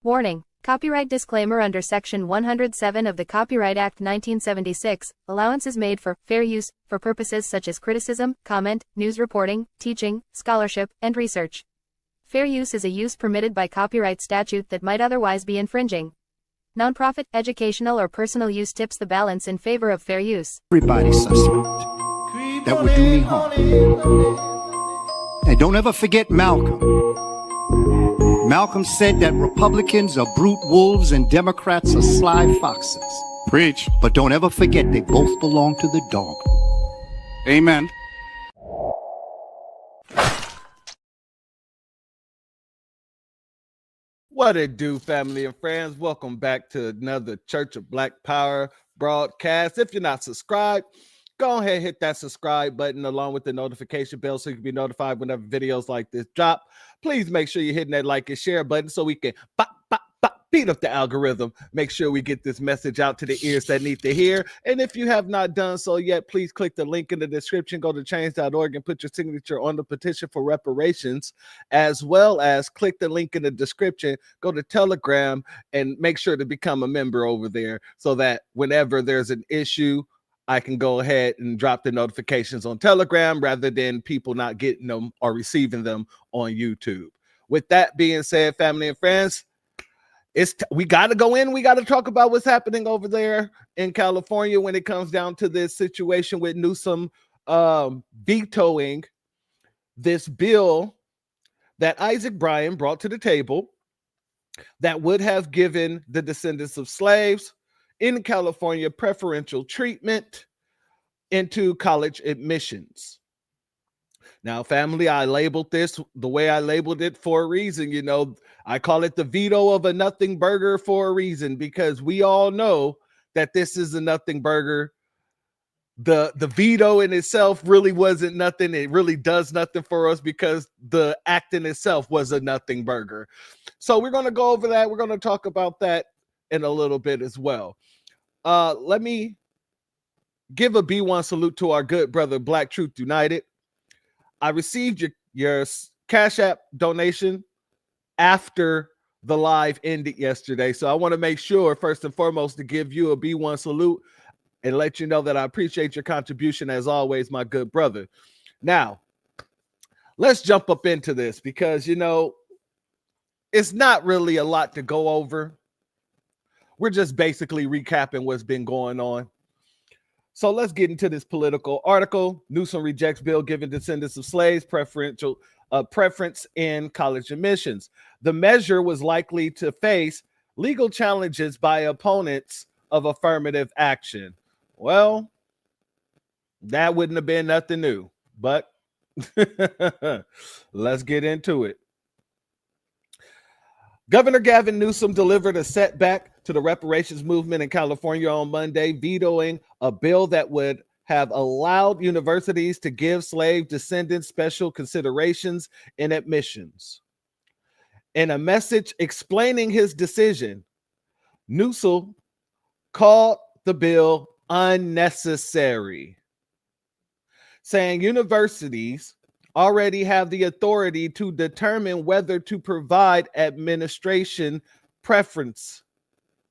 Warning. Copyright disclaimer under Section 107 of the Copyright Act 1976, allowance is made for fair use, for purposes such as criticism, comment, news reporting, teaching, scholarship, and research. Fair use is a use permitted by copyright statute that might otherwise be infringing. Nonprofit, educational, or personal use tips the balance in favor of fair use. Everybody's suspect. That would do me harm. And don't ever forget Malcolm. Malcolm said that Republicans are brute wolves and Democrats are sly foxes. Preach. But don't ever forget they both belong to the dog. Amen. What it do, family and friends? Welcome back to another Church of Black Power broadcast. If you're not subscribed, go ahead and hit that subscribe button along with the notification bell so you can be notified whenever videos like this drop. Please make sure you're hitting that like and share button so we can beat up the algorithm. Make sure we get this message out to the ears that need to hear. And if you have not done so yet, please click the link in the description. Go to change.org and put your signature on the petition for reparations, as well as click the link in the description. Go to Telegram and make sure to become a member over there so that whenever there's an issue, I can go ahead and drop the notifications on Telegram rather than people not getting them or receiving them on YouTube. With that being said, family and friends, we got to go in. We got to talk about what's happening over there in California when it comes down to this situation with Newsom vetoing this bill that Isaac Bryan brought to the table that would have given the descendants of slaves in California preferential treatment into college admissions. Now, family, I labeled this the way I labeled it for a reason. You know, I call it the veto of a nothing burger for a reason, because we all know that this is a nothing burger. The veto in itself really wasn't nothing. It really does nothing for us because the act in itself was a nothing burger. So we're going to go over that. We're going to talk about that in a little bit as well. Let me give a B1 salute to our good brother, Black Truth United. I received your Cash App donation after the live ended yesterday. So I want to make sure, first and foremost, to give you a B1 salute and let you know that I appreciate your contribution as always, my good brother. Now, let's jump up into this because, you know, it's not really a lot to go over. We're just basically recapping what's been going on. So let's get into this political article. Newsom rejects bill giving descendants of slaves preference in college admissions. The measure was likely to face legal challenges by opponents of affirmative action. Well, that wouldn't have been nothing new, but let's get into it. Governor Gavin Newsom delivered a setback to the reparations movement in California on Monday, vetoing a bill that would have allowed universities to give slave descendants special considerations in admissions. In a message explaining his decision, Newsom called the bill unnecessary, saying universities already have the authority to determine whether to provide administration preference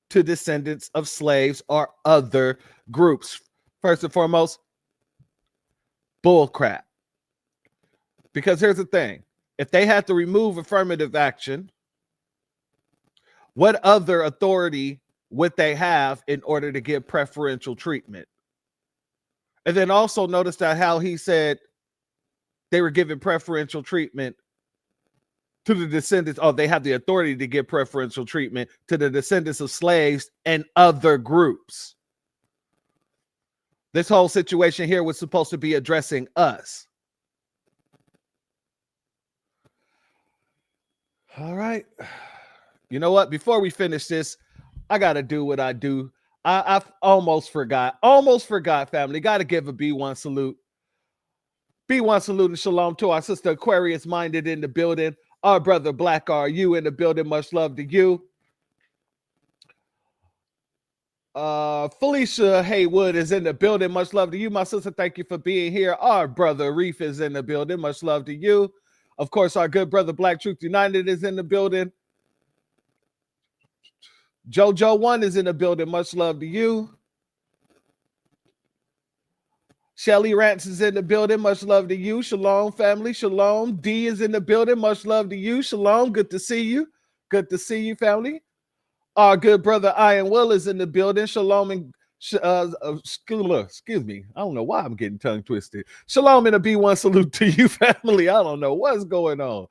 to descendants of slaves or other groups. First and foremost, bull crap. Because here's the thing. If they had to remove affirmative action, what other authority would they have in order to give preferential treatment? And then also notice that how he said they were given preferential treatment to the descendants. Oh, they have the authority to give preferential treatment to the descendants of slaves and other groups. This whole situation here was supposed to be addressing us. All right. You know what? Before we finish this, I got to do what I do. I almost forgot, family. Got to give a B1 salute. B1 salute and shalom to our sister Aquarius Minded in the building. Our brother Black RU in the building. Much love to you. Felicia Haywood is in the building. Much love to you, my sister. Thank you for being here. Our brother Reef is in the building. Much love to you. Of course, our good brother Black Truth United is in the building. JoJo One is in the building. Much love to you. Shelly Rants is in the building. Much love to you. Shalom, family. Shalom. D is in the building. Much love to you. Shalom. Good to see you. Good to see you, family. Our good brother Ian Will is in the building. Shalom and excuse me. I don't know why I'm getting tongue twisted. Shalom and a B1 salute to you, family. I don't know what's going on.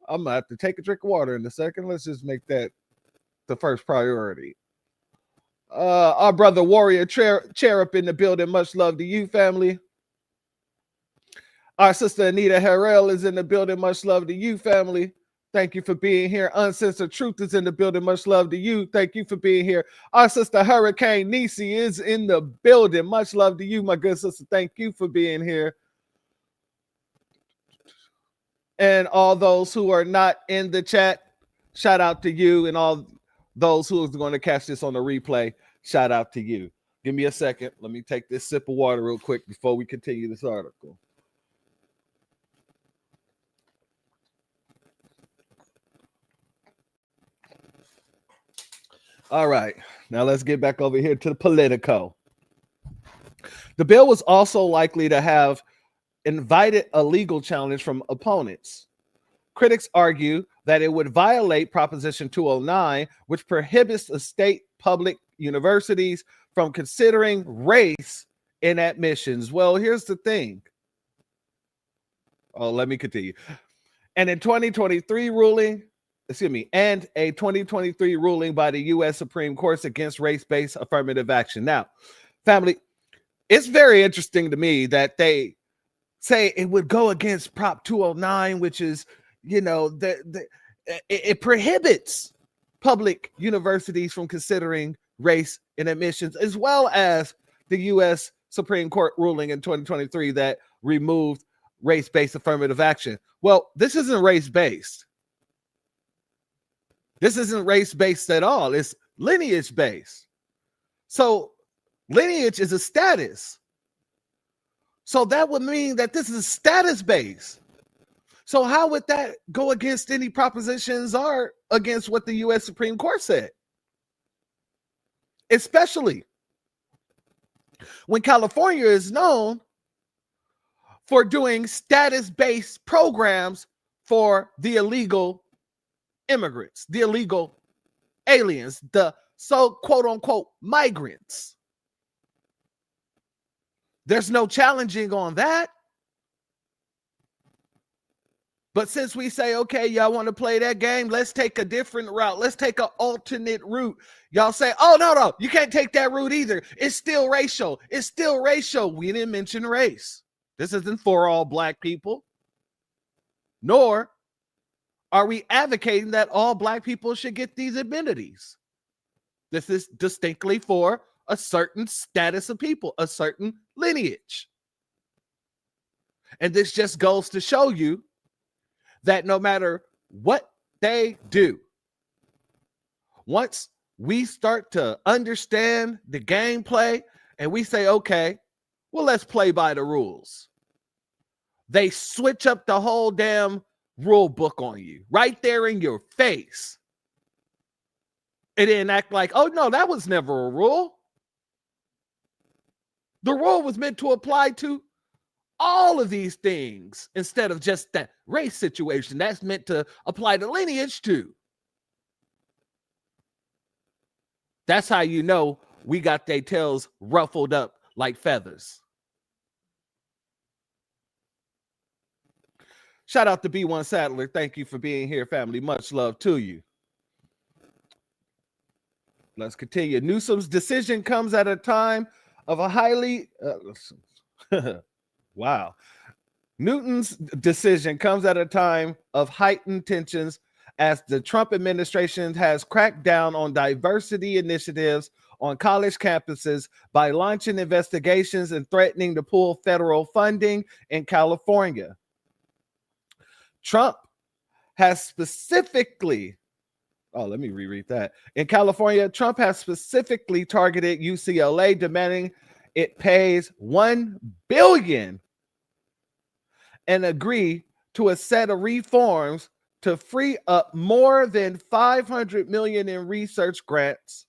I'm gonna have to take a drink of water in a second. Let's just make that the first priority. Our brother Warrior Cherub in the building. Much love to you, family. Our sister Anita Harrell is in the building. Much love to you, family. Thank you for being here. Uncensored Truth is in the building. Much love to you. Thank you for being here. Our sister Hurricane Nisi is in the building. Much love to you, my good sister. Thank you for being here. And all those who are not in the chat, shout out to you. And all those who are going to catch this on the replay, shout out to you. Give me a second. Let me take this sip of water real quick before we continue this article. All right, now let's get back over here to the Politico. The bill was also likely to have invited a legal challenge from opponents. Critics argue that it would violate Proposition 209, which prohibits the state public universities from considering race in admissions. Well, here's the thing. Oh, let me continue. And in 2023 ruling, and a 2023 ruling by the U.S. Supreme Court against race-based affirmative action. Now, family, it's very interesting to me that they say it would go against Prop 209, which is, it prohibits public universities from considering race in admissions, as well as the U.S. Supreme Court ruling in 2023 that removed race-based affirmative action. Well, this isn't race-based. This isn't race-based at all. It's lineage-based. So lineage is a status. So that would mean that this is status-based. So how would that go against any propositions or against what the U.S. Supreme Court said? Especially when California is known for doing status-based programs for the illegal immigrants, the illegal aliens, the so quote unquote migrants. There's no challenging on that. But since we say, okay, y'all want to play that game, let's take a different route. Let's take an alternate route. Y'all say, oh, no, you can't take that route either. It's still racial. It's still racial. We didn't mention race. This isn't for all black people. Nor are we advocating that all black people should get these amenities. This is distinctly for a certain status of people, a certain lineage. And this just goes to show you that no matter what they do, once we start to understand the gameplay and we say, okay, well, let's play by the rules. They switch up the whole damn rule book on you right there in your face. It didn't act like, oh no, that was never a rule. The rule was meant to apply to all of these things instead of just that race situation. That's meant to apply to lineage too. That's how you know we got their tails ruffled up like feathers. Shout out to B1 Saddler. Thank you for being here, family. Much love to you. Let's continue. Newsom's decision comes at a time of a highly... wow. Newton's decision comes at a time of heightened tensions as the Trump administration has cracked down on diversity initiatives on college campuses by launching investigations and threatening to pull federal funding in California. Trump has specifically, let me reread that. In California, Trump has specifically targeted UCLA, demanding it pays $1 billion and agree to a set of reforms to free up more than $500 million in research grants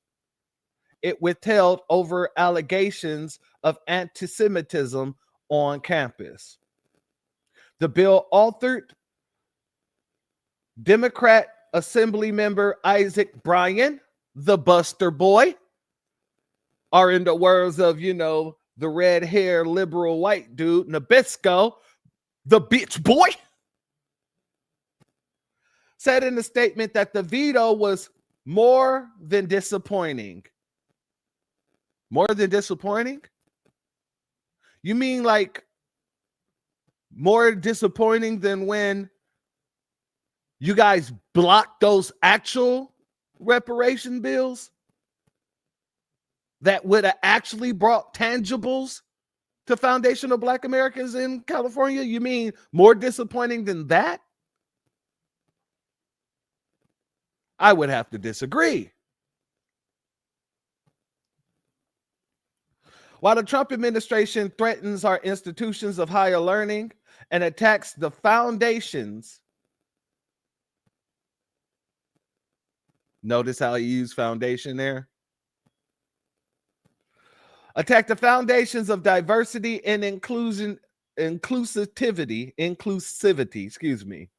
it withheld over allegations of anti-Semitism on campus. The bill, authored Democrat Assembly member Isaac Bryan, the Buster Boy, or in the words of, the red hair liberal white dude, Nabisco, the bitch boy, said in a statement that the veto was more than disappointing. More than disappointing? You mean like more disappointing than when you guys blocked those actual reparation bills that would have actually brought tangibles to foundational Black Americans in California? You mean more disappointing than that? I would have to disagree. While the Trump administration threatens our institutions of higher learning and attacks the foundations, notice how he used foundation there? Attack the foundations of diversity and inclusivity, excuse me.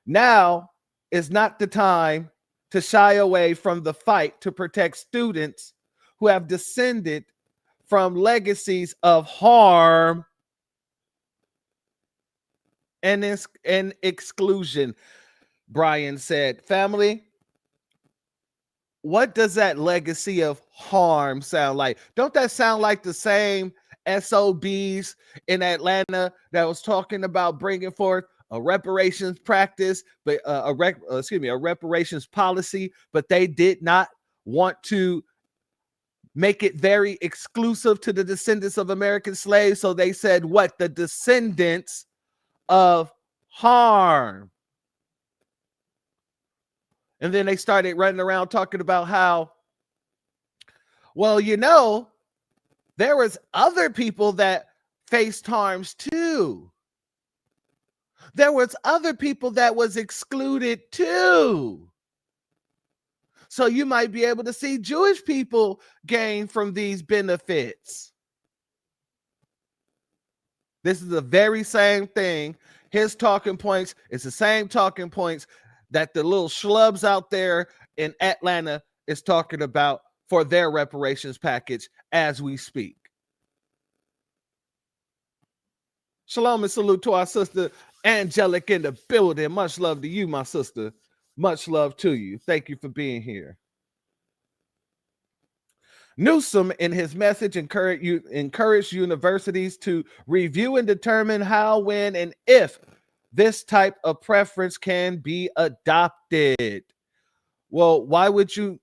Now is not the time to shy away from the fight to protect students who have descended from legacies of harm and exclusion, Bryan said. Family, what does that legacy of harm sound like? Don't that sound like the same SOBs in Atlanta that was talking about bringing forth a reparations practice, but a reparations policy, but they did not want to make it very exclusive to the descendants of American slaves. So they said, what? The descendants of harm. And then they started running around talking about how, well, there was other people that faced harms too. There was other people that was excluded too. So you might be able to see Jewish people gain from these benefits. This is the very same thing. His talking points is the same talking points that the little schlubs out there in Atlanta is talking about for their reparations package as we speak. Shalom and salute to our sister Angelic in the building. Much love to you, my sister. Much love to you. Thank you for being here. Newsom, in his message, encouraged universities to review and determine how, when, and if this type of preference can be adopted. Well, why would you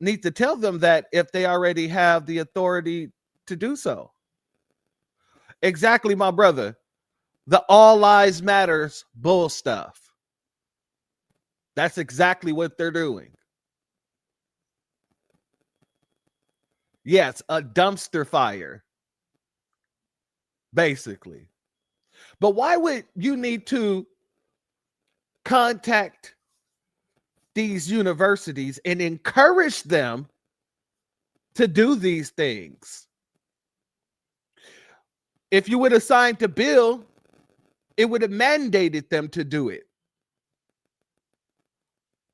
need to tell them that if they already have the authority to do so? Exactly, my brother. The all lives matters bull stuff. That's exactly what they're doing. Yes, a dumpster fire, basically. But why would you need to contact these universities and encourage them to do these things? If you would have signed the bill, it would have mandated them to do it.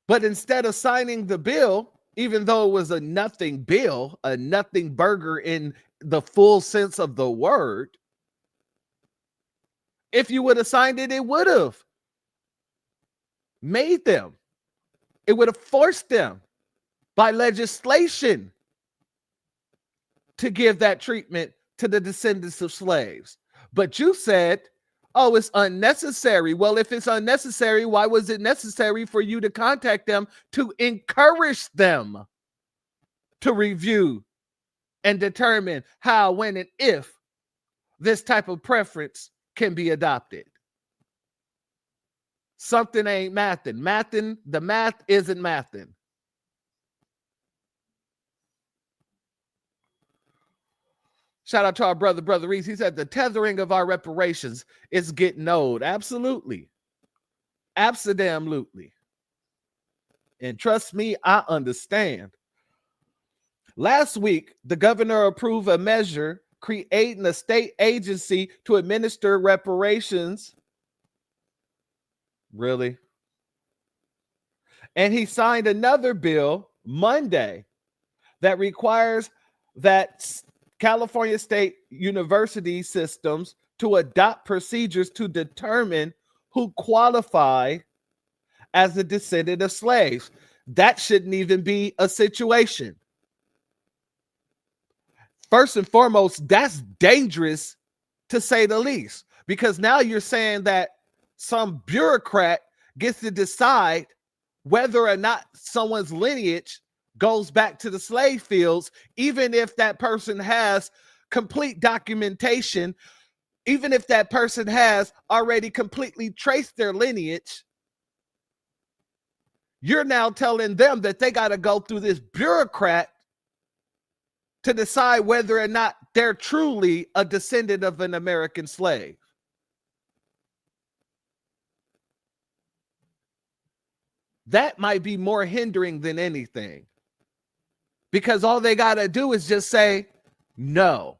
But instead of signing the bill, even though it was a nothing bill, a nothing burger in the full sense of the word, if you would have signed it, it would have made them. It would have forced them by legislation to give that treatment to the descendants of slaves. But you said, Oh, it's unnecessary. Well, if it's unnecessary, why was it necessary for you to contact them to encourage them to review and determine how, when, and if this type of preference can be adopted? Something ain't mathing. The math isn't mathing. Shout out to our brother Reese. He said the tethering of our reparations is getting old. Absolutely. Absolutely. And trust me, I understand. Last week, the governor approved a measure creating a state agency to administer reparations. Really? And he signed another bill Monday that requires that California state university systems to adopt procedures to determine who qualify as a descendant of slaves. That shouldn't even be a situation. First and foremost, that's dangerous to say the least, because now you're saying that some bureaucrat gets to decide whether or not someone's lineage goes back to the slave fields, even if that person has complete documentation, even if that person has already completely traced their lineage. You're now telling them that they got to go through this bureaucrat to decide whether or not they're truly a descendant of an American slave. That might be more hindering than anything, because all they got to do is just say, no,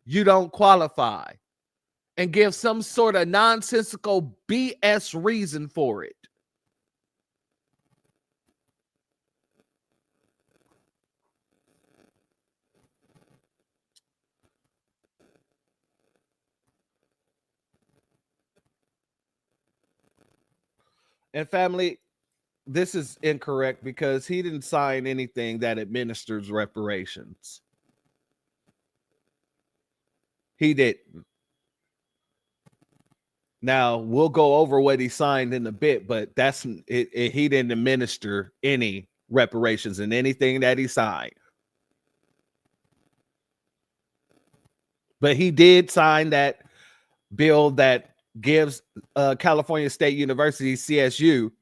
you don't qualify, and give some sort of nonsensical BS reason for it. And family, this is incorrect because he didn't sign anything that administers reparations. He didn't. Now, we'll go over what he signed in a bit, but that's it. He didn't administer any reparations in anything that he signed. But he did sign that bill that gives California State University, CSU,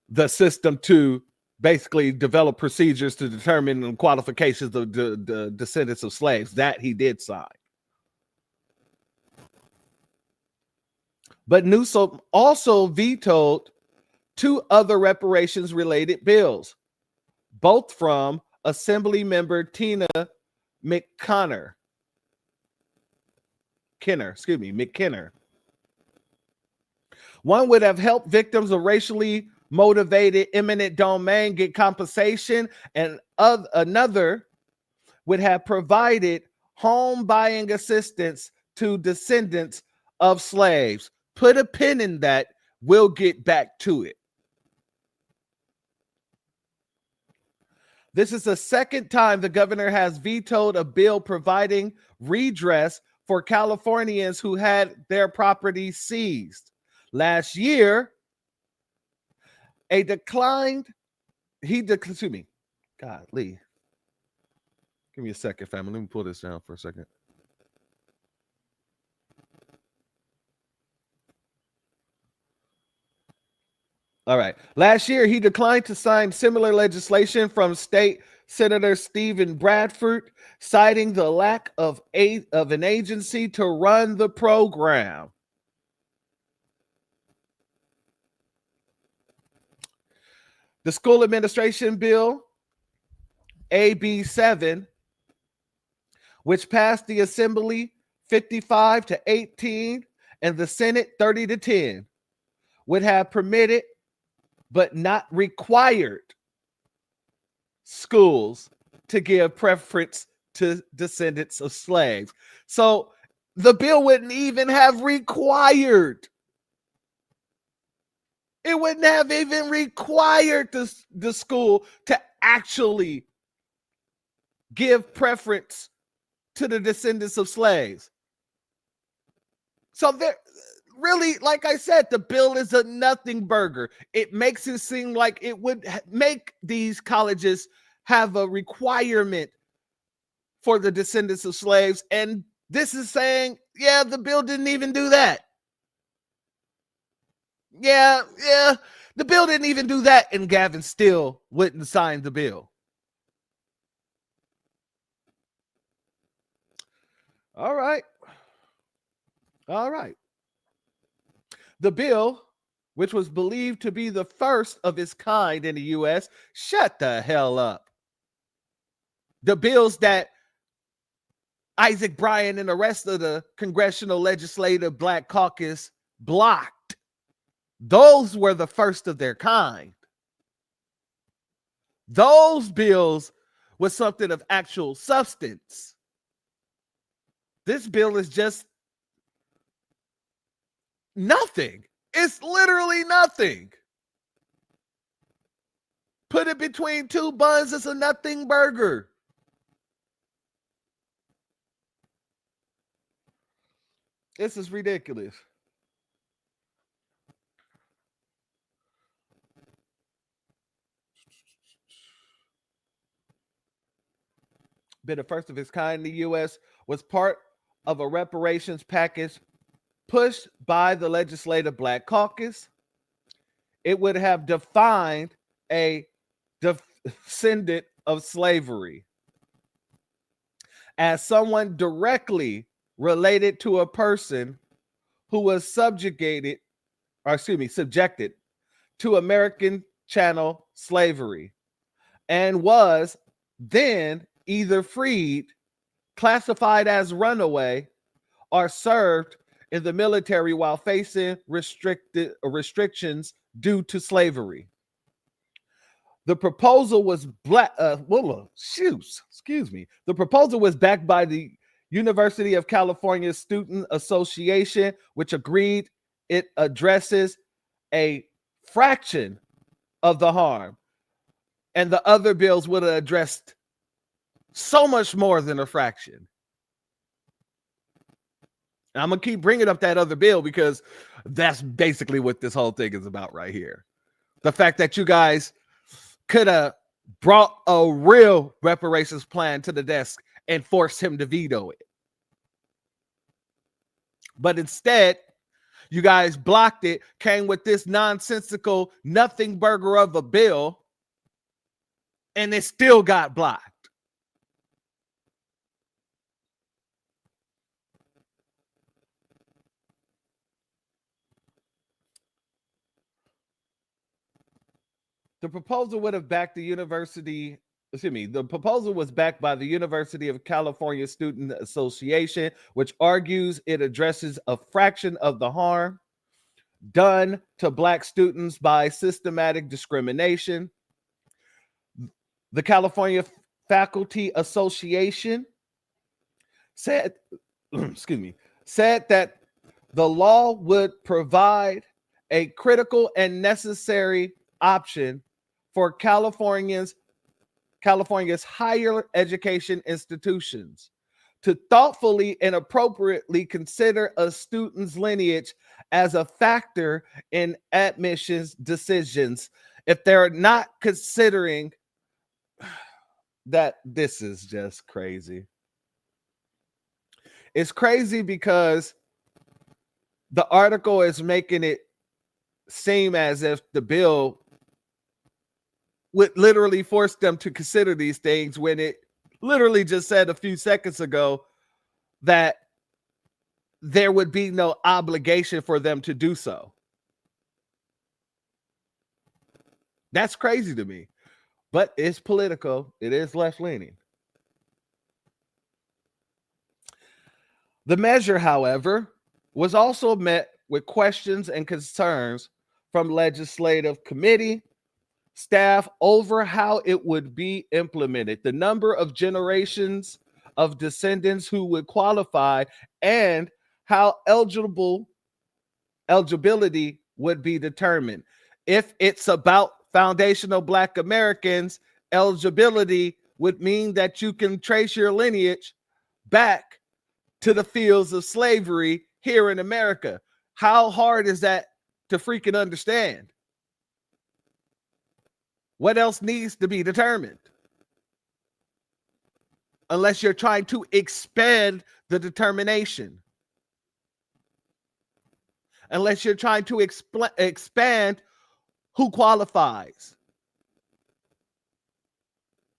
the system to basically develop procedures to determine the qualifications of the descendants of slaves. That he did sign. But Newsom also vetoed 2 other reparations related bills, both from Assembly member Tina McKenna. One would have helped victims of racially motivated eminent domain get compensation, and another would have provided home buying assistance to descendants of slaves. Put a pin in that. We'll get back to it. This is the second time the governor has vetoed a bill providing redress for Californians who had their property seized. Last year, Golly. Give me a second, family. Let me pull this down for a second. All right. Last year, he declined to sign similar legislation from State Senator Stephen Bradford, citing the lack of an agency to run the program. The school administration bill, AB 7, which passed the Assembly 55-18 and the Senate 30-10, would have permitted but not required schools to give preference to descendants of slaves. So the bill wouldn't even have required. It wouldn't have even required the school to actually give preference to the descendants of slaves. So there, really, like I said, the bill is a nothing burger. It makes it seem like it would make these colleges have a requirement for the descendants of slaves. And this is saying, yeah, the bill didn't even do that. Yeah, the bill didn't even do that. And Gavin still wouldn't sign the bill. All right. The bill, which was believed to be the first of its kind in the U.S., shut the hell up. The bills that Isaac Bryan and the rest of the Congressional Legislative Black Caucus blocked, those were the first of their kind. Those bills were something of actual substance. This bill is just nothing. It's literally nothing. Put it between two buns, it's a nothing burger. This is ridiculous. Been the first of its kind in the U.S., was part of a reparations package pushed by the Legislative Black Caucus. It would have defined a descendant of slavery as someone directly related to a person who was subjected to American chattel slavery and was then either freed, classified as runaway, or served in the military while facing restrictions due to slavery. The proposal was The proposal was backed by the University of California Student Association, which agreed it addresses a fraction of the harm, and the other bills would have addressed so much more than a fraction. And I'm going to keep bringing up that other bill because that's basically what this whole thing is about right here. The fact that you guys could have brought a real reparations plan to the desk and forced him to veto it. But instead, you guys blocked it, came with this nonsensical nothing burger of a bill, and it still got blocked. The proposal would have backed the proposal was backed by the University of California Student Association, which argues it addresses a fraction of the harm done to Black students by systematic discrimination. The California Faculty Association said that the law would provide a critical and necessary option for California's higher education institutions to thoughtfully and appropriately consider a student's lineage as a factor in admissions decisions if they're not considering that. This is just crazy. It's crazy because the article is making it seem as if the bill would literally force them to consider these things when it literally just said a few seconds ago that there would be no obligation for them to do so. That's crazy to me, but it's political. It is left-leaning. The measure, however, was also met with questions and concerns from legislative committee staff over how it would be implemented, the number of generations of descendants who would qualify, and how eligibility would be determined. If it's about foundational Black Americans, eligibility would mean that you can trace your lineage back to the fields of slavery here in America. How hard is that to freaking understand? What else needs to be determined? Unless you're trying to expand the determination. Unless you're trying to expand who qualifies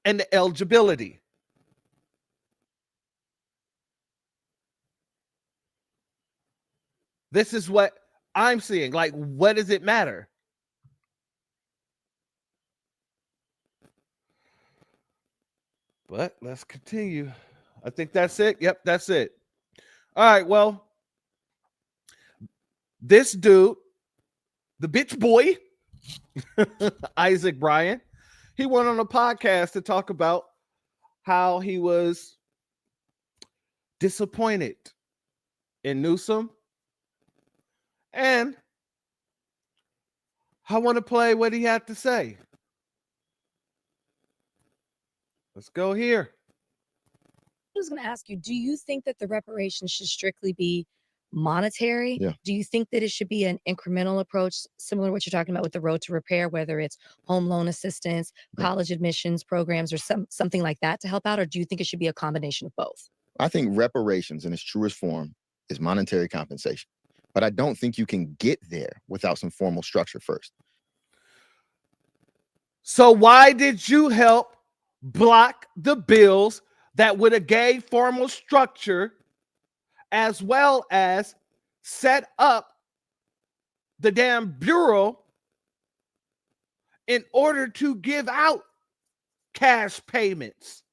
and the eligibility. This is what I'm seeing. Like, what does it matter? But let's continue. I think that's it. Yep, that's it. All right, well, this dude, the bitch boy, Isaac Bryan, he went on a podcast to talk about how he was disappointed in Newsom. And I want to play what he had to say. Let's go here. I was going to ask you, do you think that the reparations should strictly be monetary? Yeah. Do you think that it should be an incremental approach, similar to what you're talking about with the road to repair, whether it's home loan assistance, college admissions programs, or something like that to help out? Or do you think it should be a combination of both? I think reparations in its truest form is monetary compensation. But I don't think you can get there without some formal structure first. So why did you help block the bills that would have gave formal structure, as well as set up the damn bureau in order to give out cash payments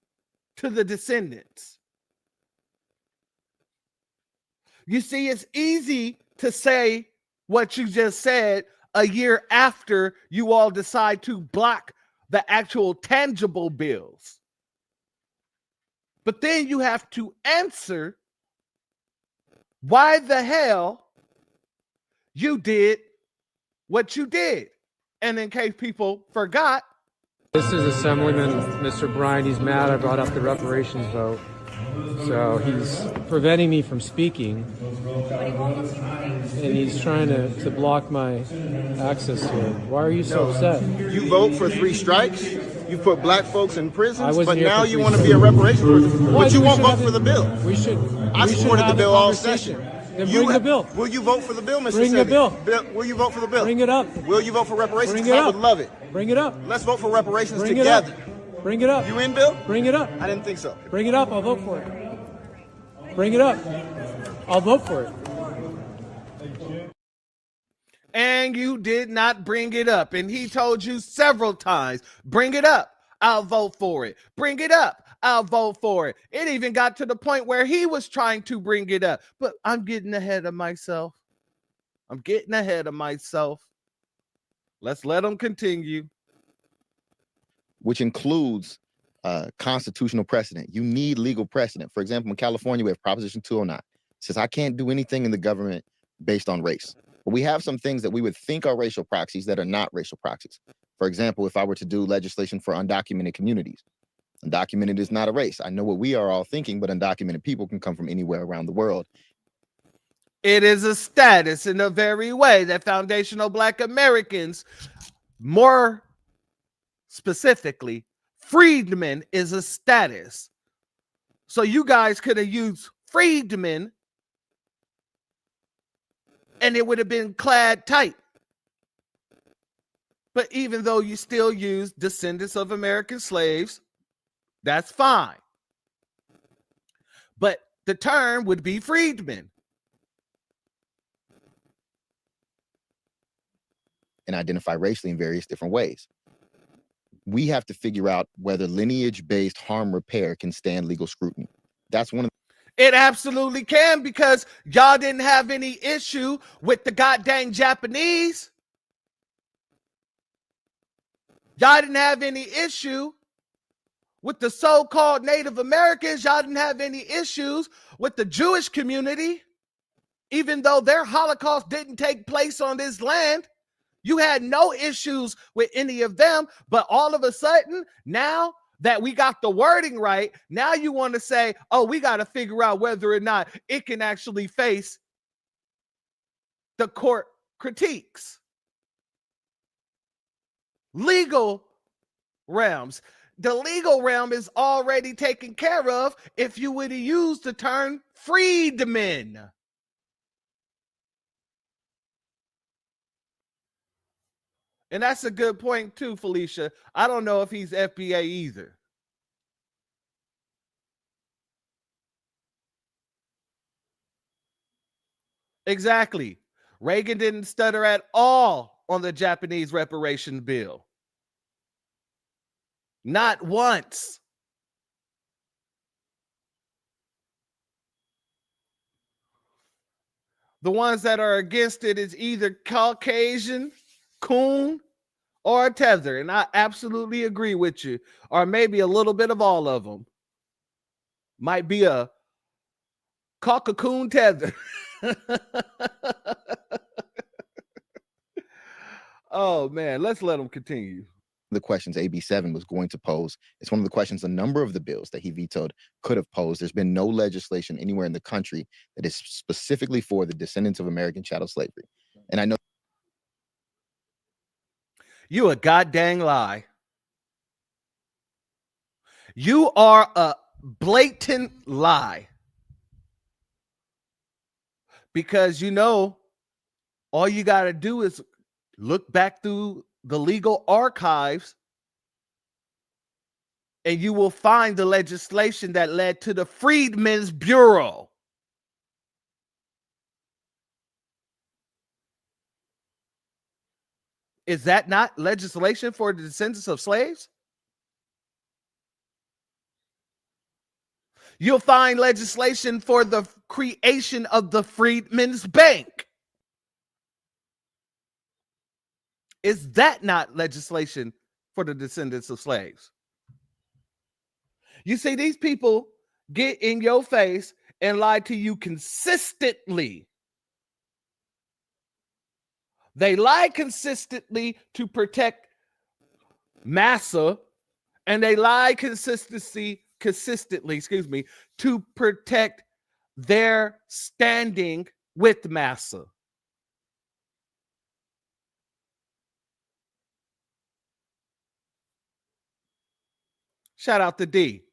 to the descendants? You see, it's easy to say what you just said a year after you all decide to block the actual tangible bills. But then you have to answer why the hell you did what you did. And in case people forgot, this is Assemblyman Mr. Bryan. He's mad I brought up the reparations vote. So he's preventing me from speaking, and he's trying to block my access to it. Why are you so upset? You vote for 3 strikes, you put black folks in prisons, but here now for you 3 want to be a reparations person. But you won't vote for the bill. We should. I supported the bill all session. Then bring the bill. Will you vote for the bill, Mr. Bring the bill. Will you vote for the bill? Bring it up. Will you vote for reparations? Bring it I up. would love it. Bring it up. Let's vote for reparations Bring together. it up. Bring it up. You in, Bill? Bring it up. I didn't think so. Bring it up. I'll vote for it. Bring it up. I'll vote for it. and you did not bring it up. And he told you several times, bring it up, I'll vote for it. Bring it up, I'll vote for it. It even got to the point where he was trying to bring it up. But I'm getting ahead of myself. Let's let him continue. Which includes constitutional precedent. You need legal precedent. For example, in California, we have Proposition 209. It says, I can't do anything in the government based on race. But we have some things that we would think are racial proxies that are not racial proxies. For example, if I were to do legislation for undocumented communities, undocumented is not a race. I know what we are all thinking, but undocumented people can come from anywhere around the world. It is a status in the very way that foundational Black Americans, more specifically, freedmen is a status. So you guys could have used freedmen and it would have been clad tight. But even though you still use descendants of American slaves, that's fine. But the term would be freedmen. And identify racially in various different ways. We have to figure out whether lineage-based harm repair can stand legal scrutiny. That's one of It absolutely can, because y'all didn't have any issue with the goddamn Japanese. Y'all didn't have any issue with the so-called Native Americans. Y'all didn't have any issues with the Jewish community, even though their Holocaust didn't take place on this land. You had no issues with any of them, but all of a sudden, now that we got the wording right, now you want to say, oh, we got to figure out whether or not it can actually face the court critiques. Legal realms. The legal realm is already taken care of if you would have used the term freedmen. And that's a good point too, Felicia. I don't know if he's FBA either. Exactly. Reagan didn't stutter at all on the Japanese reparation bill. Not once. The ones that are against it is either Caucasian, coon, or a tether. And I absolutely agree with you. Or maybe a little bit of all of them. Might be a cockatoon tether. Oh, man. Let's let them continue. The questions AB 7 was going to pose. It's one of the questions a number of the bills that he vetoed could have posed. There's been no legislation anywhere in the country that is specifically for the descendants of American chattel slavery. And I know you a goddamn lie. You are a blatant lie. Because you know, all you got to do is look back through the legal archives and you will find the legislation that led to the Freedmen's Bureau. Is that not legislation for the descendants of slaves? You'll find legislation for the creation of the Freedmen's Bank. Is that not legislation for the descendants of slaves? You see, these people get in your face and lie to you consistently. They lie consistently to protect massa, and they lie consistently, to protect their standing with massa. Shout out to D.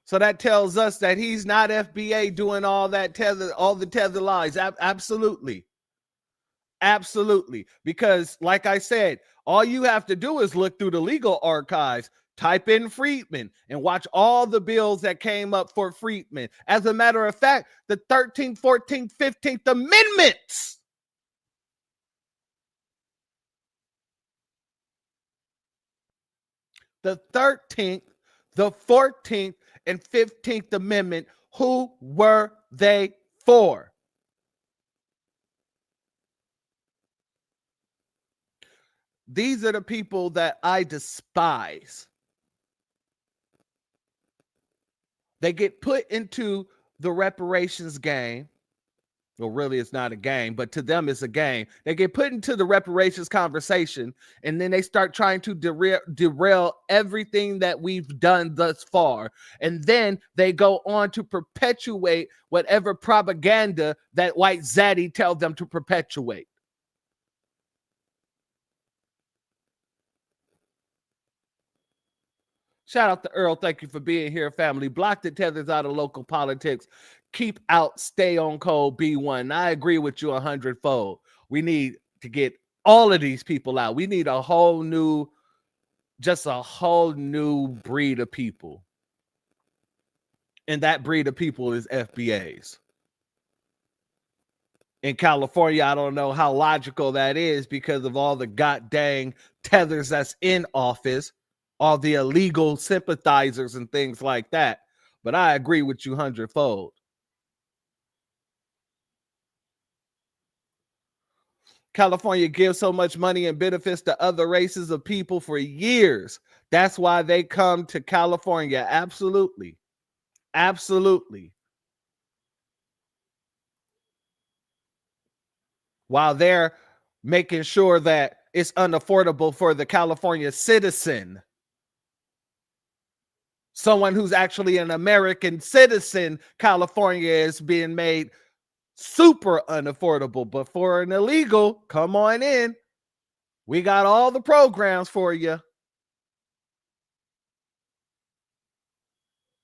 So that tells us that he's not FBA doing all that tether, all the tether lies. Absolutely. Absolutely. Because like I said, all you have to do is look through the legal archives, type in Freedmen, and watch all the bills that came up for Freedmen. As a matter of fact, the 13th, 14th, 15th Amendments the 13th, the 14th, and 15th Amendment, who were they for? These are the people that I despise. They get put into the reparations game. Well, really, it's not a game, but to them, it's a game. They get put into the reparations conversation, and then they start trying to derail everything that we've done thus far. And then they go on to perpetuate whatever propaganda that white zaddy tells them to perpetuate. Shout out to Earl. Thank you for being here, family. Block the tethers out of local politics. Keep out, stay on code B1. I agree with you 100-fold. We need to get all of these people out. We need a whole new breed of people. And that breed of people is FBAs. In California, I don't know how logical that is because of all the goddamn tethers that's in office, all the illegal sympathizers and things like that. But I agree with you 100-fold. California gives so much money and benefits to other races of people for years. That's why they come to California. Absolutely. Absolutely. While they're making sure that it's unaffordable for the California citizen. Someone who's actually an American citizen, California is being made super unaffordable. But for an illegal, come on in. We got all the programs for you.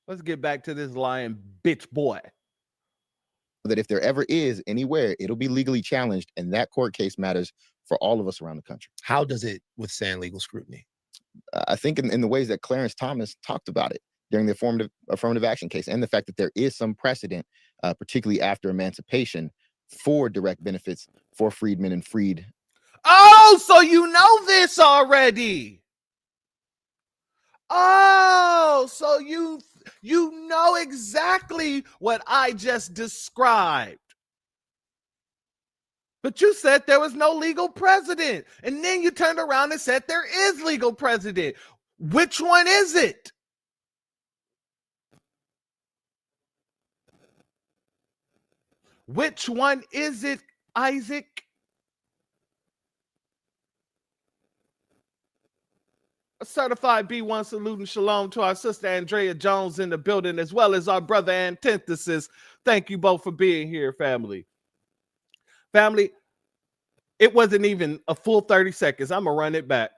Let's get back to this lying bitch boy. That if there ever is anywhere, it'll be legally challenged, and that court case matters for all of us around the country. How does it withstand legal scrutiny? I think in the ways that Clarence Thomas talked about it during the affirmative action case, and the fact that there is some precedent, particularly after emancipation, for direct benefits for freedmen and freed. Oh, so you know this already. Oh, so you know exactly what I just described. But you said there was no legal precedent. And then you turned around and said there is legal precedent. Which one is it? Which one is it, Isaac? A certified B1 salute and shalom to our sister Andrea Jones in the building, as well as our brother Antithesis. Thank you both for being here, family. Family, it wasn't even a full 30 seconds. I'm going to run it back.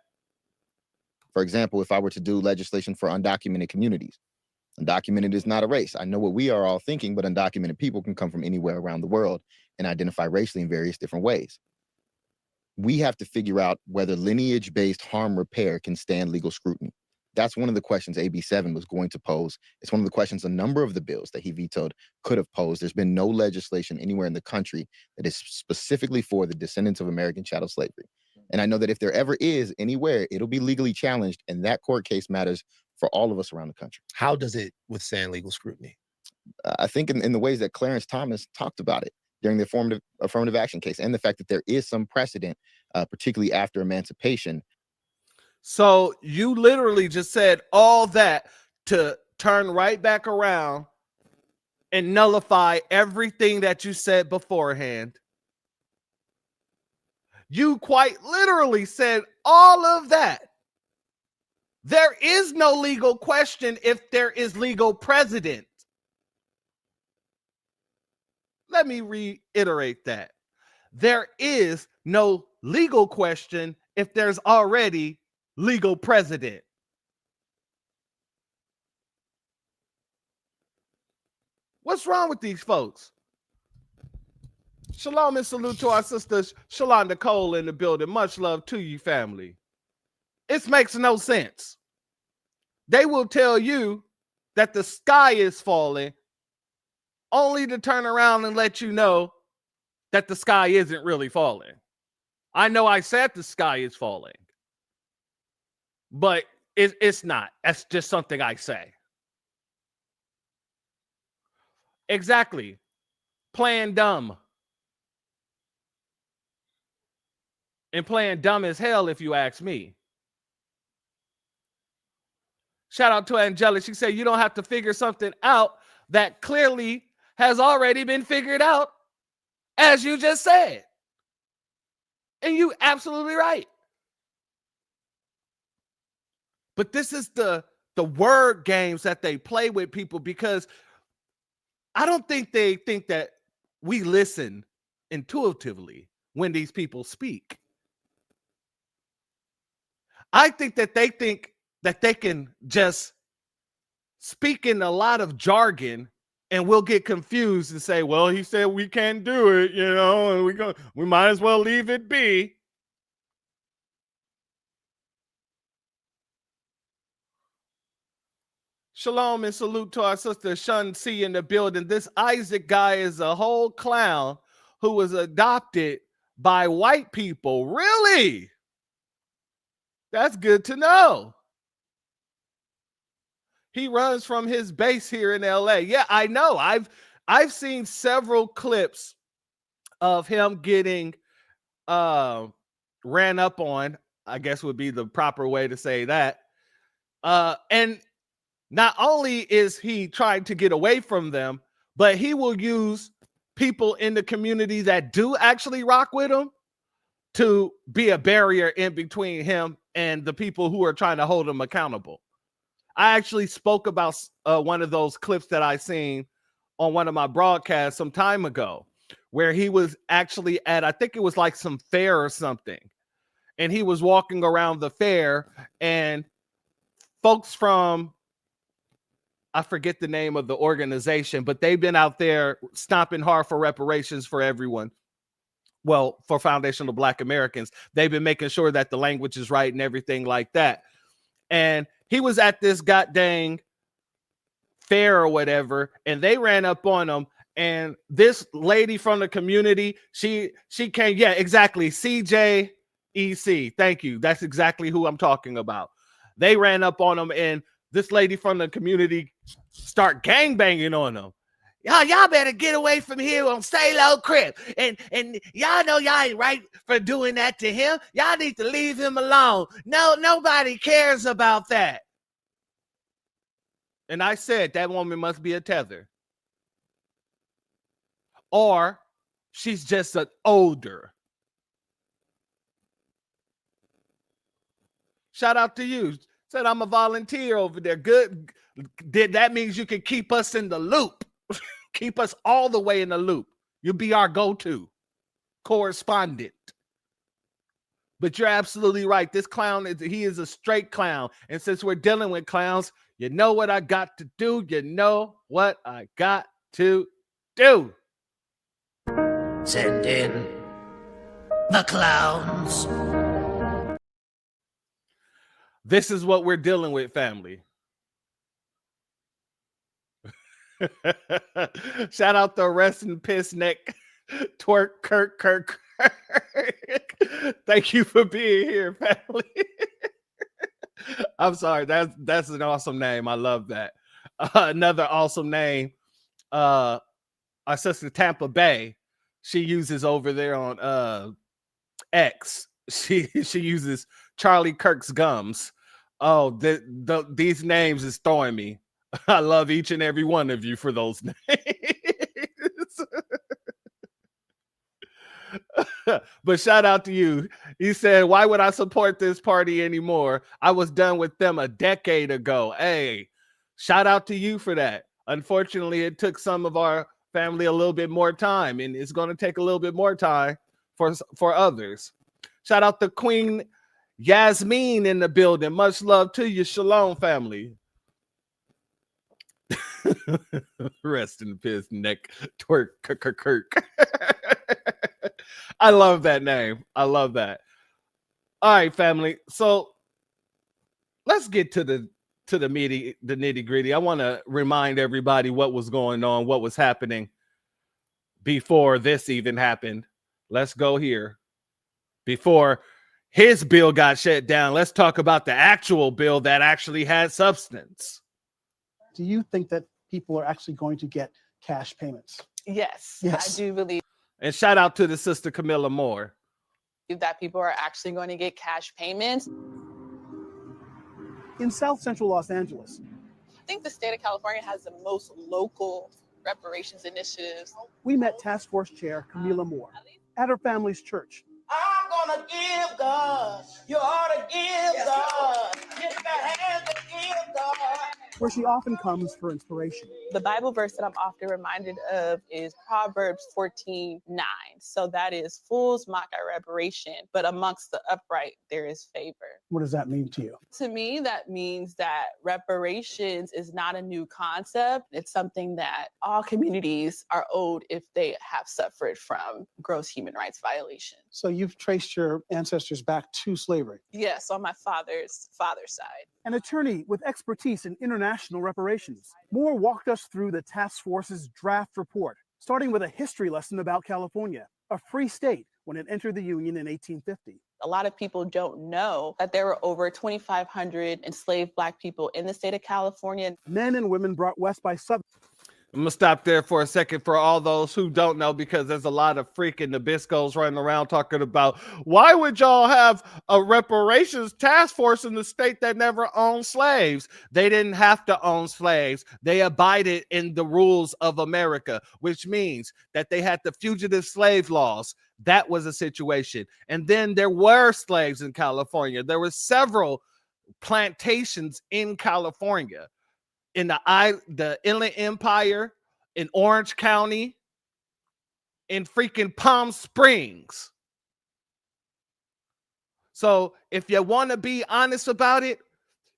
For example, if I were to do legislation for undocumented communities, undocumented is not a race. I know what we are all thinking, but undocumented people can come from anywhere around the world and identify racially in various different ways. We have to figure out whether lineage-based harm repair can stand legal scrutiny. That's one of the questions AB 7 was going to pose. It's one of the questions a number of the bills that he vetoed could have posed. There's been no legislation anywhere in the country that is specifically for the descendants of American chattel slavery. And I know that if there ever is anywhere, it'll be legally challenged, and that court case matters for all of us around the country. How does it withstand legal scrutiny? I think in the ways that Clarence Thomas talked about it during the affirmative action case, and the fact that there is some precedent, particularly after emancipation. So you literally just said all that to turn right back around and nullify everything that you said beforehand. You quite literally said all of that. There is no legal question if there is legal precedent. Let me reiterate that. There is no legal question if there's already legal precedent. What's wrong with these folks? Shalom and salute to our sister Shalonda Cole in the building. Much love to you, family. It makes no sense. They will tell you that the sky is falling only to turn around and let you know that the sky isn't really falling. I know I said the sky is falling, but it's not. That's just something I say. Exactly. Playing dumb. And playing dumb as hell, if you ask me. Shout out to Angela. She said, you don't have to figure something out that clearly has already been figured out, as you just said. And you absolutely right. But this is the word games that they play with people, because I don't think they think that we listen intuitively when these people speak. I think that they think that they can just speak in a lot of jargon and we'll get confused and say, well, he said we can't do it, and we might as well leave it be. Shalom and salute to our sister Shun C in the building. This Isaac guy is a whole clown who was adopted by white people. Really? That's good to know. He runs from his base here in LA. Yeah, I know. I've seen several clips of him getting ran up on, I guess would be the proper way to say that. And not only is he trying to get away from them, but he will use people in the community that do actually rock with him to be a barrier in between him and the people who are trying to hold him accountable. I actually spoke about one of those clips that I seen on one of my broadcasts some time ago, where he was actually at, I think it was like some fair or something. And he was walking around the fair, and folks from, I forget the name of the organization, but they've been out there stomping hard for reparations for everyone. Well, for foundational Black Americans. They've been making sure that the language is right and everything like that. And he was at this goddamn fair or whatever, and they ran up on him. And this lady from the community, she came, yeah, exactly, CJEC. Thank you. That's exactly who I'm talking about. They ran up on him, and this lady from the community start gangbanging on him. Y'all better get away from here on Stay Low Crib. And y'all know y'all ain't right for doing that to him. Y'all need to leave him alone. No, nobody cares about that. And I said that woman must be a tether. Or she's just an older. Shout out to you. Said I'm a volunteer over there. Good. That means you can keep us in the loop. Keep us all the way in the loop. You'll be our go-to correspondent. But you're absolutely right. This clown, he is a straight clown. And since we're dealing with clowns, you know what I got to do? You know what I got to do? Send in the clowns. This is what we're dealing with, family. Shout out the rest in piss neck twerk Kirk. Thank you for being here, family. I'm sorry. That's an awesome name. I love that. Another awesome name. Our sister Tampa Bay. She uses over there on X. She uses Charlie Kirk's gums. Oh, these names is throwing me. I love each and every one of you for those names. But shout out to you. He said, why would I support this party anymore? I was done with them a decade ago. Hey, shout out to you for that. Unfortunately, it took some of our family a little bit more time, and it's going to take a little bit more time for others. Shout out to Queen Yasmin in the building. Much love to you. Shalom, family. Rest in piss neck twerk Kirk. I love that name. I love that. All right, family. So let's get to the nitty gritty. I want to remind everybody what was going on, what was happening before this even happened. Let's go here. Before his bill got shut down, let's talk about the actual bill that actually had substance. Do you think that people are actually going to get cash payments? Yes. I do believe. And shout out to the sister Camilla Moore. That people are actually going to get cash payments. In South Central Los Angeles, I think the state of California has the most local reparations initiatives. we met Task Force Chair Camilla Moore at her family's church. I'm gonna give God. You ought to give God. Lift your hands and give God. Where she often comes for inspiration. The Bible verse that I'm often reminded of is Proverbs 14:9. So that is fools mock at reparation, but amongst the upright there is favor. What does that mean to you? To me, that means that reparations is not a new concept. It's something that all communities are owed if they have suffered from gross human rights violations. So you've traced your ancestors back to slavery. Yes, on my father's side. An attorney with expertise in international reparations, Moore walked us through the task force's draft report, starting with a history lesson about California, a free state when it entered the Union in 1850. A lot of people don't know that there were over 2,500 enslaved Black people in the state of California. Men and women brought west by sub. I'm gonna stop there for a second for all those who don't know, because there's a lot of freaking Nabiscos running around talking about why would y'all have a reparations task force in the state that never owned slaves? They didn't have to own slaves. They abided in the rules of America, which means that they had the fugitive slave laws. That was a situation. And then there were slaves in California. There were several plantations in California. In the Inland Empire, in Orange County, in freaking Palm Springs. So if you want to be honest about it,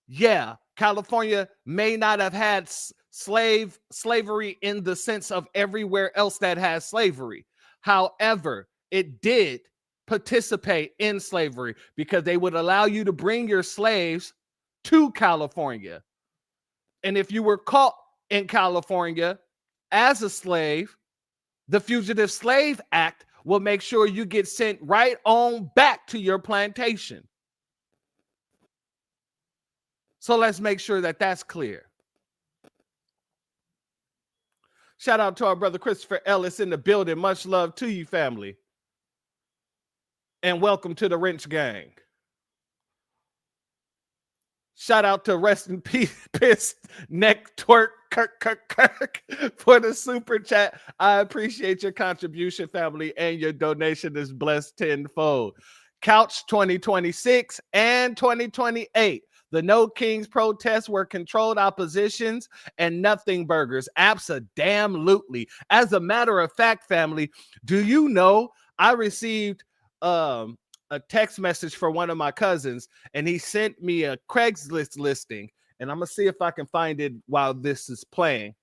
yeah, California may not have had slavery in the sense of everywhere else that has slavery. However, it did participate in slavery because they would allow you to bring your slaves to California. And if you were caught in California as a slave, the Fugitive Slave Act will make sure you get sent right on back to your plantation. So let's make sure that that's clear. Shout out to our brother Christopher Ellis in the building. Much love to you, family. And welcome to the Wrench Gang. Shout out to Rest in Peace, Piss Neck Twerk Kirk for the super chat. I appreciate your contribution, family, and your donation is blessed tenfold. Couch 2026 and 2028. The No Kings protests were controlled oppositions and nothing burgers. Abso-damn-lutely. As a matter of fact, family, do you know I received a text message for one of my cousins, and he sent me a Craigslist listing, and I'm gonna see if I can find it while this is playing.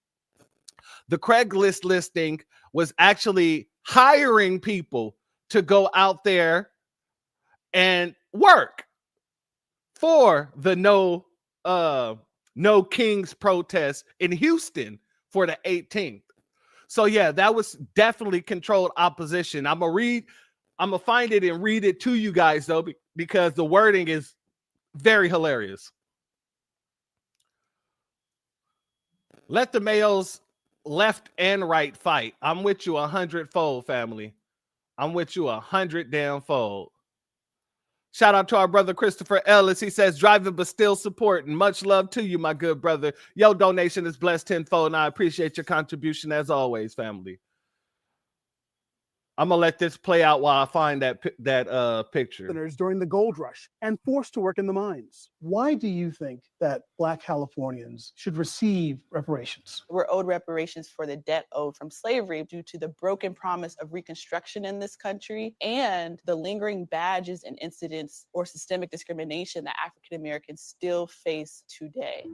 The Craigslist listing was actually hiring people to go out there and work for the No Kings protest in Houston for the 18th. So yeah, that was definitely controlled opposition. I'm gonna find it and read it to you guys though, because the wording is very hilarious. Let the males left and right fight. I'm with you 100-fold, family. I'm with you 100 damn fold. Shout out to our brother Christopher Ellis. He says, driving but still supporting. Much love to you, my good brother. Your donation is blessed tenfold, and I appreciate your contribution as always, family. I'm gonna let this play out while I find that picture. During the gold rush and forced to work in the mines. Why do you think that Black Californians should receive reparations? We're owed reparations for the debt owed from slavery due to the broken promise of Reconstruction in this country and the lingering badges and incidents or systemic discrimination that African Americans still face today.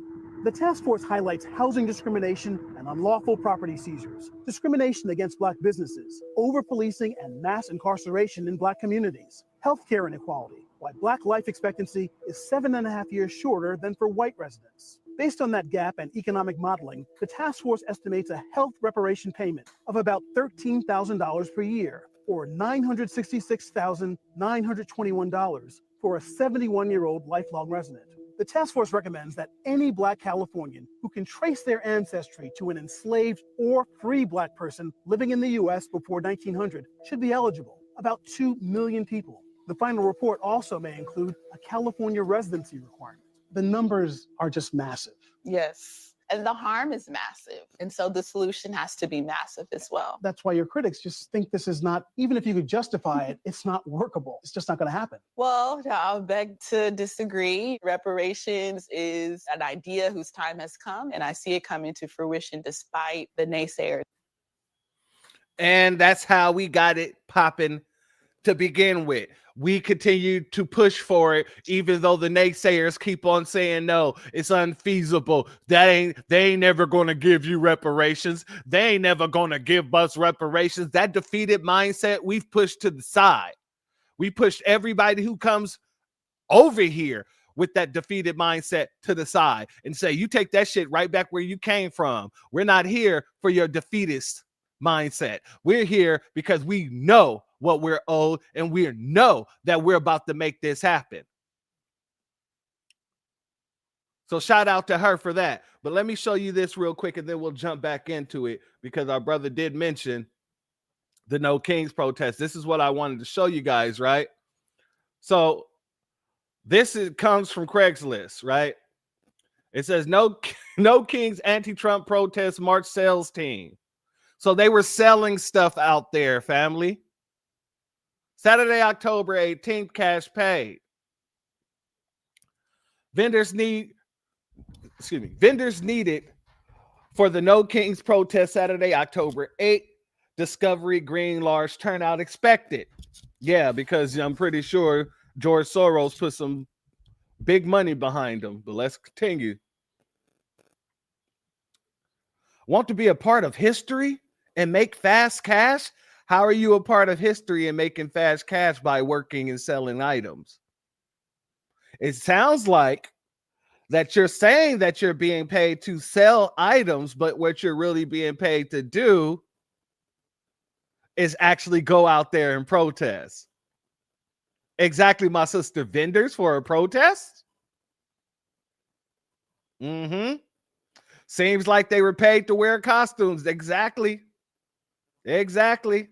The task force highlights housing discrimination and unlawful property seizures, discrimination against Black businesses, over-policing and mass incarceration in Black communities, healthcare inequality, why Black life expectancy is 7.5 years shorter than for white residents. Based on that gap and economic modeling, the task force estimates a health reparation payment of about $13,000 per year, or $966,921 for a 71-year-old lifelong resident. The task force recommends that any Black Californian who can trace their ancestry to an enslaved or free Black person living in the U.S. before 1900 should be eligible, about 2 million people. The final report also may include a California residency requirement. The numbers are just massive. Yes. And the harm is massive. And so the solution has to be massive as well. That's why your critics just think this is not, even if you could justify it, it's not workable. It's just not going to happen. Well, I'll beg to disagree. Reparations is an idea whose time has come, and I see it coming to fruition despite the naysayers. And that's how we got it popping to begin with. We continue to push for it, even though the naysayers keep on saying, no, it's unfeasible. They ain't never going to give you reparations. They ain't never going to give us reparations. That defeated mindset we've pushed to the side. We pushed everybody who comes over here with that defeated mindset to the side and say, you take that shit right back where you came from. We're not here for your defeatist mindset. We're here because we know what we're owed, and we know that we're about to make this happen. So shout out to her for that. But let me show you this real quick, and then we'll jump back into it, because our brother did mention the No Kings protest. This is what I wanted to show you guys, right? So this comes from Craigslist, right? It says No Kings anti-Trump protest March sales team. So they were selling stuff out there, family. Saturday, October 18th, cash paid. Vendors needed for the No Kings protest Saturday, October 8th. Discovery Green large turnout expected. Yeah, because I'm pretty sure George Soros put some big money behind him. But let's continue. Want to be a part of history and make fast cash? How are you a part of history and making fast cash by working and selling items? It sounds like that you're saying that you're being paid to sell items, but what you're really being paid to do is actually go out there and protest. Exactly, my sister. Vendors for a protest? Mm-hmm. Seems like they were paid to wear costumes. Exactly. Exactly.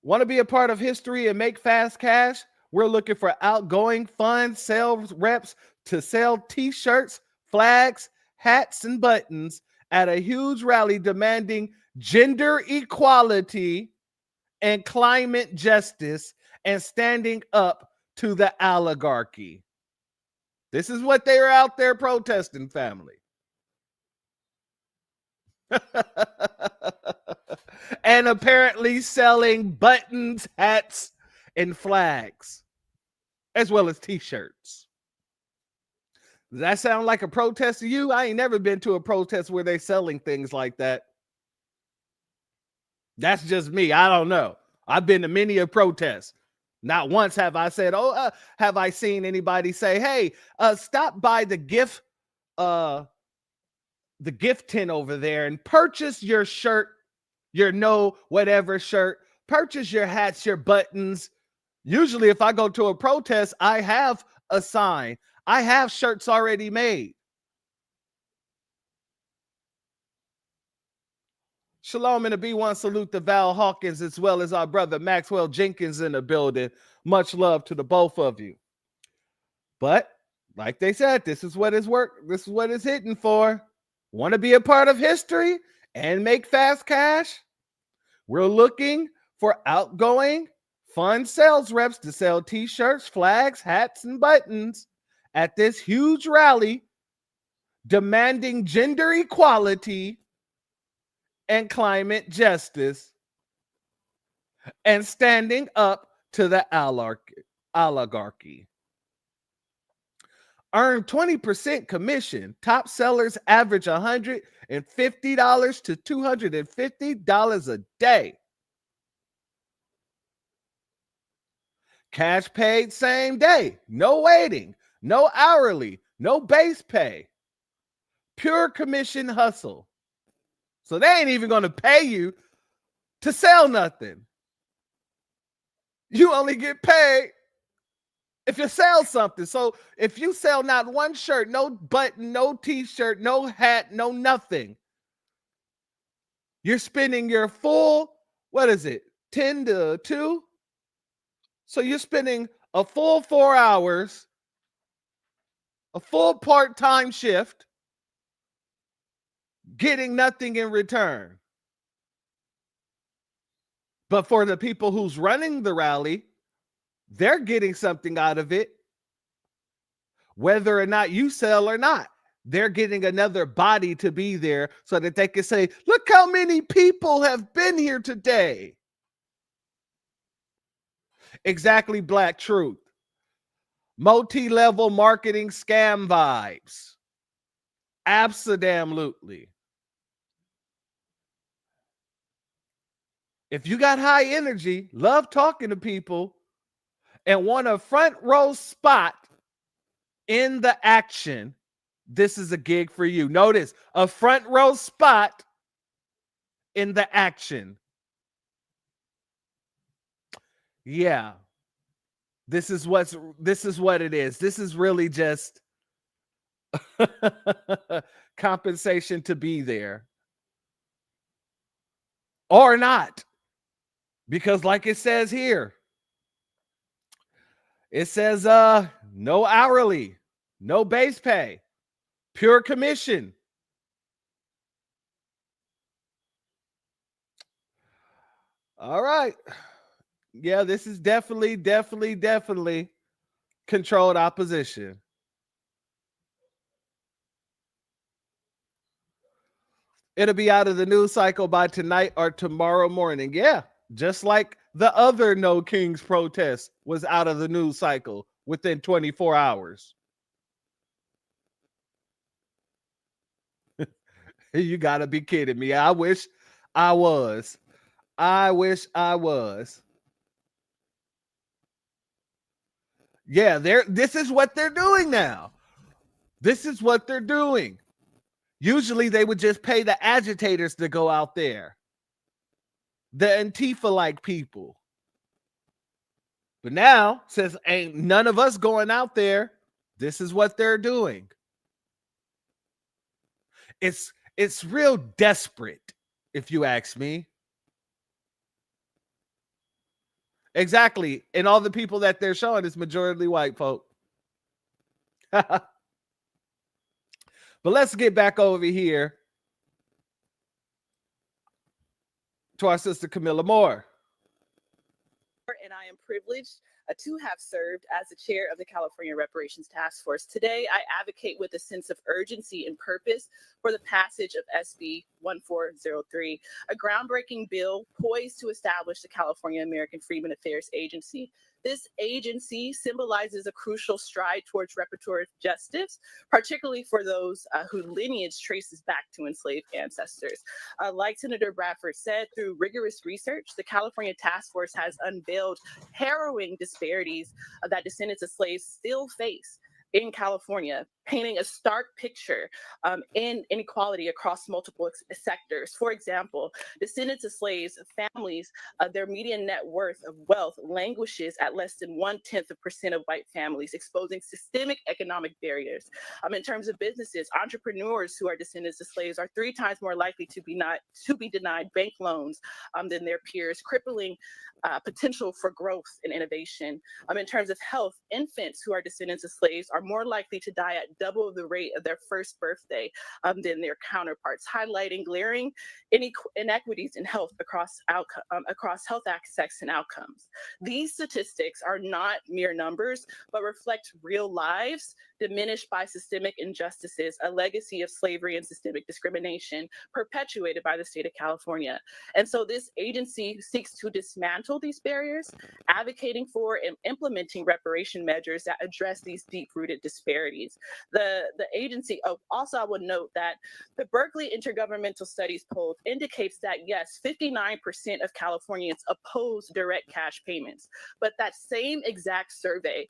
Want to be a part of history and make fast cash? We're looking for outgoing, fun sales reps to sell t-shirts, flags, hats, and buttons at a huge rally demanding gender equality and climate justice and standing up to the oligarchy. This is what they were out there protesting, family. And apparently selling buttons, hats, and flags, as well as t-shirts. Does that sound like a protest to you? I ain't never been to a protest where they selling things like that. That's just me. I don't know. I've been to many a protest. Not once have I said, have I seen anybody say, hey, stop by the gift tent over there and purchase your shirt, your no whatever shirt, purchase your hats, your buttons. Usually if I go to a protest, I have a sign. I have shirts already made. Shalom and a B1 salute to Val Hawkins as well as our brother Maxwell Jenkins in the building. Much love to the both of you. But like they said, this is what is work. This is what it's hitting for. Want to be a part of history and make fast cash? We're looking for outgoing, fun sales reps to sell t-shirts, flags, hats, and buttons at this huge rally demanding gender equality and climate justice and standing up to the oligarchy. Earn 20% commission. Top sellers average $150 to $250 a day. Cash paid same day. No waiting. No hourly. No base pay. Pure commission hustle. So they ain't even going to pay you to sell nothing. You only get paid if you sell something. So if you sell not one shirt, no button, no t-shirt, no hat, no nothing, you're spending your full, 10 to 2? So you're spending a full 4 hours, a full part-time shift, getting nothing in return. But for the people who's running the rally, they're getting something out of it. Whether or not you sell or not, they're getting another body to be there so that they can say, look how many people have been here today. Exactly, Black Truth. Multi-level marketing scam vibes. Absolutely. If you got high energy, love talking to people, and want a front row spot in the action, this is a gig for you. Notice, a front row spot in the action. Yeah. This is what it is. This is really just compensation to be there. Or not. Because like it says here, it says no hourly, no base pay, pure commission. All right. Yeah, this is definitely controlled opposition. It'll be out of the news cycle by tonight or tomorrow morning. Yeah, just like the other No Kings protest was out of the news cycle within 24 hours. You gotta be kidding me. I wish I was. I wish I was. Yeah, this is what they're doing now. This is what they're doing. Usually they would just pay the agitators to go out there. The Antifa-like people. But now, since ain't none of us going out there, this is what they're doing. It's real desperate, if you ask me. Exactly. And all the people that they're showing is majority white folk. But let's get back over here to our sister Camilla Moore. And I am privileged to have served as the chair of the California Reparations Task Force. Today, I advocate with a sense of urgency and purpose for the passage of SB 1403, a groundbreaking bill poised to establish the California American Freedmen Affairs Agency. This agency symbolizes a crucial stride towards reparatory justice, particularly for those whose lineage traces back to enslaved ancestors. Like Senator Bradford said, through rigorous research, the California Task Force has unveiled harrowing disparities that descendants of slaves still face in California, painting a stark picture in inequality across multiple sectors. For example, descendants of slaves, families, their median net worth of wealth languishes at less than 0.1% of white families, exposing systemic economic barriers. In terms of businesses, entrepreneurs who are descendants of slaves are 3 times more likely to be denied bank loans than their peers, crippling potential for growth and innovation. In terms of health, infants who are descendants of slaves are more likely to die at double the rate of their first birthday than their counterparts, highlighting glaring inequities in health across health access and outcomes. These statistics are not mere numbers, but reflect real lives diminished by systemic injustices, a legacy of slavery and systemic discrimination perpetuated by the state of California. And so this agency seeks to dismantle these barriers, advocating for and implementing reparation measures that address these deep-rooted disparities. The agency, also I would note that the Berkeley Intergovernmental Studies poll indicates that yes, 59% of Californians oppose direct cash payments, but that same exact survey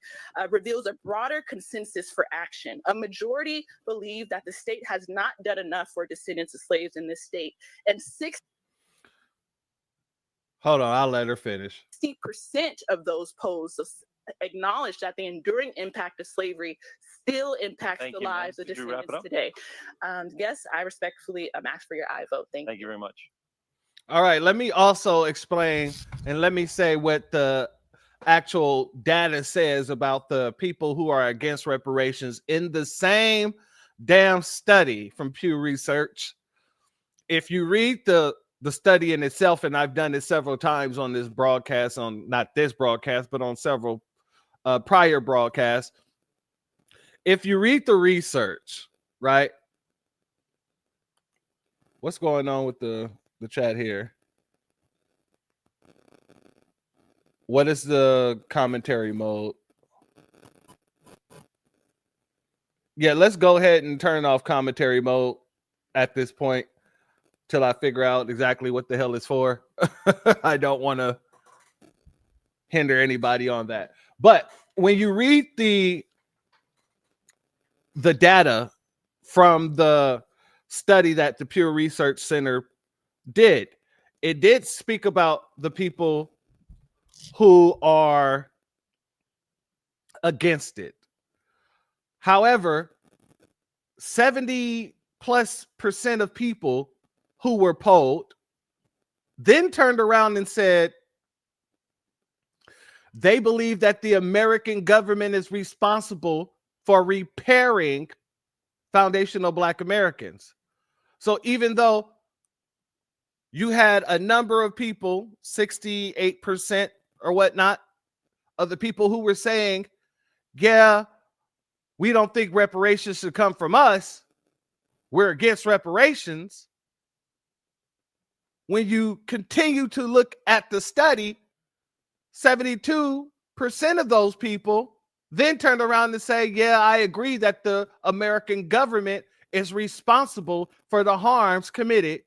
reveals a broader consensus for action. A majority believe that the state has not done enough for descendants of slaves in this state, and Hold on, I'll let her finish. 60% of those polls acknowledge that the enduring impact of slavery still impacts the lives of descendants today. Yes, I respectfully ask for your aye vote. Thank you very much. All right, let me also explain and let me say what the actual data says about the people who are against reparations in the same damn study from Pew Research. If you read the study in itself, and I've done it several times on this broadcast, on not this broadcast, but on several prior broadcasts. If you read the research, right? What's going on with the chat here? What is the commentary mode? Yeah, let's go ahead and turn off commentary mode at this point till I figure out exactly what the hell it's for. I don't want to hinder anybody on that. But when you read the data from the study that the Pew Research Center did, it did speak about the people who are against it. However, 70+% of people who were polled then turned around and said they believe that the American government is responsible for repairing foundational Black Americans. So even though you had a number of people, 68% or whatnot, of the people who were saying, yeah, we don't think reparations should come from us, we're against reparations, when you continue to look at the study, 72% of those people then turned around and say, yeah, I agree that the American government is responsible for the harms committed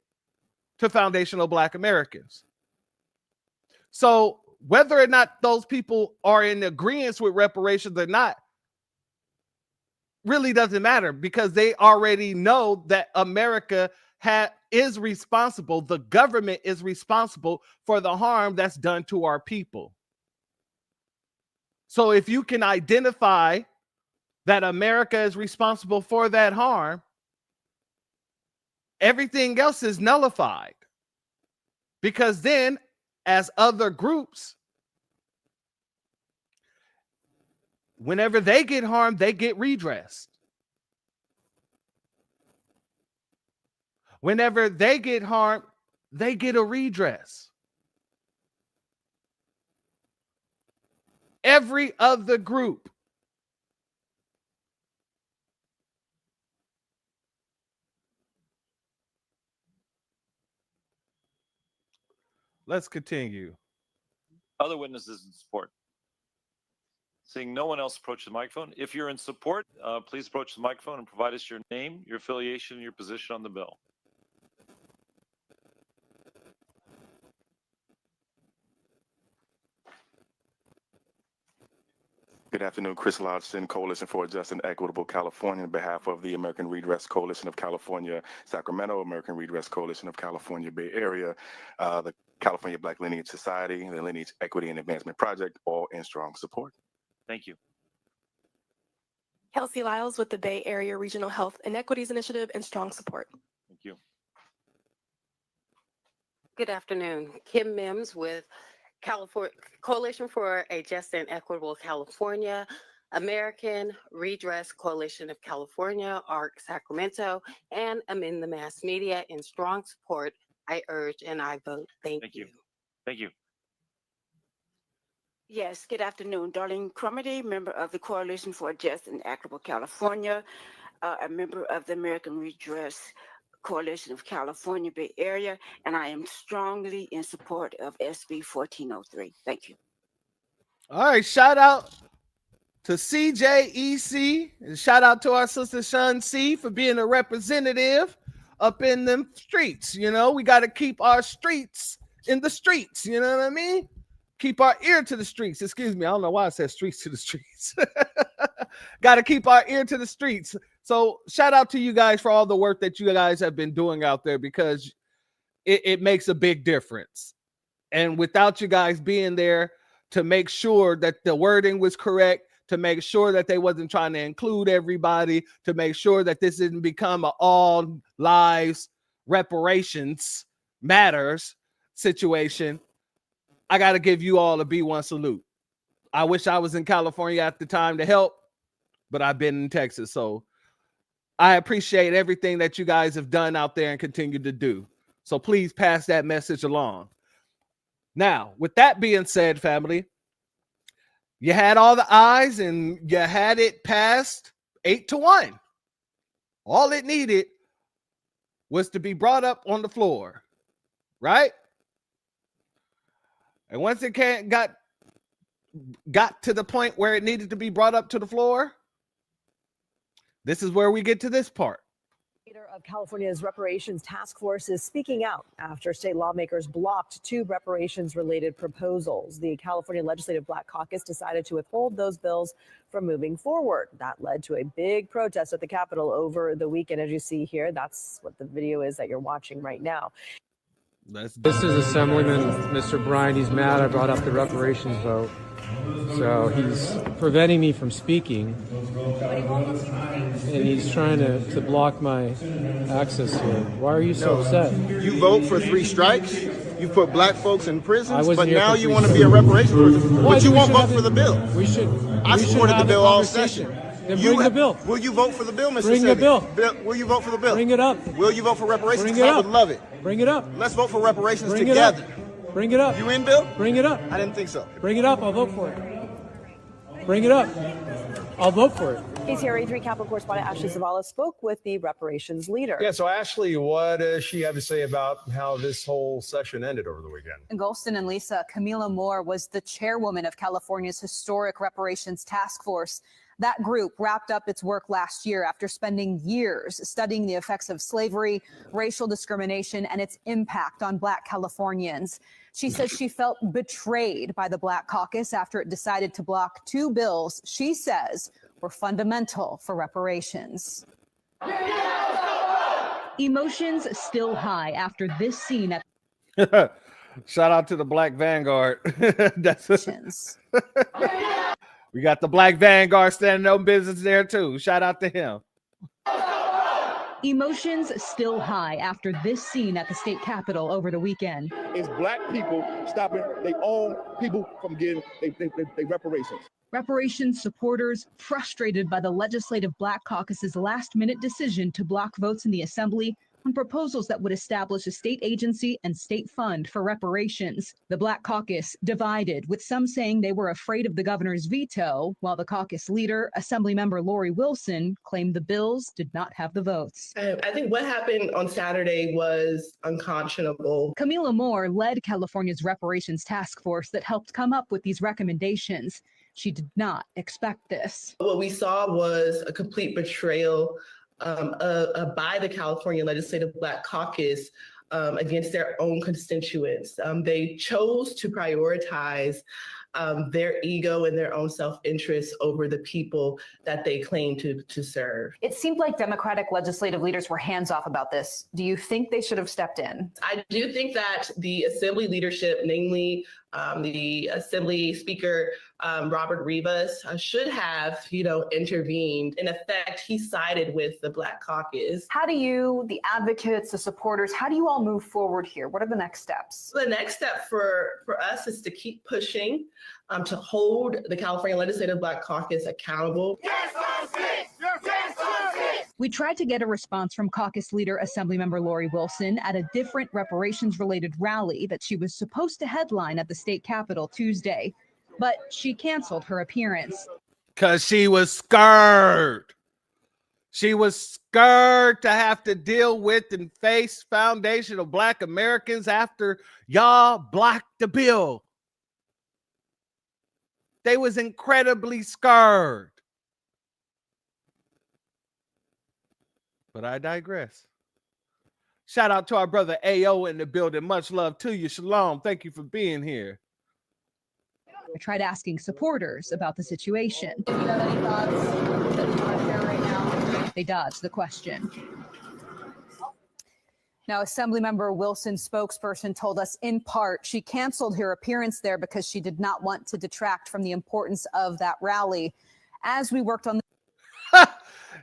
to foundational Black Americans. So whether or not those people are in agreement with reparations or not really doesn't matter, because they already know that America is responsible, the government is responsible for the harm that's done to our people. So if you can identify that America is responsible for that harm, everything else is nullified. Because then, as other groups, whenever they get harmed, they get redressed. Whenever they get harmed, they get a redress. Every other group. Let's continue. Other witnesses in support. Seeing no one else approach the microphone. If you're in support, please approach the microphone and provide us your name, your affiliation, and your position on the bill. Good afternoon, Chris Lodgson, Coalition for a Just and Equitable California, on behalf of the American Redress Coalition of California, Sacramento, American Redress Coalition of California, Bay Area, the California Black Lineage Society, the Lineage Equity and Advancement Project, all in strong support. Thank you. Kelsey Lyles with the Bay Area Regional Health Inequities Initiative, in strong support. Thank you. Good afternoon. Kim Mims with Coalition for a Just and Equitable California, American Redress Coalition of California, ARC Sacramento, and Amend the Mass Media, in strong support. I urge and I vote. Thank you. Thank you. Yes, good afternoon. Darlene Crumity, member of the Coalition for a Just and Equitable California, a member of the American Redress Coalition of California Bay Area, and I am strongly in support of SB 1403. Thank you. All right, shout out to CJEC, and shout out to our sister Shun C for being a representative up in them streets. You know, we got to keep our streets in the streets. You know what I mean? Keep our ear to the streets. Excuse me. I don't know why I said streets to the streets. Got to keep our ear to the streets. So shout out to you guys for all the work that you guys have been doing out there, because it makes a big difference. And without you guys being there to make sure that the wording was correct, to make sure that they wasn't trying to include everybody, to make sure that this didn't become an all lives reparations matters situation, I got to give you all a B1 salute. I wish I was in California at the time to help, but I've been in Texas. So I appreciate everything that you guys have done out there and continue to do. So please pass that message along. Now, with that being said, family, you had all the ayes and you had it passed 8-1. All it needed was to be brought up on the floor, right? And once it got to the point where it needed to be brought up to the floor, this is where we get to this part. Leader of California's reparations task force is speaking out after state lawmakers blocked 2 reparations-related proposals. The California Legislative Black Caucus decided to withhold those bills from moving forward. That led to a big protest at the Capitol over the weekend, as you see here. That's what the video is that you're watching right now. This is Assemblyman Mr. Bryan. He's mad I brought up the reparations vote. So he's preventing me from speaking, and he's trying to block my access here. Why are you so upset? You vote for 3 strikes, you put black folks in prisons, but now you want to be a reparations person. But you won't vote for the bill. I supported the bill all session. Then bring the bill. Will you vote for the bill, Mr. Bring the bill. Will you vote for the bill? Bring it up. Will you vote for reparations? Bring it up. I would love it. Bring it up. Let's vote for reparations Bring together. It up. Bring it up. You in, Bill? Bring it up. I didn't think so. Bring it up. I'll vote for it. Bring it up. I'll vote for it. KCRA 3 Capitol correspondent Ashley Zavala spoke with the reparations leader. Yeah, so Ashley, what does she have to say about how this whole session ended over the weekend? And Golston and Lisa, Camila Moore was the chairwoman of California's historic reparations task force. That group wrapped up its work last year after spending years studying the effects of slavery, racial discrimination, and its impact on Black Californians. She says she felt betrayed by the Black Caucus after it decided to block two bills she says were fundamental for reparations. Emotions still high after this scene at Shout out to the Black Vanguard. We got the Black Vanguard standing on business there too. Shout out to him. Emotions still high after this scene at the state capitol over the weekend. It's Black people stopping their own people from getting their reparations. Reparations supporters frustrated by the Legislative Black Caucus's last-minute decision to block votes in the Assembly on proposals that would establish a state agency and state fund for reparations. The Black Caucus divided, with some saying they were afraid of the governor's veto, while the caucus leader, Assemblymember Lori Wilson, claimed the bills did not have the votes. I think what happened on Saturday was unconscionable. Camila Moore led California's reparations task force that helped come up with these recommendations. She did not expect this. What we saw was a complete betrayal by the California Legislative Black Caucus against their own constituents. They chose to prioritize their ego and their own self-interest over the people that they claim to serve. It seemed like Democratic legislative leaders were hands-off about this. Do you think they should have stepped in? I do think that the Assembly leadership, namely the Assembly Speaker, Robert Rivas, should have, intervened. In effect, he sided with the Black Caucus. How do you, the advocates, the supporters, how do you all move forward here? What are the next steps? The next step for us is to keep pushing to hold the California Legislative Black Caucus accountable. We tried to get a response from caucus leader Assemblymember Lori Wilson at a different reparations-related rally that she was supposed to headline at the state capitol Tuesday, but she canceled her appearance. Because she was scared. She was scared to have to deal with and face Foundation of Black Americans after y'all blocked the bill. They was incredibly scared. But I digress. Shout out to our brother AO in the building. Much love to you. Shalom. Thank you for being here. I tried asking supporters about the situation. Do you have any thoughts that you want to share right now? They dodged the question. Now, Assemblymember Wilson's spokesperson told us in part she canceled her appearance there because she did not want to detract from the importance of that rally. As we worked on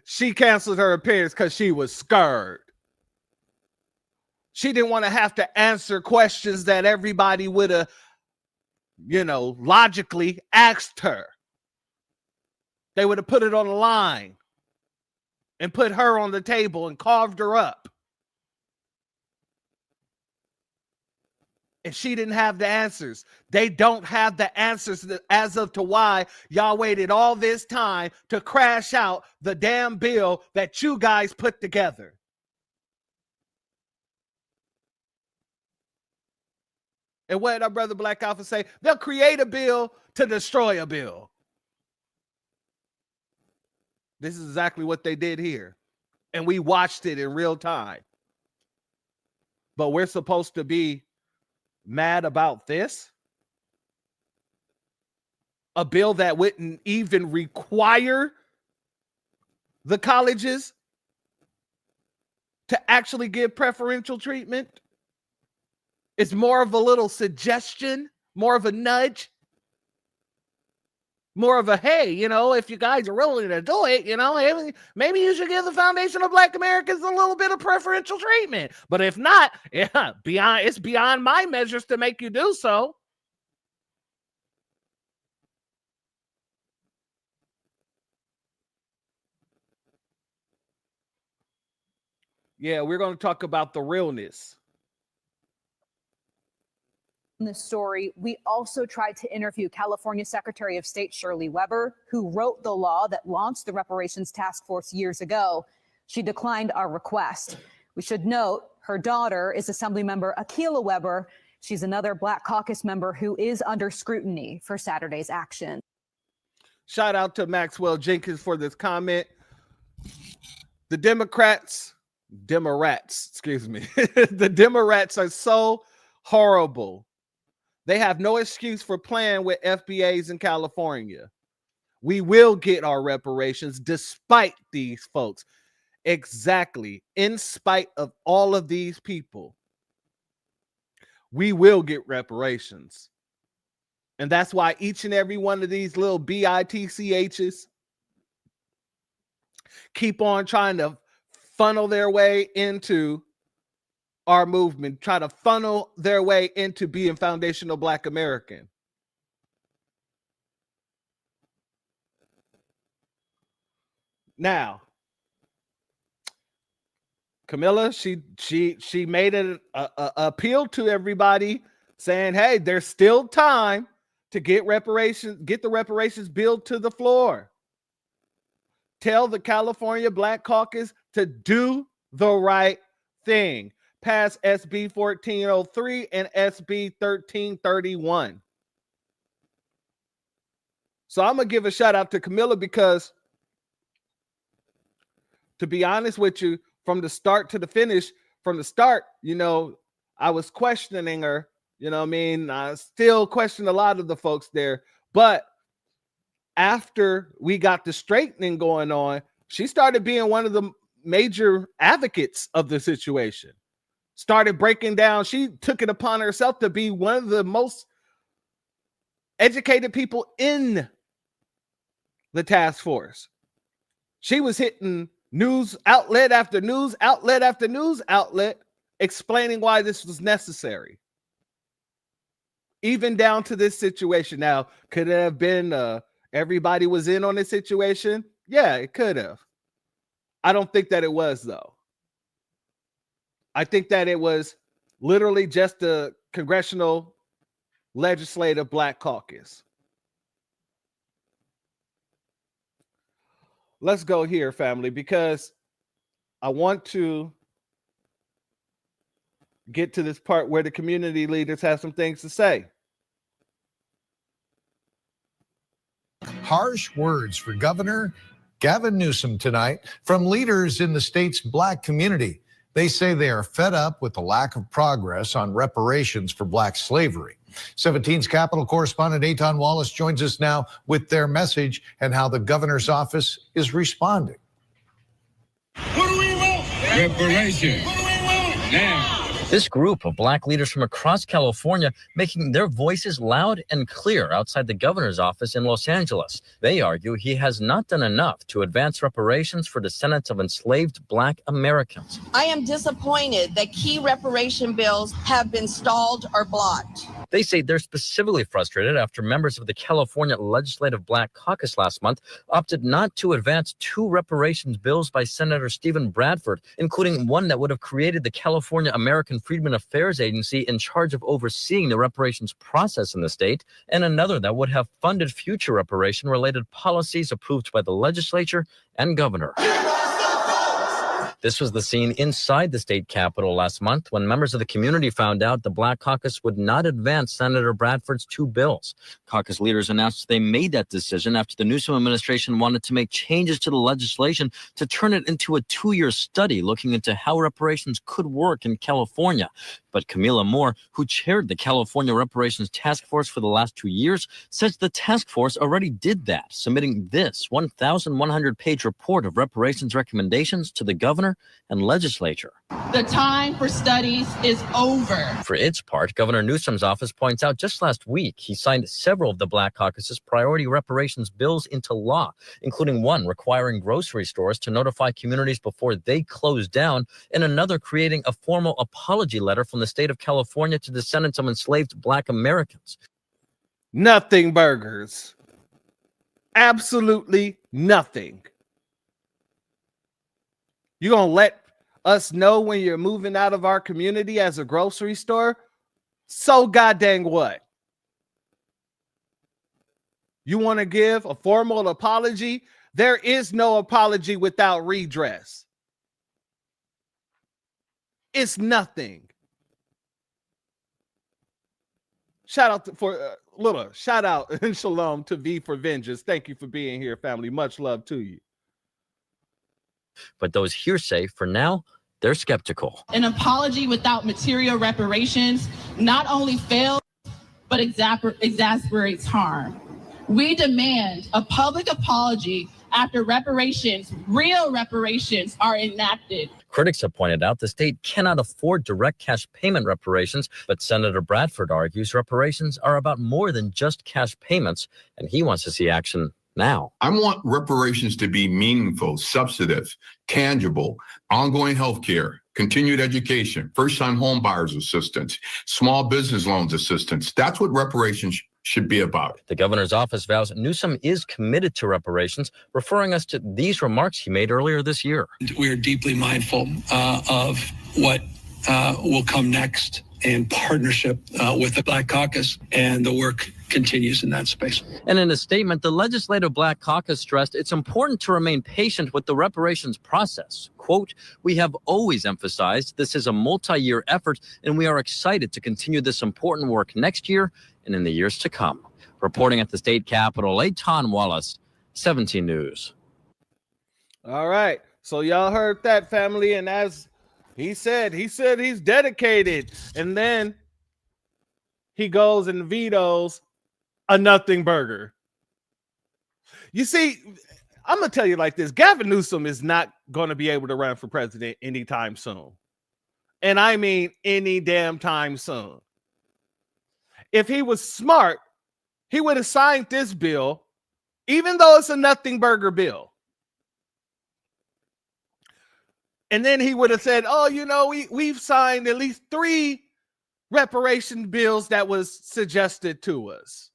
she canceled her appearance because she was scared. She didn't want to have to answer questions that everybody would have, logically asked her. They would have put it on the line and put her on the table and carved her up. And she didn't have the answers. They don't have the answers as of to why y'all waited all this time to crash out the damn bill that you guys put together. And what did our brother Black Alpha say? They'll create a bill to destroy a bill. This is exactly what they did here. And we watched it in real time. But we're supposed to be mad about this? A bill that wouldn't even require the colleges to actually give preferential treatment? It's more of a little suggestion, more of a nudge, more of a, hey, if you guys are willing to do it, maybe you should give the Foundation of Black Americans a little bit of preferential treatment. But if not, it's beyond my measures to make you do so. Yeah, we're going to talk about the realness this story, we also tried to interview California Secretary of State Shirley Weber, who wrote the law that launched the reparations task force years ago. She declined our request. We should note her daughter is Assemblymember Akilah Weber. She's another Black Caucus member who is under scrutiny for Saturday's action. Shout out to Maxwell Jenkins for this comment. The Democrats, excuse me. The Democrats are so horrible. They have no excuse for playing with FBAs in California. We will get our reparations despite these folks. Exactly. In spite of all of these people, we will get reparations. And that's why each and every one of these little BITCHs keep on trying to funnel their way into our movement, try to funnel their way into being foundational Black American. Now, Camilla, she made an appeal to everybody saying, hey, there's still time to get the reparations bill to the floor. Tell the California Black Caucus to do the right thing. Pass SB 1403 and SB 1331. So I'm going to give a shout out to Camilla because, to be honest with you, from the start to the finish, from the start, I was questioning her. I still question a lot of the folks there. But after we got the straightening going on, she started being one of the major advocates of the situation. Started breaking down. She took it upon herself to be one of the most educated people in the task force. She was hitting news outlet after news outlet after news outlet explaining why this was necessary. Even down to this situation. Now, could it have been everybody was in on this situation? Yeah, it could have. I don't think that it was, though. I think that it was literally just the Congressional Legislative Black Caucus. Let's go here, family, because I want to get to this part where the community leaders have some things to say. Harsh words for Governor Gavin Newsom tonight from leaders in the state's Black community. They say they are fed up with the lack of progress on reparations for Black slavery. 17's Capitol correspondent Eitan Wallace joins us now with their message and how the governor's office is responding. What do we want? Reparations. What do we want? Now. This group of Black leaders from across California making their voices loud and clear outside the governor's office in Los Angeles. They argue he has not done enough to advance reparations for descendants of enslaved Black Americans. I am disappointed that key reparation bills have been stalled or blocked. They say they're specifically frustrated after members of the California Legislative Black Caucus last month opted not to advance 2 reparations bills by Senator Stephen Bradford, including one that would have created the California American Freedmen Affairs Agency in charge of overseeing the reparations process in the state, and another that would have funded future reparation-related policies approved by the legislature and governor. This was the scene inside the state capitol last month when members of the community found out the Black Caucus would not advance Senator Bradford's 2 bills. Caucus leaders announced they made that decision after the Newsom administration wanted to make changes to the legislation to turn it into a 2-year study looking into how reparations could work in California. But Camila Moore, who chaired the California Reparations Task Force for the last 2 years, says the task force already did that, submitting this 1,100-page report of reparations recommendations to the governor and legislature. The time for studies is over. For its part, Governor Newsom's office points out just last week he signed several of the Black Caucus's priority reparations bills into law, including one requiring grocery stores to notify communities before they close down, and another creating a formal apology letter from the state of California to descendants of enslaved Black Americans. Nothing burgers. Absolutely nothing. You're going to let us know when you're moving out of our community as a grocery store? So goddamn what? You want to give a formal apology? There is no apology without redress. It's nothing. Shout out shout out and shalom to V for Vengeance. Thank you for being here, family. Much love to you. But those hearsay, for now, they're skeptical. An apology without material reparations not only fails, but exasperates harm. We demand a public apology after reparations, real reparations, are enacted. Critics have pointed out the state cannot afford direct cash payment reparations, but Senator Bradford argues reparations are about more than just cash payments, and he wants to see action now. I want reparations to be meaningful, substantive, tangible, ongoing health care, continued education, first-time home buyers assistance, small business loans assistance. That's what reparations should be about. The governor's office vows Newsom is committed to reparations, referring us to these remarks he made earlier this year. We are deeply mindful of what will come next in partnership with the Black Caucus, and the work continues in that space. And in a statement, the Legislative Black Caucus stressed it's important to remain patient with the reparations process. Quote, "We have always emphasized this is a multi-year effort, and we are excited to continue this important work next year and in the years to come." Reporting at the state capitol, Eitan Wallace, 17 News. All right. So y'all heard that, family. And as he said he's dedicated. And then he goes and vetoes a nothing burger. You see, I'm going to tell you like this. Gavin Newsom is not going to be able to run for president anytime soon. And I mean any damn time soon. If he was smart, he would have signed this bill, even though it's a nothing burger bill. And then he would have said, oh, you know, we've signed at least 3 reparation bills that was suggested to us.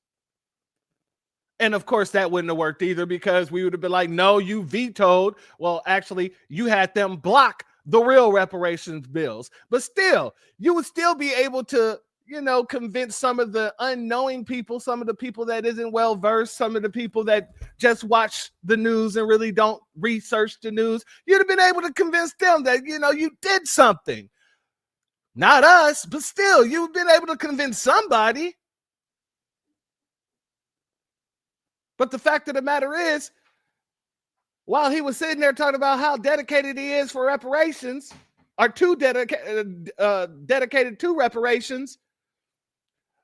And of course, that wouldn't have worked either, because we would have been like, no, you vetoed. Well, actually, you had them block the real reparations bills. But still, you would still be able to, you know, convince some of the unknowing people, some of the people that isn't well versed, some of the people that just watch the news and really don't research the news. You'd have been able to convince them that, you know, you did something. Not us, but still, you've been able to convince somebody. But the fact of the matter is, while he was sitting there talking about how dedicated he is for reparations, or dedicated to reparations,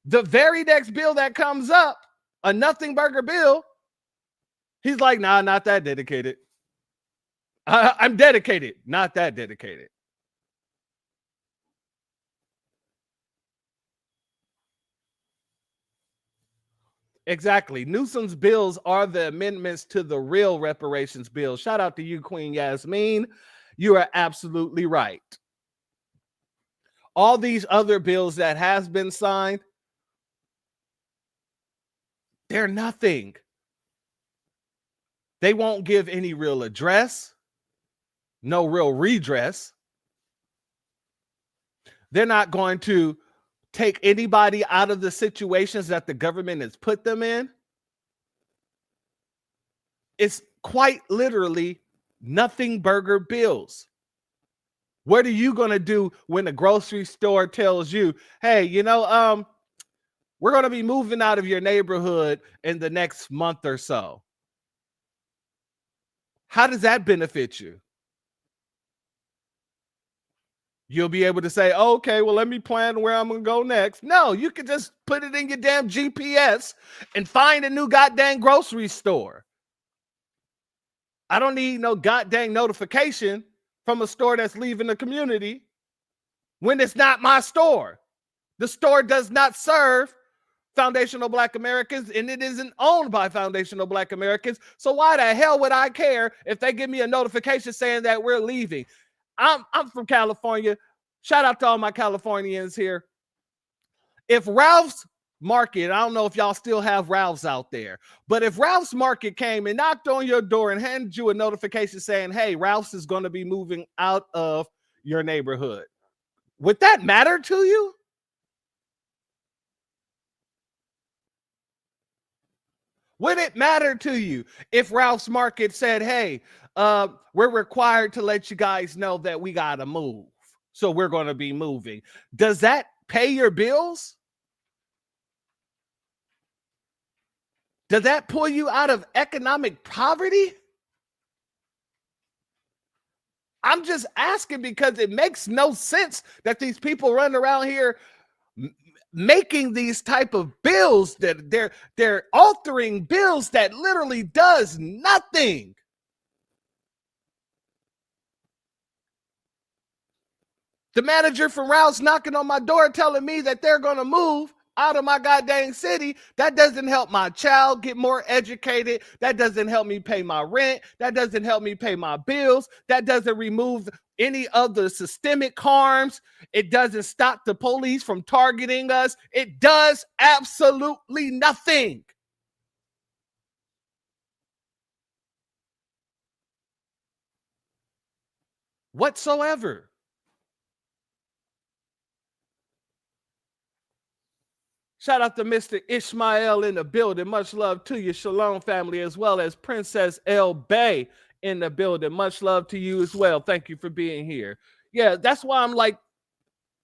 the very next bill that comes up, a nothing burger bill, he's like, nah, not that dedicated. I'm dedicated, not that dedicated. Exactly. Newsom's bills are the amendments to the real reparations bill. Shout out to you, Queen Yasmin. You are absolutely right. All these other bills that has been signed, they're nothing. They won't give any real address, no real redress. They're not going to take anybody out of the situations that the government has put them in. It's quite literally nothing burger bills. What are you going to do when the grocery store tells you, hey, you know, we're going to be moving out of your neighborhood in the next month or so? How does that benefit you? You'll be able to say, oh, okay, well, let me plan where I'm going to go next. No, you can just put it in your damn GPS and find a new goddamn grocery store. I don't need no goddamn notification from a store that's leaving the community when it's not my store. The store does not serve foundational Black Americans, and it isn't owned by foundational Black Americans. So why the hell would I care if they give me a notification saying that we're leaving? I'm from California. Shout out to all my Californians here. If Ralph's Market, I don't know if y'all still have Ralph's out there, but if Ralph's Market came and knocked on your door and handed you a notification saying, hey, Ralph's is going to be moving out of your neighborhood, would that matter to you? Would it matter to you if Ralph's Market said, hey, we're required to let you guys know that we got to move, so we're going to be moving? Does that pay your bills? Does that pull you out of economic poverty? I'm just asking because it makes no sense that these people run around here making these type of bills that they're altering bills that literally does nothing. The manager from Rouse knocking on my door telling me that they're going to move out of my goddamn city. That doesn't help my child get more educated. That doesn't help me pay my rent. That doesn't help me pay my bills. That doesn't remove any of the systemic harms. It doesn't stop the police from targeting us. It does absolutely nothing. Whatsoever. Shout out to Mr. Ishmael in the building. Much love to you, Shalom family, as well as Princess El Bay in the building. Much love to you as well. Thank you for being here. Yeah, that's why I'm like,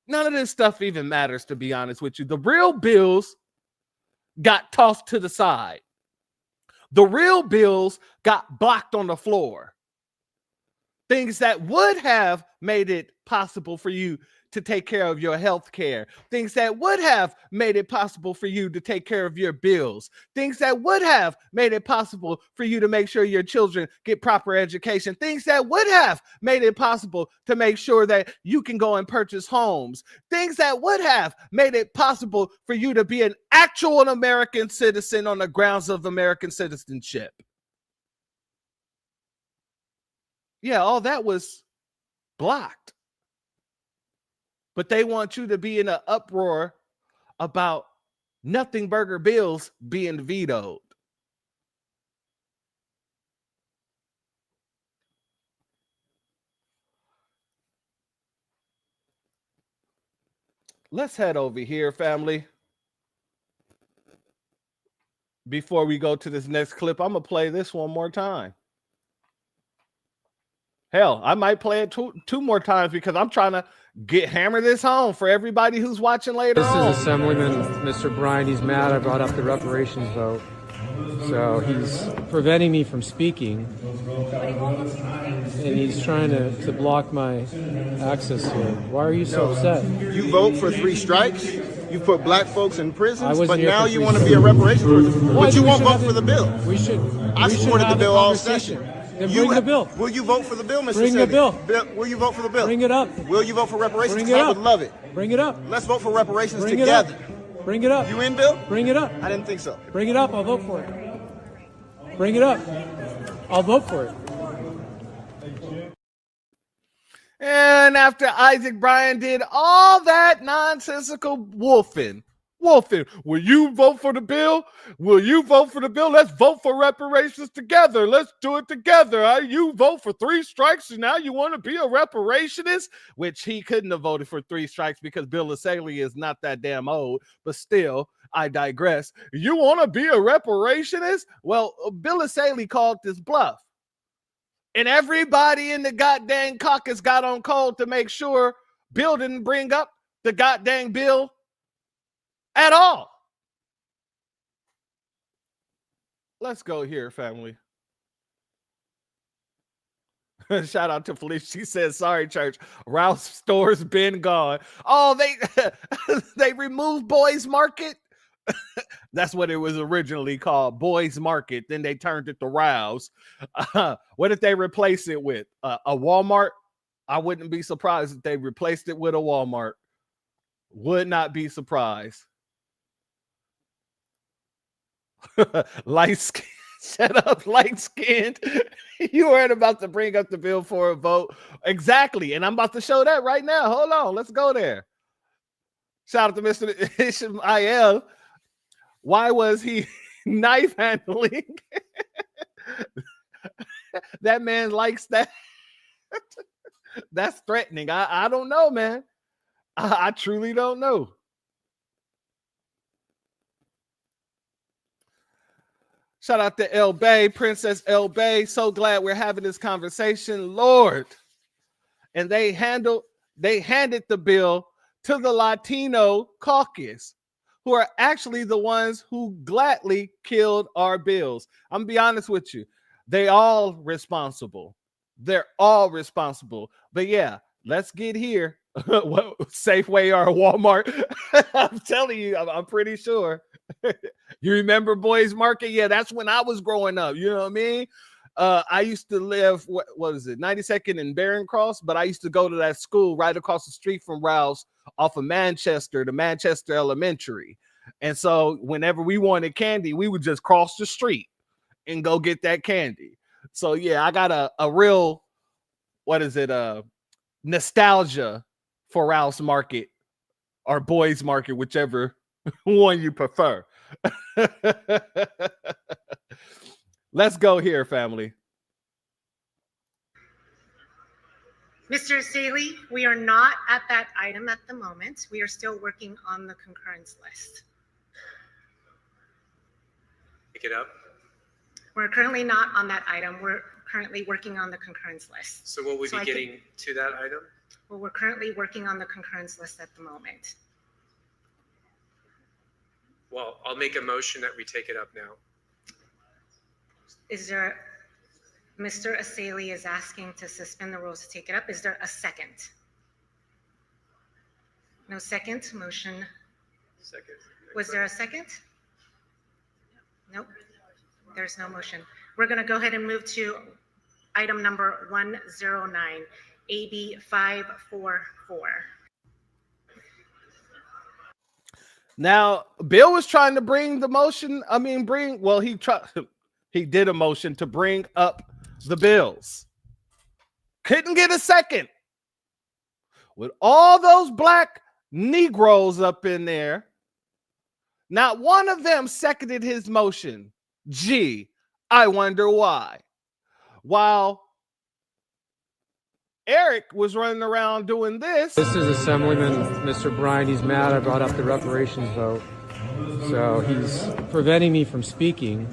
none of this stuff even matters, to be honest with you. The real bills got tossed to the side. The real bills got blocked on the floor. Things that would have made it possible for you to take care of your health care. Things that would have made it possible for you to take care of your bills. Things that would have made it possible for you to make sure your children get proper education. Things that would have made it possible to make sure that you can go and purchase homes. Things that would have made it possible for you to be an actual American citizen on the grounds of American citizenship. Yeah, all that was blocked. But they want you to be in an uproar about nothing burger bills being vetoed. Let's head over here, family. Before we go to this next clip, I'm going to play this one more time. Hell, I might play it two more times because I'm trying to hammer this home for everybody who's watching later on. This is Assemblyman Mr. Bryan. He's mad I brought up the reparations vote. So he's preventing me from speaking. And he's trying to block my access here. Why are you so upset? You vote for 3 strikes. You put black folks in prisons, but here now for you 3 want to be a reparations person. Why? But you We won't should vote have for the bill. I supported the bill all session. Then bring the bill. Will you vote for the bill, Mr. Bring the Senator? bill. Will you vote for the bill? Bring it up. Will you vote for reparations? Bring it I up. would love it. Bring it up. Let's vote for reparations Bring together. it up. Bring it up. You in, Bill? Bring it up. I didn't think so. Bring it up. I'll vote for it. Bring it up. I'll vote for it. And after Isaac Bryan did all that nonsensical wolfing, will you vote for the bill? Will you vote for the bill? Let's vote for reparations together. Let's do it together. You vote for 3 strikes and now you want to be a reparationist? Which he couldn't have voted for 3 strikes because Bill Lasaley is not that damn old, but still, I digress. You want to be a reparationist? Well, Bill Lasaley called this bluff. And everybody in the goddamn caucus got on call to make sure Bill didn't bring up the goddamn bill at all. Let's go here, family. Shout out to Felicia. She says, sorry, church. Ralph's store's been gone. Oh, they removed Boys Market. That's what it was originally called, Boys Market. Then they turned it to Rouse. What did they replace it with? A Walmart? I wouldn't be surprised if they replaced it with a Walmart. Would not be surprised. Light skin. Shut up, light skinned. You weren't about to bring up the bill for a vote. Exactly. And I'm about to show that right now. Hold on. Let's go there. Shout out to Mr. Ishmael. Why was he knife handling? That man likes that. That's threatening. I don't know, man. I truly don't know. Shout out to El Bay, Princess El Bay. So glad we're having this conversation, Lord. And they handed the bill to the Latino caucus, who are actually the ones who gladly killed our bills. I'm gonna be honest with you. They all responsible. They're all responsible. But yeah, let's get here. What, Safeway or Walmart? I'm telling you, I'm pretty sure. You remember Boys Market? Yeah, that's when I was growing up. You know what I mean? I used to live, what is it, 92nd and Barron Cross, but I used to go to that school right across the street from Rouse off of Manchester to Manchester Elementary. And so whenever we wanted candy, we would just cross the street and go get that candy. So yeah, I got a real, nostalgia for Rouse Market or Boys Market, whichever one you prefer. Let's go here, family. Mr. Saley, we are not at that item at the moment. We are still working on the concurrence list. Pick it up. We're currently not on that item. We're currently working on the concurrence list. So will we be getting to that item? Well, we're currently working on the concurrence list at the moment. Well, I'll make a motion that we take it up now. Is there, Mr. Asali is asking to suspend the rules to take it up. Is there a second? No second motion. Second. Was there a second? Nope. There's no motion. We're going to go ahead and move to item number 109, AB 544. Now, Bill was trying to bring the motion. He did a motion to bring up the bills. Couldn't get a second. With all those black Negroes up in there, not one of them seconded his motion. Gee, I wonder why. While Eric was running around doing this. This is Assemblyman Mr. Bryan. He's mad I brought up the reparations vote. So he's preventing me from speaking.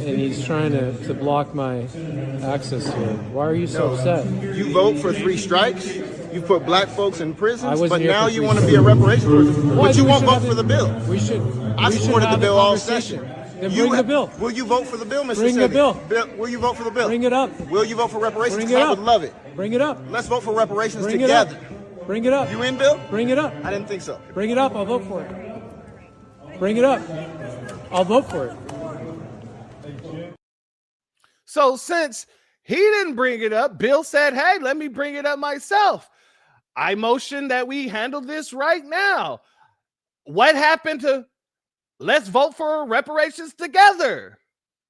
And he's trying to block my access to it. Why are you so upset? You vote for 3 strikes. You put black folks in prisons, but here now for you 3 want to be a reparations person. But you won't vote for the bill. I supported the bill all session. Then bring the bill. Will you vote for the bill, Mr. Bring the bill. Will you vote for the bill? Bring it up. Will you vote for reparations? Bring it I up. would love it. Bring it up. Let's vote for reparations Bring together. It up. Bring it up. You in, Bill? Bring it up. I didn't think so. Bring it up. I'll vote for it. Bring it up. I'll vote for it. So since he didn't bring it up, Bill said, hey, let me bring it up myself. I motion that we handle this right now. What happened to let's vote for reparations together,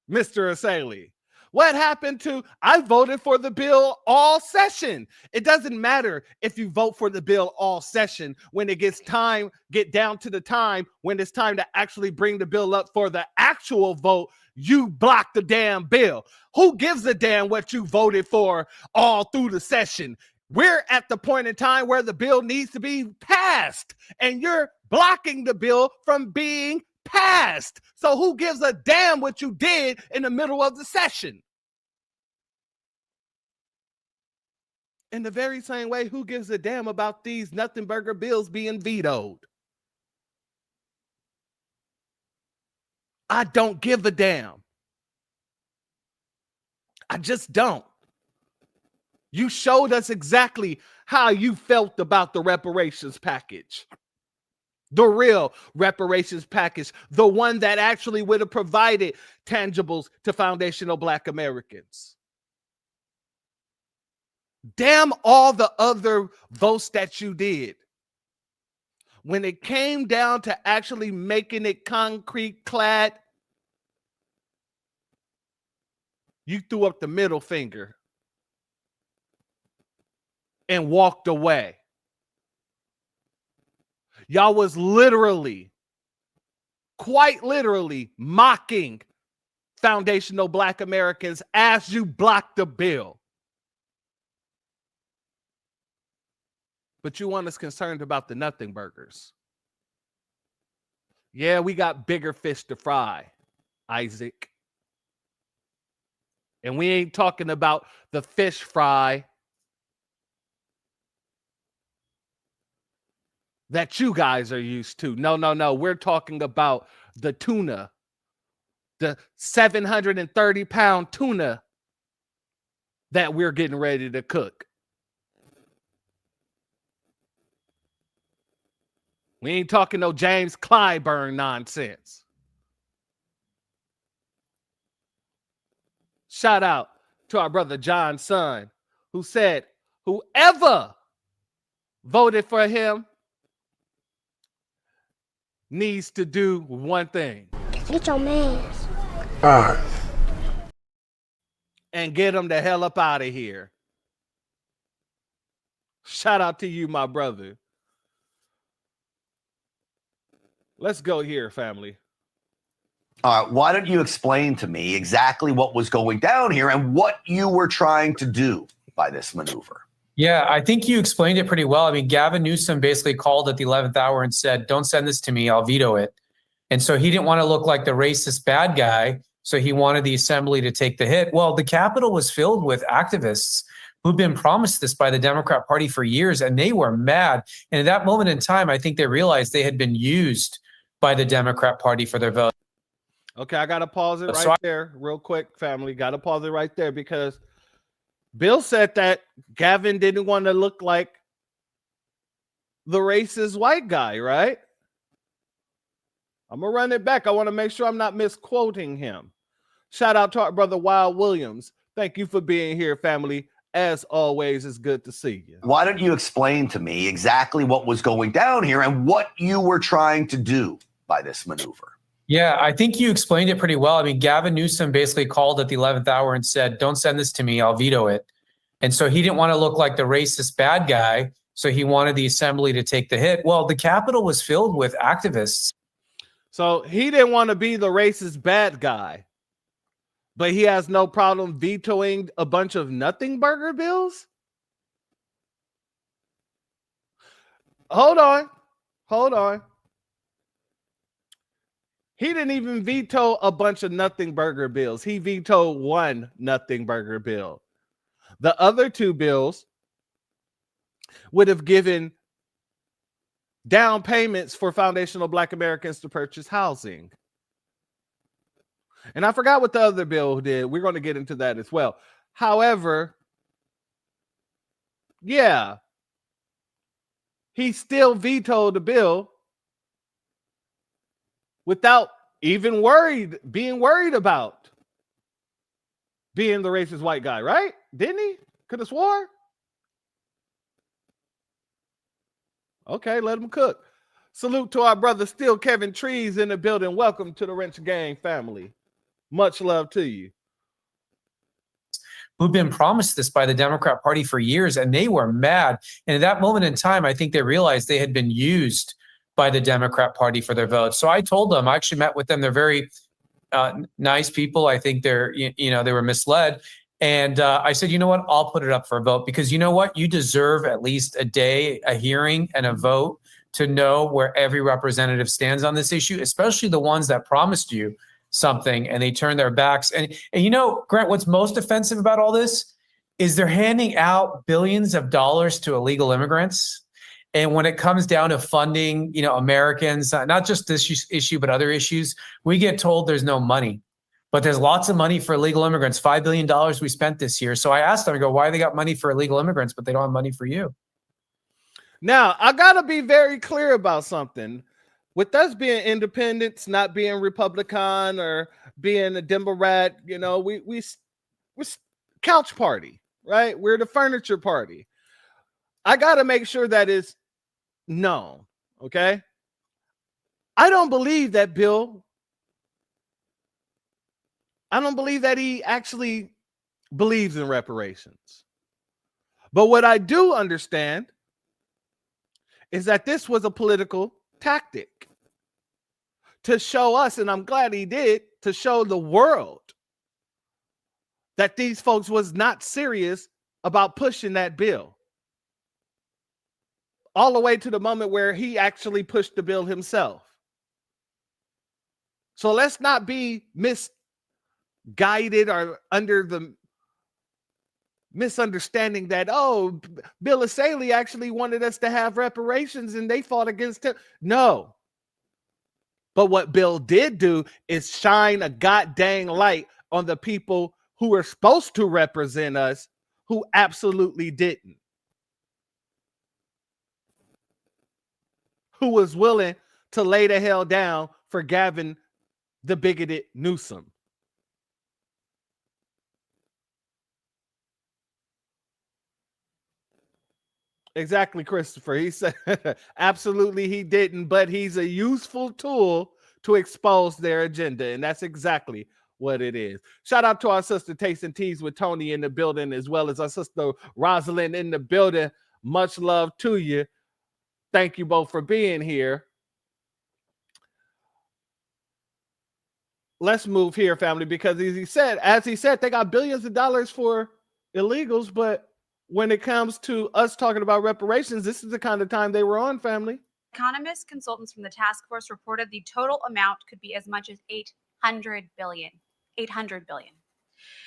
Mr. Asali? What happened to I voted for the bill all session? It doesn't matter if you vote for the bill all session. When it gets time, get down to the time when it's time to actually bring the bill up for the actual vote, you block the damn bill. Who gives a damn what you voted for all through the session? We're at the point in time where the bill needs to be passed, and you're blocking the bill from being passed. So who gives a damn what you did in the middle of the session? In the very same way, who gives a damn about these nothing burger bills being vetoed? I don't give a damn. I just don't. You showed us exactly how you felt about the reparations package. The real reparations package, the one that actually would have provided tangibles to foundational Black Americans. Damn all the other votes that you did. When it came down to actually making it concrete clad, you threw up the middle finger and walked away. Y'all was literally, quite literally mocking foundational Black Americans as you blocked the bill. But you want us concerned about the nothing burgers. Yeah, we got bigger fish to fry. Isaac. And we ain't talking about the fish fry that you guys are used to. No. We're talking about the tuna, the 730-pound tuna that we're getting ready to cook. We ain't talking no James Clyburn nonsense. Shout out to our brother John Son, who said, whoever voted for him needs to do one thing. Get your man. All right. And get him the hell up out of here. Shout out to you, my brother. Let's go here, family. All right, why don't you explain to me exactly what was going down here and what you were trying to do by this maneuver? Yeah, I think you explained it pretty well. I mean, Gavin Newsom basically called at the 11th hour and said, don't send this to me, I'll veto it. And so he didn't want to look like the racist bad guy, so he wanted the assembly to take the hit. Well, the Capitol was filled with activists who'd been promised this by the Democrat Party for years, and they were mad. And at that moment in time, I think they realized they had been used by the Democrat Party for their vote. Okay, I got to pause it right there real quick, family. Got to pause it right there because Bill said that Gavin didn't want to look like the racist white guy, right? I'm going to run it back. I want to make sure I'm not misquoting him. Shout out to our brother Wild Williams. Thank you for being here, family. As always, it's good to see you. Why don't you explain to me exactly what was going down here and what you were trying to do by this maneuver? Yeah, I think you explained it pretty well. I mean, Gavin Newsom basically called at the 11th hour and said, don't send this to me, I'll veto it. And so he didn't want to look like the racist bad guy, so he wanted the assembly to take the hit. Well, the Capitol was filled with activists. So he didn't want to be the racist bad guy, but he has no problem vetoing a bunch of nothing burger bills? Hold on. He didn't even veto a bunch of nothing burger bills. He vetoed one nothing burger bill. The other two bills would have given down payments for foundational Black Americans to purchase housing. And I forgot what the other bill did. We're going to get into that as well. However, yeah, he still vetoed the bill without even being worried about being the racist white guy, right? Didn't he? Could have swore. Okay, let him cook. Salute to our brother still Kevin Trees in the building. Welcome to the Wrench Gang family. Much love to you. Who've been promised this by the Democrat Party for years, and they were mad. And at that moment in time, I think they realized they had been used by the Democrat Party for their votes. So I told them, I actually met with them. They're very nice people. I think they're, they were misled. And I said, you know what, I'll put it up for a vote because you know what, you deserve at least a day, a hearing and a vote to know where every representative stands on this issue, especially the ones that promised you something and they turned their backs. And Grant, what's most offensive about all this is they're handing out billions of dollars to illegal immigrants. And when it comes down to funding, Americans, not just this issue, but other issues, we get told there's no money. But there's lots of money for illegal immigrants, $5 billion we spent this year. So I asked them, I go, why they got money for illegal immigrants, but they don't have money for you? Now, I got to be very clear about something. With us being independents, not being Republican or being a Democrat, we're couch party, right? We're the furniture party. I got to make sure that is known, okay? I don't believe that Bill. I don't believe that he actually believes in reparations. But what I do understand is that this was a political tactic to show us, and I'm glad he did, to show the world that these folks was not serious about pushing that bill. All the way to the moment where he actually pushed the bill himself. So let's not be misguided or under the misunderstanding that, oh, Bill Asaley actually wanted us to have reparations and they fought against him. No. But what Bill did do is shine a goddamn light on the people who were supposed to represent us who absolutely didn't. Who was willing to lay the hell down for Gavin the bigoted Newsom. Exactly, Christopher. He said absolutely he didn't, but he's a useful tool to expose their agenda. And that's exactly what it is. Shout out to our sister Tasting Teas with Tony in the building, as well as our sister Rosalind in the building. Much love to you. Thank you both for being here. Let's move here, family, because as he said, they got billions of dollars for illegals, but when it comes to us talking about reparations, this is the kind of time they were on, family. Economists, consultants from the task force reported the total amount could be as much as 800 billion. 800 billion.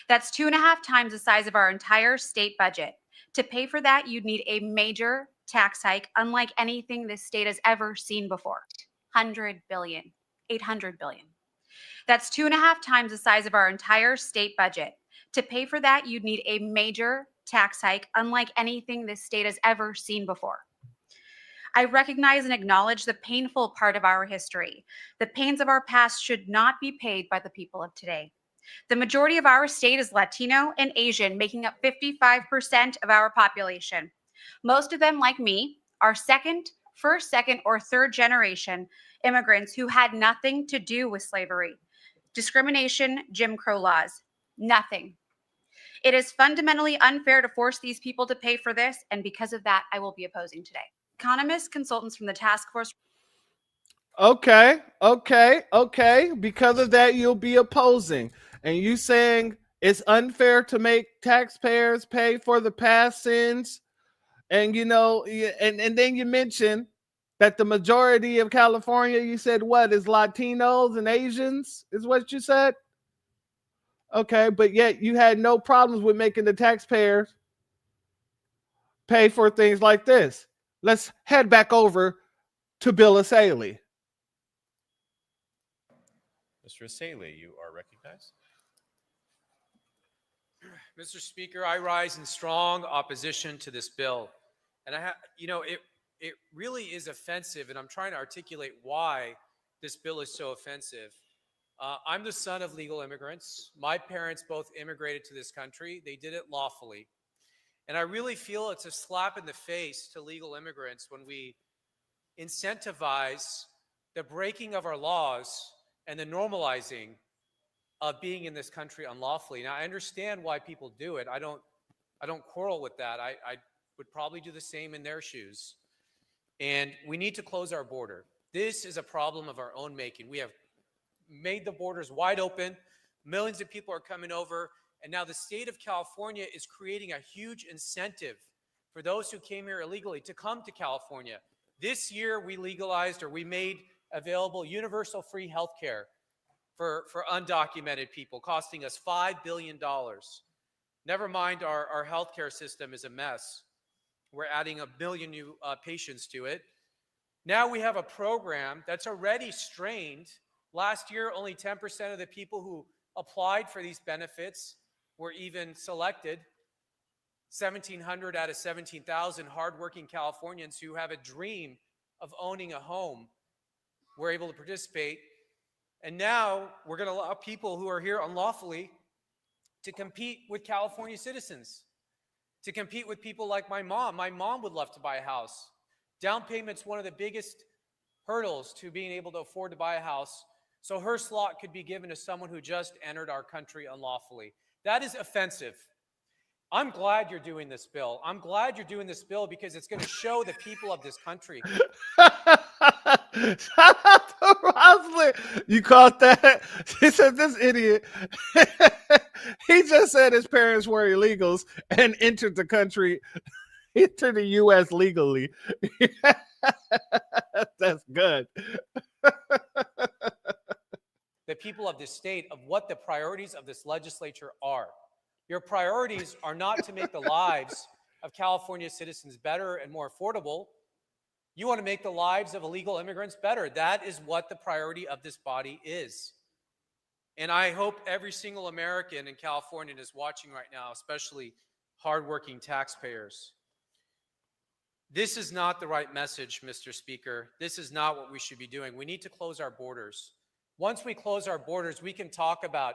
That's 2.5 times the size of our entire state budget. To pay for that, you'd need a major tax hike, unlike anything this state has ever seen before. 100 billion. 800 billion. That's 2.5 times the size of our entire state budget. To pay for that, you'd need a major tax hike, unlike anything this state has ever seen before. I recognize and acknowledge the painful part of our history. The pains of our past should not be paid by the people of today. The majority of our state is Latino and Asian, making up 55% of our population. Most of them, like me, are first, second, or third generation immigrants who had nothing to do with slavery, discrimination, Jim Crow laws, nothing. It is fundamentally unfair to force these people to pay for this, and because of that, I will be opposing today. Economists, consultants from the task force. Okay. Because of that, you'll be opposing. And you saying it's unfair to make taxpayers pay for the past sins. And, and then you mentioned that the majority of California, you said what, is Latinos and Asians, is what you said? Okay, but yet you had no problems with making the taxpayers pay for things like this. Let's head back over to Bill Asaley. Mr. Asaley, you are recognized. Mr. Speaker, I rise in strong opposition to this bill. And it really is offensive, and I'm trying to articulate why this bill is so offensive. I'm the son of legal immigrants. My parents both immigrated to this country. They did it lawfully. And I really feel it's a slap in the face to legal immigrants when we incentivize the breaking of our laws and the normalizing of being in this country unlawfully. Now, I understand why people do it. I don't quarrel with that. I would probably do the same in their shoes. And we need to close our border. This is a problem of our own making. We have made the borders wide open. Millions of people are coming over. And now the state of California is creating a huge incentive for those who came here illegally to come to California. This year, we made available universal free health care for undocumented people, costing us $5 billion. Never mind, our healthcare system is a mess. We're adding 1 million new patients to it. Now we have a program that's already strained. Last year, only 10% of the people who applied for these benefits were even selected. 1,700 out of 17,000 hardworking Californians who have a dream of owning a home were able to participate. And now we're going to allow people who are here unlawfully to compete with California citizens, to compete with people like my mom. My mom would love to buy a house. Down payment's one of the biggest hurdles to being able to afford to buy a house. So her slot could be given to someone who just entered our country unlawfully. That is offensive. I'm glad you're doing this bill. I'm glad you're doing this bill because it's going to show the people of this country. Shout out to Rosalind. You caught that? She said, this idiot. He just said his parents were illegals and entered the country, entered the U.S. legally. That's good. people of this state of what the priorities of this legislature are. Your priorities are not to make the lives of California citizens better and more affordable. You want to make the lives of illegal immigrants better. That is what the priority of this body is. And I hope every single American in California is watching right now, especially hardworking taxpayers. This is not the right message, Mr. Speaker. This is not what we should be doing. We need to close our borders. Once we close our borders, we can talk about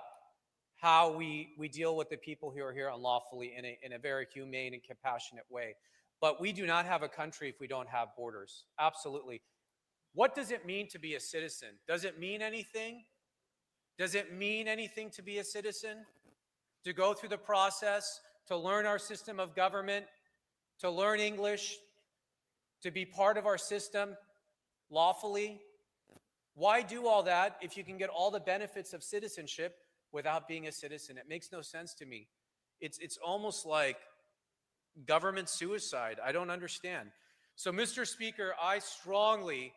how we deal with the people who are here unlawfully in a very humane and compassionate way. But we do not have a country if we don't have borders. Absolutely. What does it mean to be a citizen? Does it mean anything? Does it mean anything to be a citizen? To go through the process, to learn our system of government, to learn English, to be part of our system lawfully? Why do all that if you can get all the benefits of citizenship without being a citizen? It makes no sense to me. It's almost like government suicide. I don't understand. So, Mr. Speaker, I strongly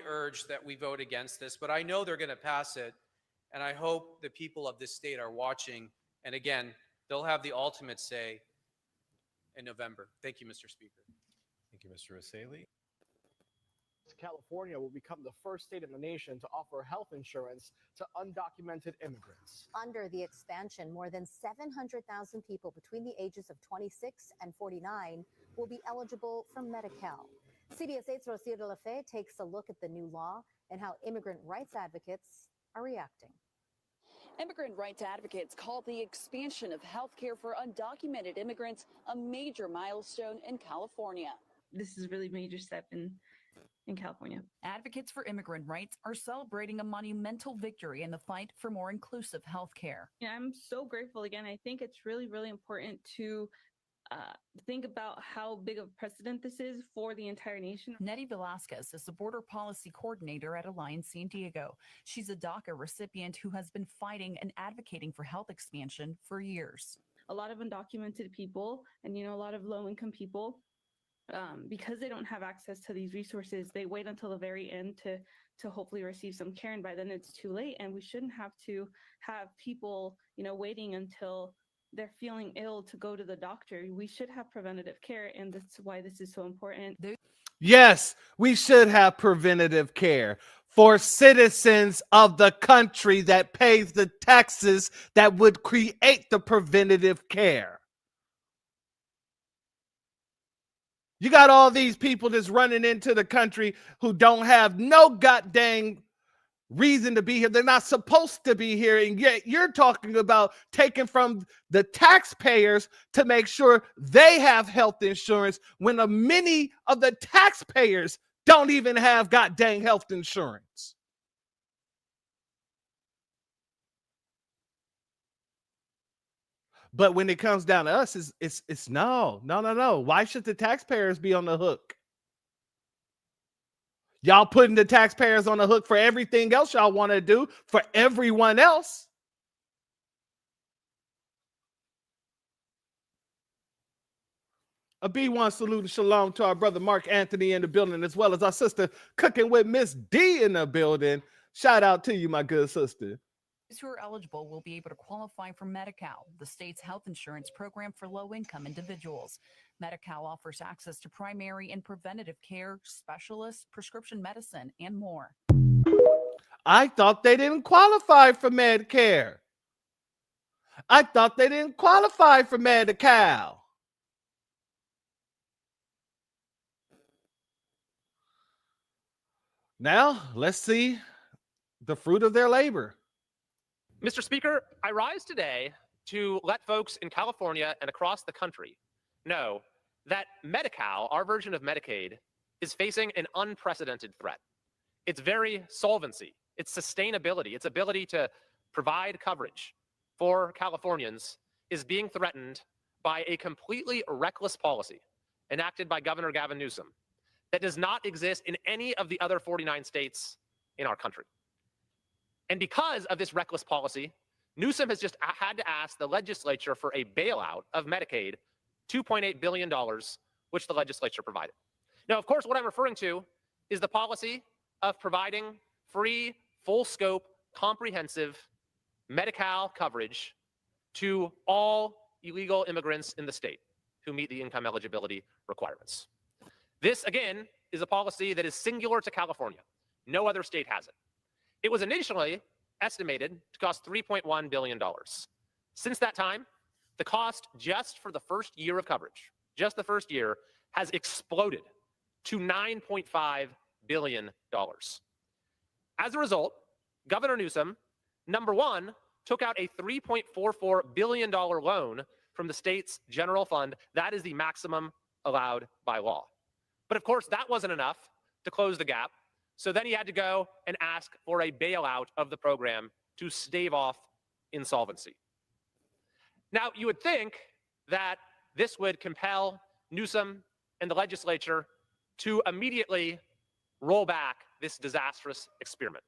urge that we vote against this, but I know they're going to pass it, and I hope the people of this state are watching, and again, they'll have the ultimate say in November. Thank you, Mr. Speaker. Thank you, Mr. Rasali. California will become the first state in the nation to offer health insurance to undocumented immigrants. Under the expansion, more than 700,000 people between the ages of 26 and 49 will be eligible for Medi-Cal. CBS 8's Rocio de la Fe takes a look at the new law and how immigrant rights advocates are reacting. Immigrant rights advocates call the expansion of health care for undocumented immigrants a major milestone in California. This is a really major step in California. Advocates for immigrant rights are celebrating a monumental victory in the fight for more inclusive health care. Yeah, I'm so grateful again. I think it's really, really important to think about how big of a precedent this is for the entire nation. Nettie Velasquez is the border policy coordinator at Alliance San Diego. She's a DACA recipient who has been fighting and advocating for health expansion for years. A lot of undocumented people and, a lot of low-income people, because they don't have access to these resources, they wait until the very end to hopefully receive some care, and by then it's too late. And we shouldn't have to have people, waiting until they're feeling ill to go to the doctor. We should have preventative care, and that's why this is so important. Yes, we should have preventative care for citizens of the country that pays the taxes that would create the preventative care. You got all these people that's running into the country who don't have no goddamn reason to be here. They're not supposed to be here. And yet you're talking about taking from the taxpayers to make sure they have health insurance when many of the taxpayers don't even have goddamn health insurance. But when it comes down to us, it's no. Why should the taxpayers be on the hook? Y'all putting the taxpayers on the hook for everything else y'all want to do for everyone else. A B1 salute and shalom to our brother Mark Anthony in the building, as well as our sister Cooking with Miss D in the building. Shout out to you, my good sister. Those who are eligible will be able to qualify for Medi-Cal, the state's health insurance program for low-income individuals. Medi-Cal offers access to primary and preventative care, specialists, prescription medicine, and more. I thought they didn't qualify for Medicare. I thought they didn't qualify for Medi-Cal. Now, let's see the fruit of their labor. Mr. Speaker, I rise today to let folks in California and across the country know that Medi-Cal, our version of Medicaid, is facing an unprecedented threat. Its very solvency, its sustainability, its ability to provide coverage for Californians is being threatened by a completely reckless policy enacted by Governor Gavin Newsom that does not exist in any of the other 49 states in our country. And because of this reckless policy, Newsom has just had to ask the legislature for a bailout of Medicaid, $2.8 billion, which the legislature provided. Now, of course, what I'm referring to is the policy of providing free, full-scope comprehensive Medi-Cal coverage to all illegal immigrants in the state who meet the income eligibility requirements. This, again, is a policy that is singular to California. No other state has it. It was initially estimated to cost $3.1 billion. Since that time, the cost just for the first year of coverage, just the first year, has exploded to $9.5 billion. As a result, Governor Newsom, number one, took out a $3.44 billion loan from the state's general fund. That is the maximum allowed by law. But of course, that wasn't enough to close the gap. So then he had to go and ask for a bailout of the program to stave off insolvency. Now, you would think that this would compel Newsom and the legislature to immediately roll back this disastrous experiment.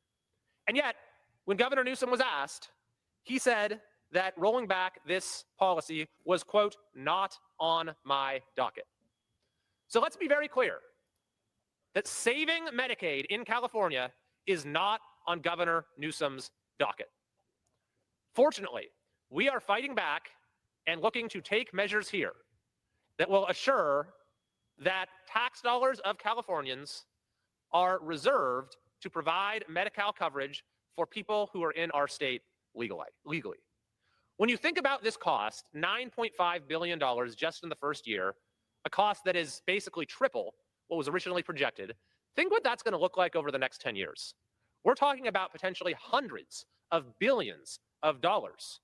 And yet, when Governor Newsom was asked, he said that rolling back this policy was, quote, not on my docket. So let's be very clear that saving Medicaid in California is not on Governor Newsom's docket. Fortunately, we are fighting back and looking to take measures here that will assure that tax dollars of Californians are reserved to provide Medi-Cal coverage for people who are in our state legally. When you think about this cost, $9.5 billion just in the first year, a cost that is basically triple what was originally projected, think what that's going to look like over the next 10 years. We're talking about potentially hundreds of billions of dollars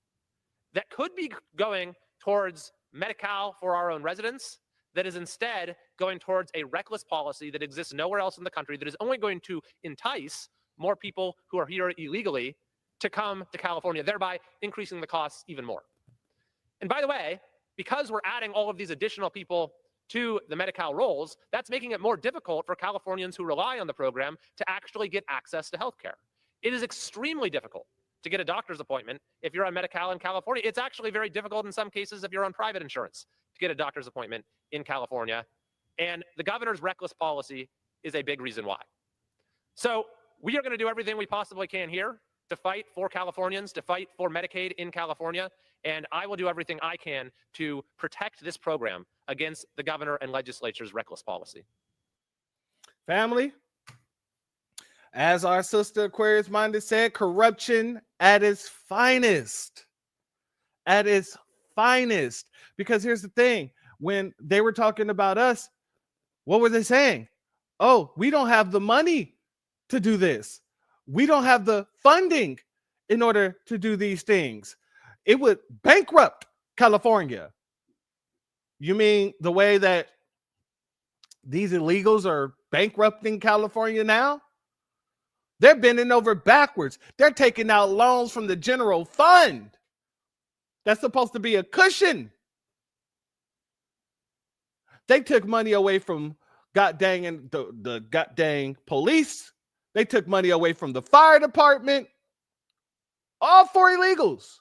that could be going towards Medi-Cal for our own residents, that is instead going towards a reckless policy that exists nowhere else in the country, that is only going to entice more people who are here illegally to come to California, thereby increasing the costs even more. And by the way, because we're adding all of these additional people to the Medi-Cal rolls, that's making it more difficult for Californians who rely on the program to actually get access to healthcare. It is extremely difficult to get a doctor's appointment if you're on Medi-Cal in California. It's actually very difficult in some cases if you're on private insurance to get a doctor's appointment in California. And the governor's reckless policy is a big reason why. So we are going to do everything we possibly can here to fight for Californians, to fight for Medicaid in California. And I will do everything I can to protect this program against the governor and legislature's reckless policy. Family, as our sister Aquarius Minded said, corruption at its finest. At its finest. Because here's the thing, when they were talking about us, what were they saying? Oh, we don't have the money to do this. We don't have the funding in order to do these things. It would bankrupt California. You mean the way that these illegals are bankrupting California now? They're bending over backwards. They're taking out loans from the general fund. That's supposed to be a cushion. They took money away from the goddamn police. They took money away from the fire department. All for illegals.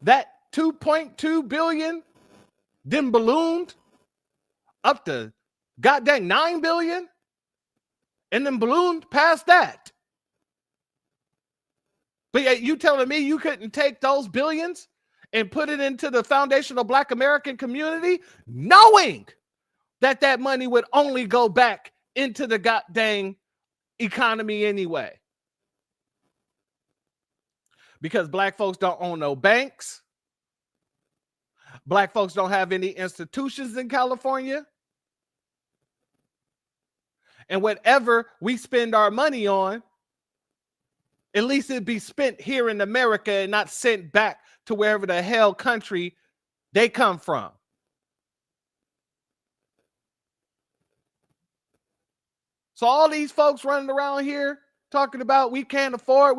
That 2.2 billion then ballooned up to goddamn 9 billion and then ballooned past that. But yet you telling me you couldn't take those billions and put it into the foundational Black American community, knowing that that money would only go back into the goddamn economy anyway. Because Black folks don't own no banks. Black folks don't have any institutions in California. And whatever we spend our money on, at least it'd be spent here in America and not sent back to wherever the hell country they come from. So all these folks running around here talking about we can't afford.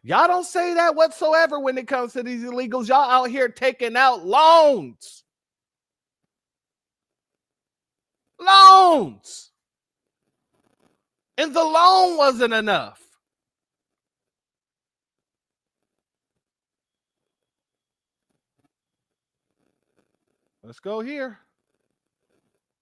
Y'all don't say that whatsoever when it comes to these illegals. Y'all out here taking out loans. Loans. And the loan wasn't enough. Let's go here.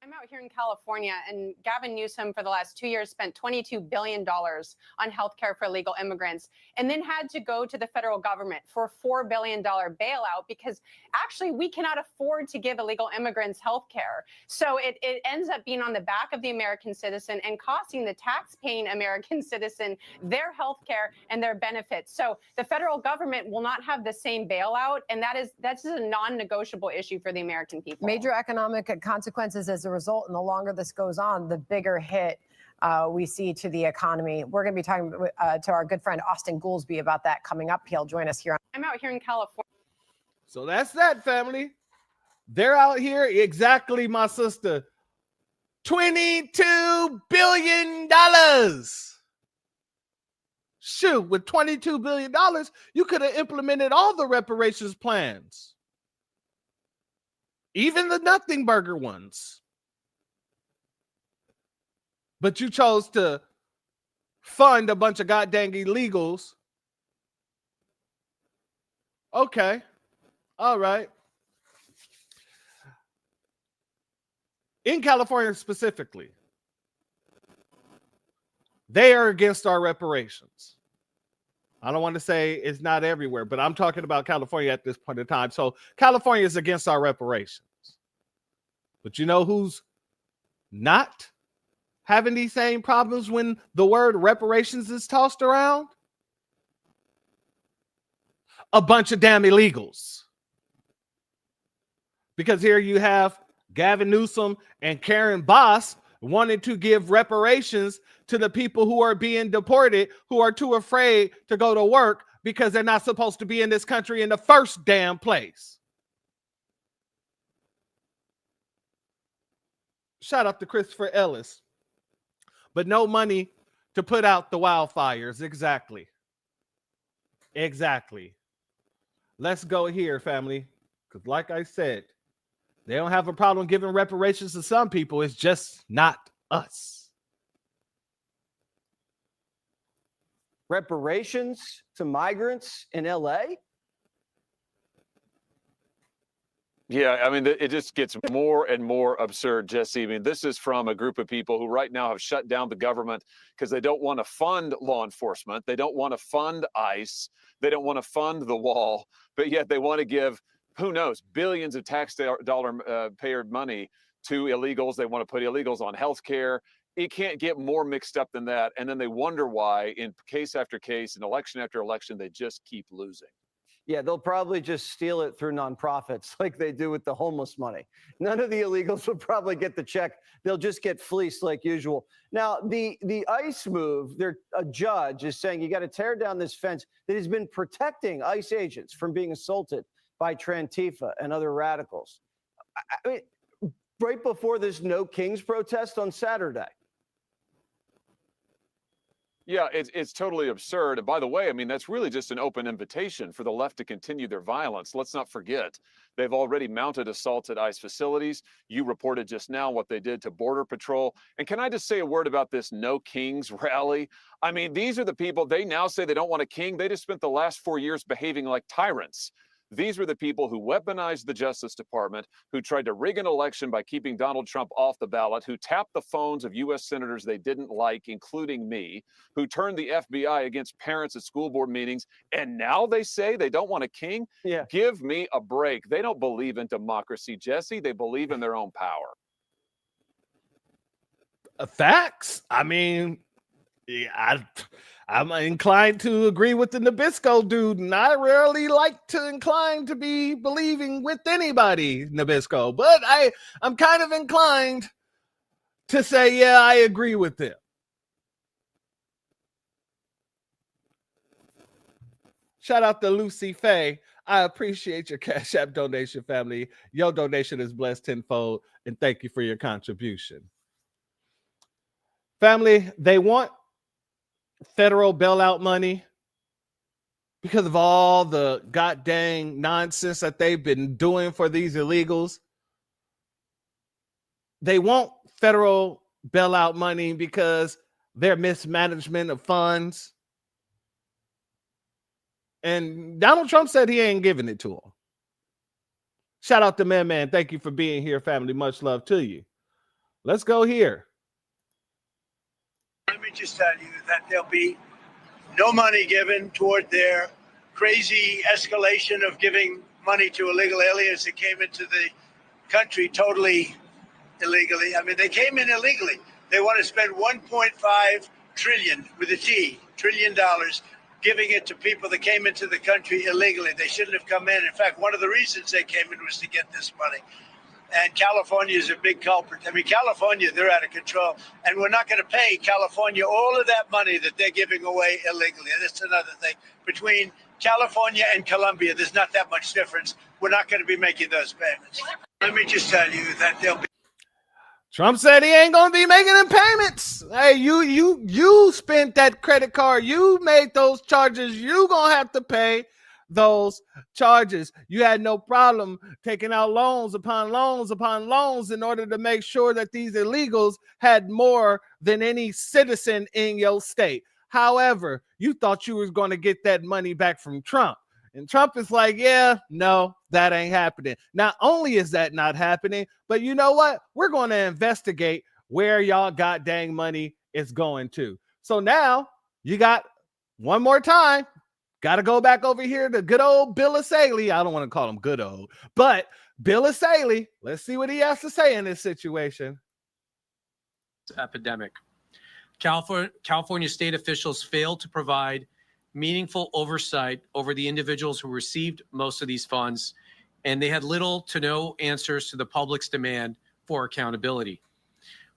I'm out here in California, and Gavin Newsom for the last 2 years spent $22 billion on healthcare for illegal immigrants, and then had to go to the federal government for a $4 billion bailout because actually we cannot afford to give illegal immigrants healthcare. So it ends up being on the back of the American citizen and costing the tax-paying American citizen their healthcare and their benefits. So the federal government will not have the same bailout, and that's a non-negotiable issue for the American people. Major economic consequences as a result, and the longer this goes on, the bigger hit we see to the economy. We're going to be talking to our good friend Austin Goolsbee about that coming up. He'll join us here. I'm out here in California. So that's that, family. They're out here, exactly, my sister. $22 billion. Shoot, with $22 billion, you could have implemented all the reparations plans. Even the nothing burger ones. But you chose to fund a bunch of goddamn illegals. Okay. All right. In California specifically, they are against our reparations. I don't want to say it's not everywhere, but I'm talking about California at this point in time. So California is against our reparations. But you know who's not having these same problems when the word reparations is tossed around? A bunch of damn illegals. Because here you have Gavin Newsom and Karen Bass wanted to give reparations to the people who are being deported, who are too afraid to go to work because they're not supposed to be in this country in the first damn place. Shout out to Christopher Ellis. But no money to put out the wildfires. Exactly. Exactly. Let's go here, family. Because like I said, they don't have a problem giving reparations to some people. It's just not us. Reparations to migrants in LA? Yeah, I mean, it just gets more and more absurd, Jesse. I mean, this is from a group of people who right now have shut down the government because they don't want to fund law enforcement. They don't want to fund ICE. They don't want to fund the wall, but yet they want to give, who knows, billions of tax dollar paid money to illegals. They want to put illegals on health care. It can't get more mixed up than that. And then they wonder why in case after case and election after election, they just keep losing. Yeah, they'll probably just steal it through nonprofits like they do with the homeless money. None of the illegals will probably get the check. They'll just get fleeced like usual. Now, the ICE move, a judge is saying you got to tear down this fence that has been protecting ICE agents from being assaulted by Trantifa and other radicals. I mean, right before this No Kings protest on Saturday. Yeah, it's totally absurd. And by the way, I mean, that's really just an open invitation for the left to continue their violence. Let's not forget, they've already mounted assaults at ICE facilities. You reported just now what they did to Border Patrol. And can I just say a word about this No Kings rally? I mean, these are the people, they now say they don't want a king. They just spent the last 4 years behaving like tyrants. These were the people who weaponized the Justice Department, who tried to rig an election by keeping Donald Trump off the ballot, who tapped the phones of U.S. senators they didn't like, including me, who turned the FBI against parents at school board meetings. And now they say they don't want a king? Yeah. Give me a break. They don't believe in democracy, Jesse. They believe in their own power. Facts. I mean, yeah, I'm inclined to agree with the Nabisco dude, and I rarely like to incline to be believing with anybody, Nabisco, but I'm kind of inclined to say, yeah, I agree with him. Shout out to Lucy Faye. I appreciate your Cash App donation, family. Your donation is blessed tenfold, and thank you for your contribution. Family, they want federal bailout money because of all the goddamn nonsense that they've been doing for these illegals. They want federal bailout money because their mismanagement of funds. And Donald Trump said he ain't giving it to them. Shout out to Man. Thank you for being here, family. Much love to you. Let's go here. Let me just tell you that there'll be no money given toward their crazy escalation of giving money to illegal aliens that came into the country totally illegally. I mean, they came in illegally. They want to spend 1.5 trillion with a T, $trillion, giving it to people that came into the country illegally. They shouldn't have come in. In fact, one of the reasons they came in was to get this money. And California is a big culprit. I mean, California, they're out of control. And we're not going to pay California all of that money that they're giving away illegally. And that's another thing. Between California and Colombia, there's not that much difference. We're not going to be making those payments. Let me just tell you that there'll be. Trump said he ain't gonna be making them payments. Hey, you spent that credit card. You made those charges. You gonna have to pay those charges. You had no problem taking out loans upon loans upon loans in order to make sure that these illegals had more than any citizen in your state. However, you thought you was going to get that money back from Trump. And Trump is like, yeah, no, that ain't happening. Not only is that not happening, but you know what? We're going to investigate where y'all got dang money is going to. So now you got one more time. Got to go back over here to good old Bill Asaley. I don't want to call him good old, but Bill Asaley. Let's see what he has to say in this situation. Epidemic. California state officials failed to provide meaningful oversight over the individuals who received most of these funds, and they had little to no answers to the public's demand for accountability.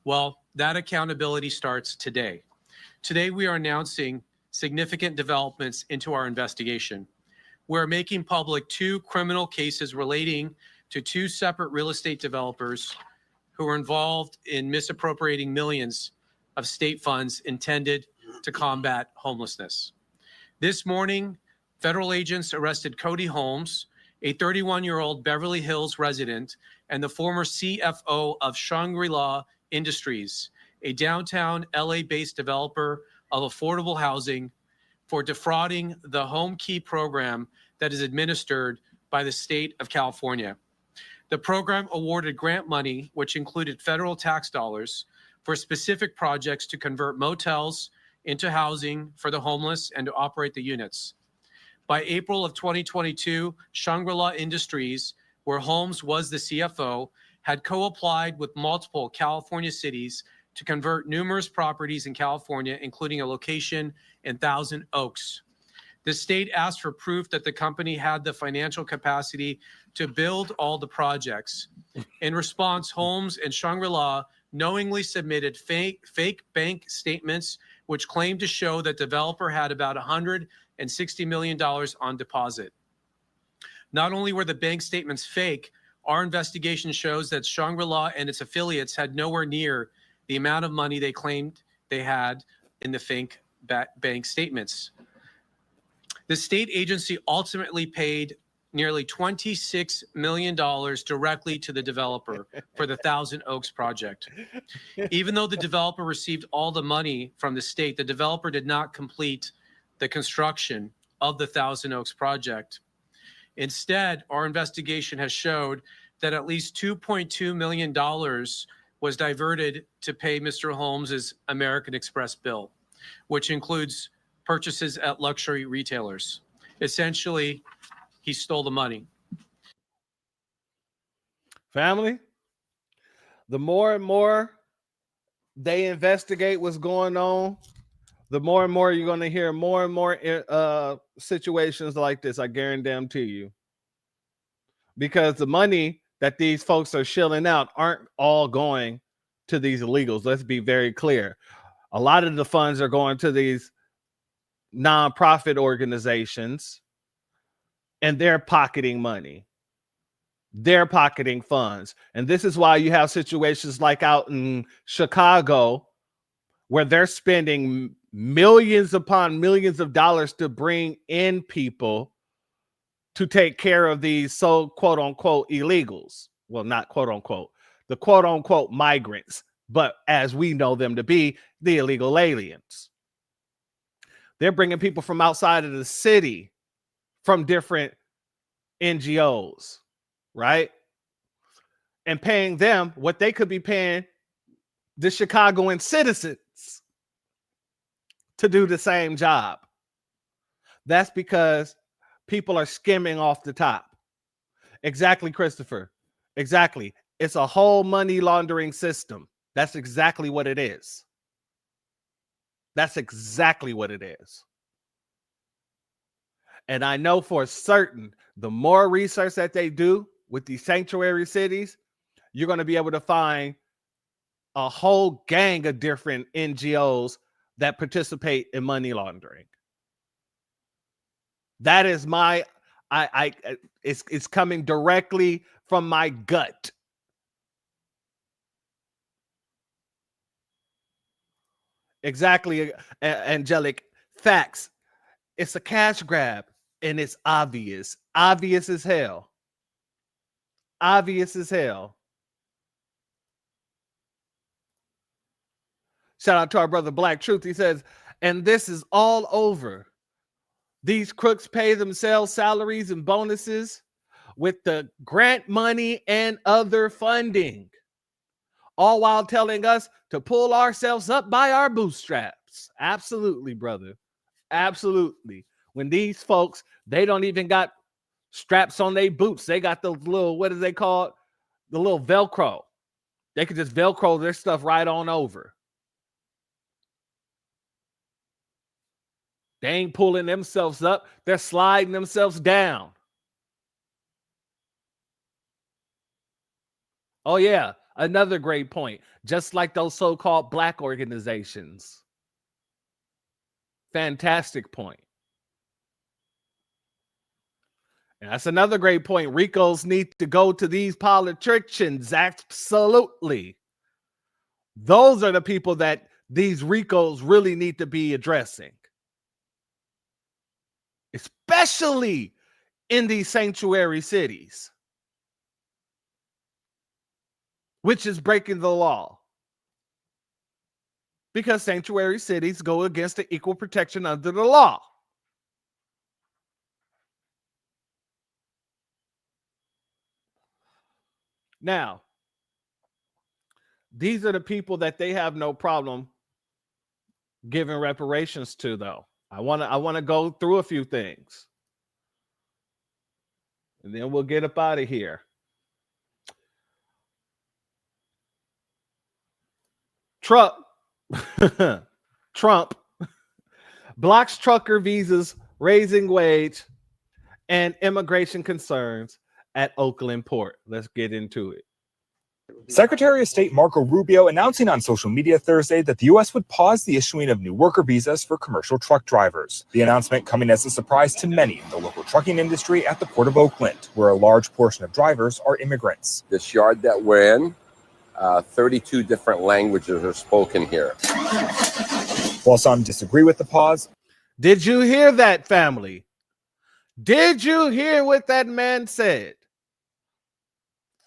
Well, that accountability starts today. Today, we are announcing significant developments into our investigation. We're making public 2 criminal cases relating to 2 separate real estate developers who were involved in misappropriating millions of state funds intended to combat homelessness. This morning, federal agents arrested Cody Holmes, a 31-year-old Beverly Hills resident and the former CFO of Shangri-La Industries, a downtown LA-based developer of affordable housing, for defrauding the Home Key program that is administered by the state of California. The program awarded grant money, which included federal tax dollars, for specific projects to convert motels into housing for the homeless and to operate the units. By April of 2022, Shangri-La Industries, where Holmes was the CFO, had co-applied with multiple California cities to convert numerous properties in California, including a location in Thousand Oaks. The state asked for proof that the company had the financial capacity to build all the projects. In response, Holmes and Shangri-La knowingly submitted fake bank statements which claimed to show that the developer had about $160 million on deposit. Not only were the bank statements fake, our investigation shows that Shangri-La and its affiliates had nowhere near the amount of money they claimed they had in the fake bank statements. The state agency ultimately paid nearly $26 million directly to the developer for the Thousand Oaks project. Even though the developer received all the money from the state, the developer did not complete the construction of the Thousand Oaks project. Instead, our investigation has showed that at least $2.2 million was diverted to pay Mr. Holmes's American Express bill, which includes purchases at luxury retailers. Essentially, he stole the money. Family, the more and more they investigate what's going on, the more and more you're going to hear more and more situations like this, I guarantee you. Because the money that these folks are shilling out aren't all going to these illegals. Let's be very clear. A lot of the funds are going to these nonprofit organizations, and they're pocketing money. They're pocketing funds. And this is why you have situations like out in Chicago where they're spending millions upon millions of dollars to bring in people to take care of these so quote unquote illegals. Well, not quote unquote, the quote unquote migrants, but as we know them to be, the illegal aliens. They're bringing people from outside of the city from different NGOs, right? And paying them what they could be paying the Chicagoan citizens to do the same job. That's because people are skimming off the top. Exactly, Christopher. Exactly. It's a whole money laundering system. That's exactly what it is. That's exactly what it is. And I know for certain, the more research that they do with these sanctuary cities, you're going to be able to find a whole gang of different NGOs that participate in money laundering. That is my, it's coming directly from my gut. Exactly, Angelic. Facts. It's a cash grab, and it's obvious. Obvious as hell. Obvious as hell. Shout out to our brother Black Truth. He says, and this is all over. These crooks pay themselves salaries and bonuses with the grant money and other funding, all while telling us to pull ourselves up by our bootstraps. Absolutely, brother. Absolutely. When these folks, they don't even got straps on their boots. They got those little, what is they called? The little Velcro. They could just Velcro their stuff right on over. They ain't pulling themselves up. They're sliding themselves down. Oh, yeah. Another great point. Just like those so-called black organizations. Fantastic point. And that's another great point. Ricos need to go to these politicians. Absolutely. Those are the people that these Ricos really need to be addressing. Especially in these sanctuary cities, which is breaking the law. Because sanctuary cities go against the equal protection under the law. Now, these are the people that they have no problem giving reparations to, though. I want to go through a few things. And then we'll get up out of here. Trump blocks trucker visas, raising wage and immigration concerns at Oakland port. Let's get into it. Secretary of State Marco Rubio announcing on social media Thursday that the U.S. would pause the issuing of new worker visas for commercial truck drivers. The announcement coming as a surprise to many in the local trucking industry at the Port of Oakland, where a large portion of drivers are immigrants. This yard that we're in, 32 different languages are spoken here. While some disagree with the pause. Did you hear that, family? Did you hear what that man said?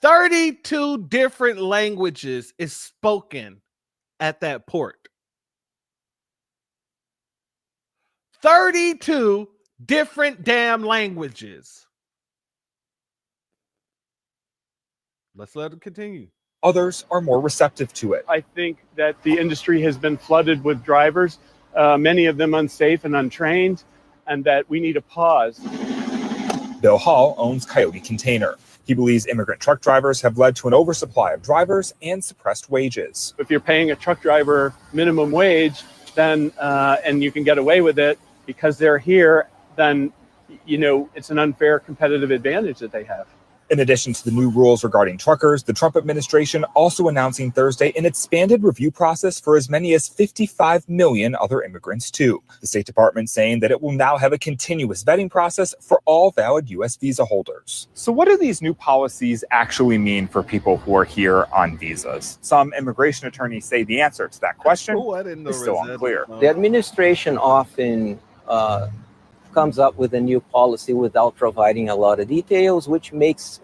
32 different languages is spoken at that port. 32 different damn languages. Let's let it continue. Others are more receptive to it. I think that the industry has been flooded with drivers, many of them unsafe and untrained, and that we need a pause. Bill Hall owns Coyote Container. He believes immigrant truck drivers have led to an oversupply of drivers and suppressed wages. If you're paying a truck driver minimum wage, then and you can get away with it because they're here, then it's an unfair competitive advantage that they have. In addition to the new rules regarding truckers, the Trump administration also announcing Thursday an expanded review process for as many as 55 million other immigrants too. The State Department saying that it will now have a continuous vetting process for all valid U.S. visa holders. So what do these new policies actually mean for people who are here on visas? Some immigration attorneys say the answer to that question is still unclear. The administration often comes up with a new policy without providing a lot of details, which makes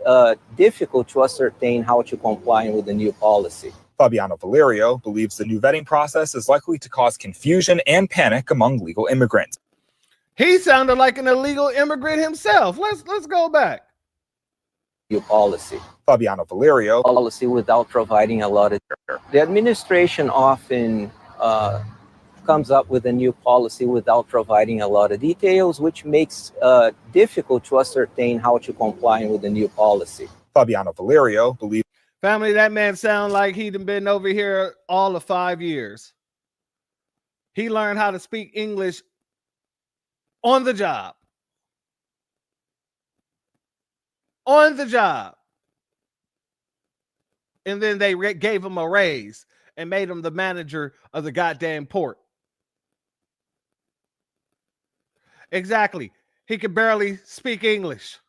difficult to ascertain how to comply with the new policy. Fabiano Valerio believes the new vetting process is likely to cause confusion and panic among legal immigrants. He sounded like an illegal immigrant himself. Let's go back. new policy. Fabiano Valerio. Policy without providing a lot of. The administration often comes up with a new policy without providing a lot of details, which makes difficult to ascertain how to comply with the new policy. Fabiano Valerio believes. Family, that man sound like he'd been over here all of 5 years. He learned how to speak English on the job. On the job. And then they gave him a raise and made him the manager of the goddamn port. Exactly. He could barely speak English.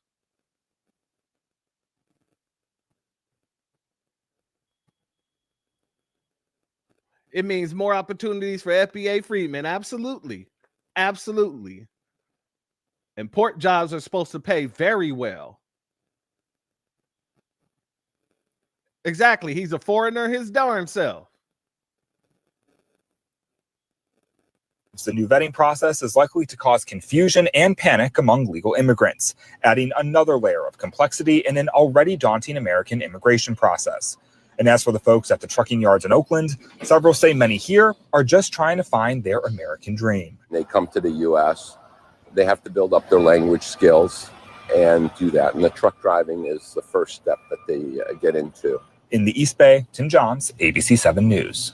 It means more opportunities for FBA freedmen. Absolutely. Absolutely. And port jobs are supposed to pay very well. Exactly. He's a foreigner his darn self. The new vetting process is likely to cause confusion and panic among legal immigrants, adding another layer of complexity in an already daunting American immigration process. And as for the folks at the trucking yards in Oakland, several say many here are just trying to find their American dream. They come to the U.S., they have to build up their language skills and do that. And the truck driving is the first step that they get into. In the East Bay, Tim Johns, ABC 7 News.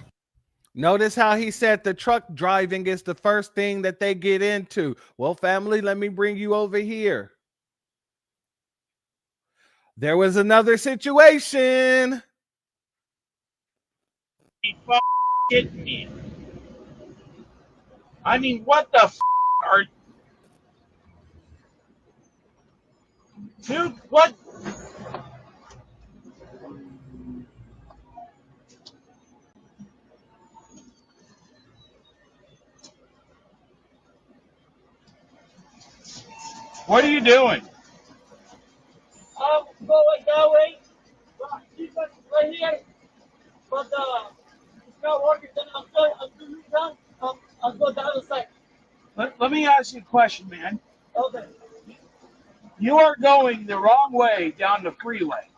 Notice how he said the truck driving is the first thing that they get into. Well, family, let me bring you over here. There was another situation. Kidding me. I mean, what the are... Dude, what? What are you doing? I'm going that way. Keep it right here. But it's not working. Then I'm doing that. I'll go the other side. Let me ask you a question, man. Okay. You are going the wrong way down the freeway.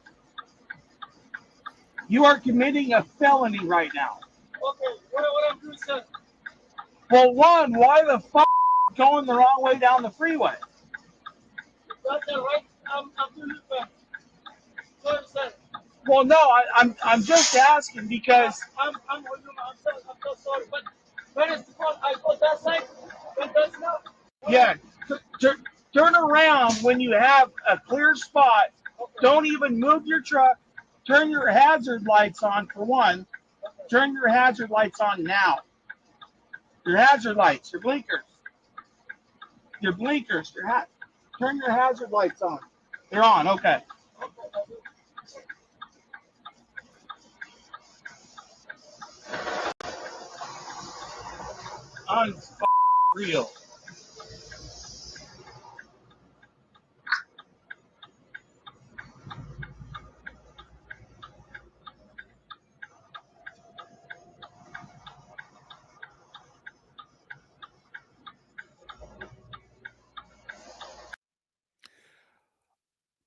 You are committing a felony right now. Okay. What I'm doing, sir? Well, one, why the fuck going the wrong way down the freeway? That's the right. I'm doing it back. Sorry, sir. Well, no, I'm just asking because I'm so sorry, but it's I go that side, but that's not. Yeah, turn around when you have a clear spot. Okay. Don't even move your truck. Turn your hazard lights on for one. Okay. Turn your hazard lights on now. Your hazard lights, your blinkers. Your blinkers, turn your hazard lights on. They're on, okay. Unreal.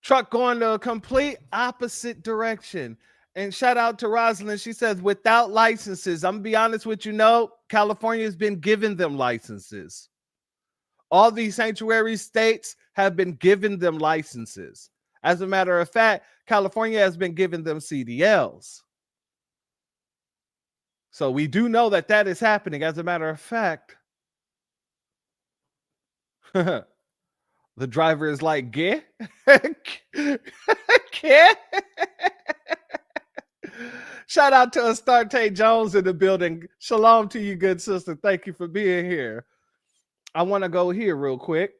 Truck going the complete opposite direction. And shout out to Rosalind. She says, without licenses, I'm going to be honest with you, no, California has been giving them licenses. All these sanctuary states have been giving them licenses. As a matter of fact, California has been giving them CDLs. So we do know that that is happening. As a matter of fact, the driver is like, get? Shout out to Astarte Jones in the building. Shalom to you, good sister. Thank you for being here. I want to go here real quick.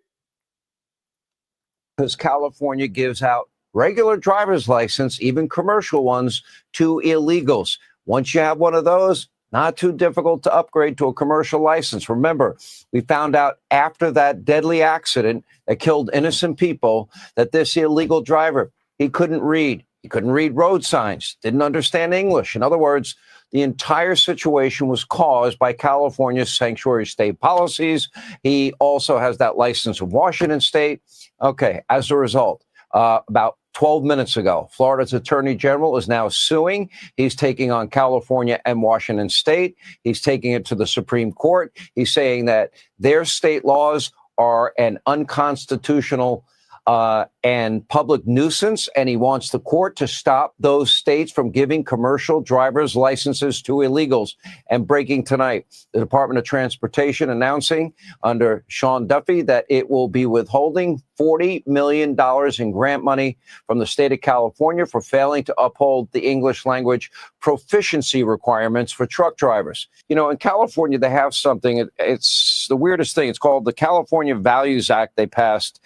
Because California gives out regular driver's license, even commercial ones, to illegals. Once you have one of those, not too difficult to upgrade to a commercial license. Remember, we found out after that deadly accident that killed innocent people that this illegal driver, he couldn't read. He couldn't read road signs, didn't understand English. In other words, the entire situation was caused by California's sanctuary state policies. He also has that license in Washington state. Okay, as a result, about 12 minutes ago. Florida's attorney general is now suing. He's taking on California and Washington state. He's taking it to the Supreme Court. He's saying that their state laws are an unconstitutional and public nuisance, and he wants the court to stop those states from giving commercial driver's licenses to illegals. And breaking tonight, the Department of Transportation announcing under Sean Duffy that it will be withholding $40 million in grant money from the state of California for failing to uphold the English language proficiency requirements for truck drivers. You know, in California, they have something, it's the weirdest thing. It's called the California Values Act they passed.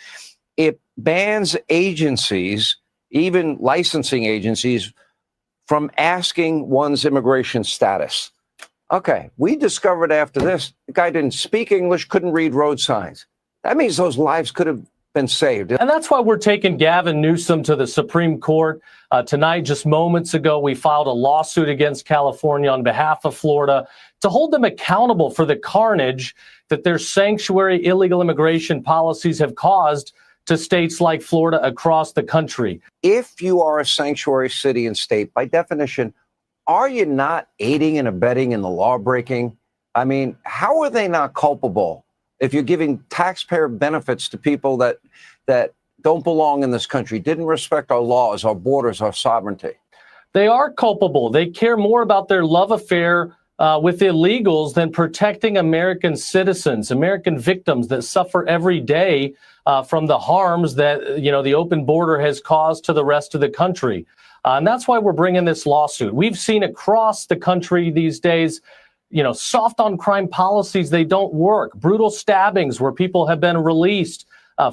It bans agencies, even licensing agencies, from asking one's immigration status. Okay, we discovered after this, the guy didn't speak English, couldn't read road signs. That means those lives could have been saved. And that's why we're taking Gavin Newsom to the Supreme Court. Tonight, just moments ago, we filed a lawsuit against California on behalf of Florida to hold them accountable for the carnage that their sanctuary illegal immigration policies have caused to states like Florida across the country. If you are a sanctuary city and state, by definition, are you not aiding and abetting in the law breaking? I mean, how are they not culpable if you're giving taxpayer benefits to people that don't belong in this country, didn't respect our laws, our borders, our sovereignty? They are culpable. They care more about their love affair with illegals than protecting American citizens, American victims that suffer every day from the harms that, you know, the open border has caused to the rest of the country. And that's why we're bringing this lawsuit. We've seen across the country these days, you know, soft on crime policies, they don't work. Brutal stabbings where people have been released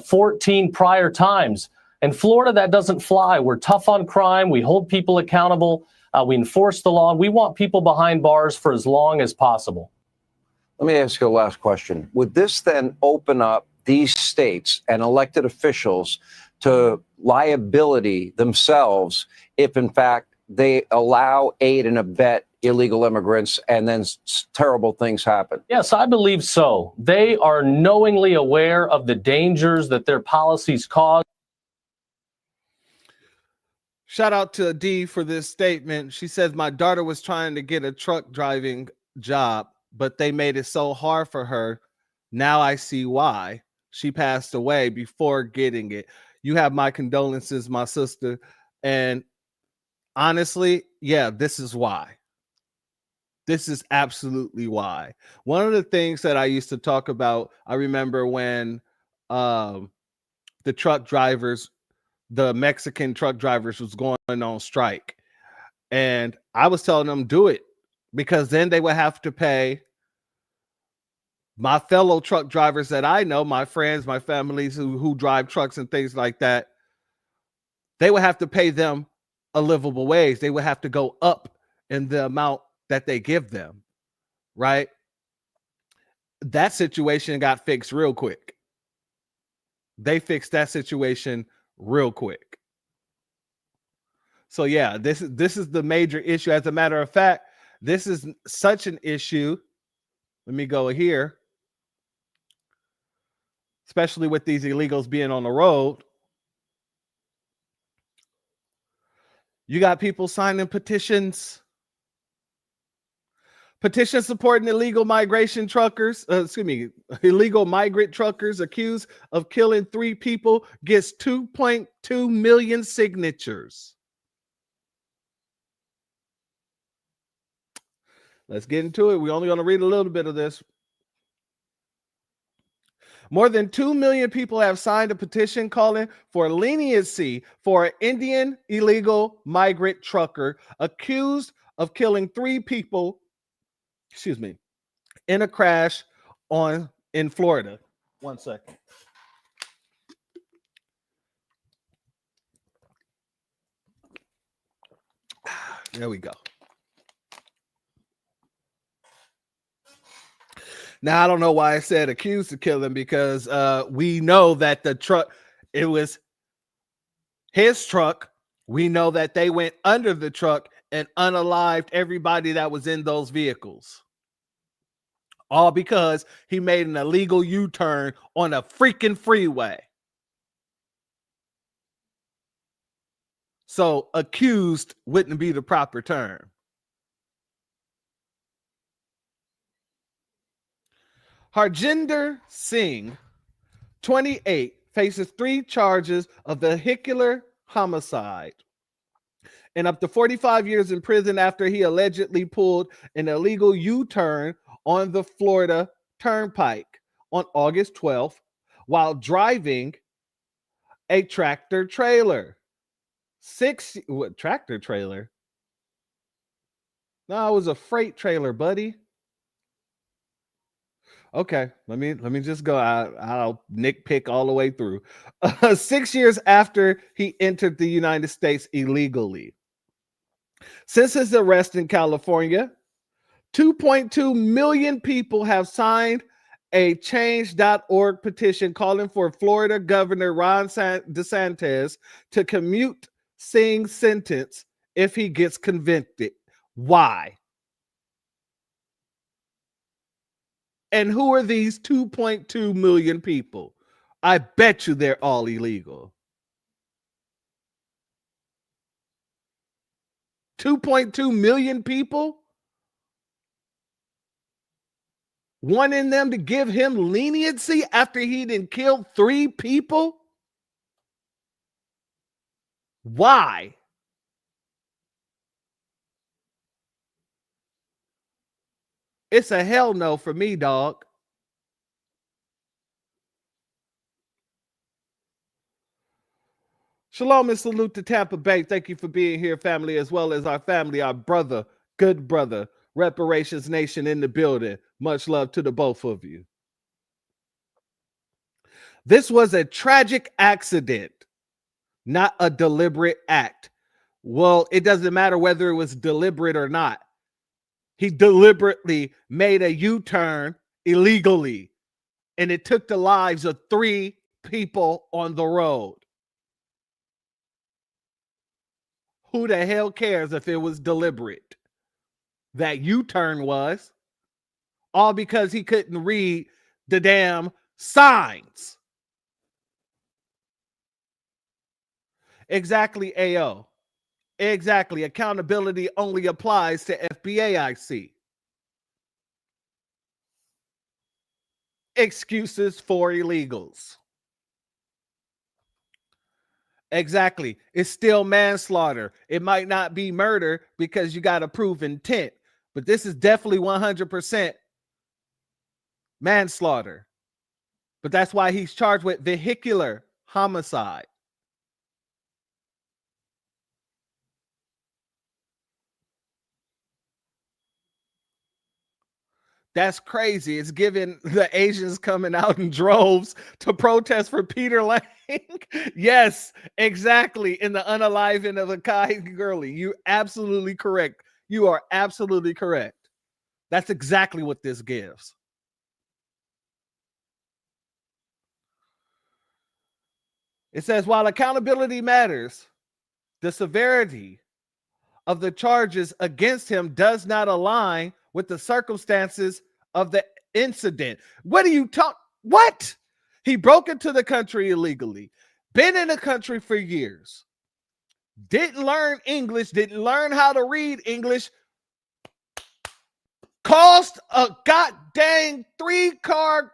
14 prior times. In Florida, that doesn't fly. We're tough on crime. We hold people accountable. We enforce the law. We want people behind bars for as long as possible. Let me ask you a last question. Would this then open up these states and elected officials to liability themselves if, in fact, they allow, aid, and abet illegal immigrants and then terrible things happen? Yes, I believe so. They are knowingly aware of the dangers that their policies cause. Shout out to Dee for this statement. She says, my daughter was trying to get a truck driving job, but they made it so hard for her. Now I see why. She passed away before getting it. You have my condolences, my sister. And honestly, yeah, this is why. This is absolutely why. One of the things that I used to talk about, I remember when the truck drivers, the Mexican truck drivers was going on strike. And I was telling them, do it, because then they would have to pay my fellow truck drivers that I know, my friends, my families who drive trucks and things like that. They would have to pay them a livable wage. They would have to go up in the amount that they give them, right? That situation got fixed real quick. They fixed that situation real quick. So yeah, this is the major issue. As a matter of fact, this is such an issue. Let me go here. Especially with these illegals being on the road. You got people signing petitions. Petitions supporting illegal migration truckers, illegal migrant truckers accused of killing 3 people gets 2.2 million signatures. Let's get into it. We're only going to read a little bit of this. More than 2 million people have signed a petition calling for leniency for an Indian illegal migrant trucker accused of killing 3 people, in a crash in Florida. 1 second. There we go. Now, I don't know why I said accused of killing, because we know that the truck, it was his truck. We know that they went under the truck and unalived everybody that was in those vehicles. All because he made an illegal U-turn on a freaking freeway. So accused wouldn't be the proper term. Harjinder Singh, 28, faces 3 charges of vehicular homicide and up to 45 years in prison after he allegedly pulled an illegal U-turn on the Florida Turnpike on August 12th while driving a tractor trailer. Tractor trailer? No, it was a freight trailer, buddy. Okay, let me just go. I'll nitpick all the way through. 6 years after he entered the United States illegally. Since his arrest in California, 2.2 million people have signed a change.org petition calling for Florida Governor Ron DeSantis to commute Singh's sentence if he gets convicted. Why? And who are these 2.2 million people? I bet you they're all illegal. 2.2 million people? Wanting them to give him leniency after he done killed 3 people? Why? It's a hell no for me, dog. Shalom and salute to Tampa Bay. Thank you for being here, family, as well as our family, our brother, good brother, Reparations Nation in the building. Much love to the both of you. This was a tragic accident, not a deliberate act. Well, it doesn't matter whether it was deliberate or not. He deliberately made a U-turn illegally, and it took the lives of 3 people on the road. Who the hell cares if it was deliberate? That U-turn was. All because he couldn't read the damn signs. Exactly, AO. Exactly. Accountability only applies to FBAIC. Excuses for illegals. Exactly. It's still manslaughter. It might not be murder because you got to prove intent, but this is definitely 100% manslaughter. But that's why he's charged with vehicular homicide. That's crazy. It's giving the Asians coming out in droves to protest for Peter Lang. Yes, exactly. In the unaliving of a Kai Gurley. You're absolutely correct. You are absolutely correct. That's exactly what this gives. It says, while accountability matters, the severity of the charges against him does not align with the circumstances of the incident. What are you talking? What? He broke into the country illegally, been in the country for years, didn't learn English, didn't learn how to read English, caused a goddamn 3-car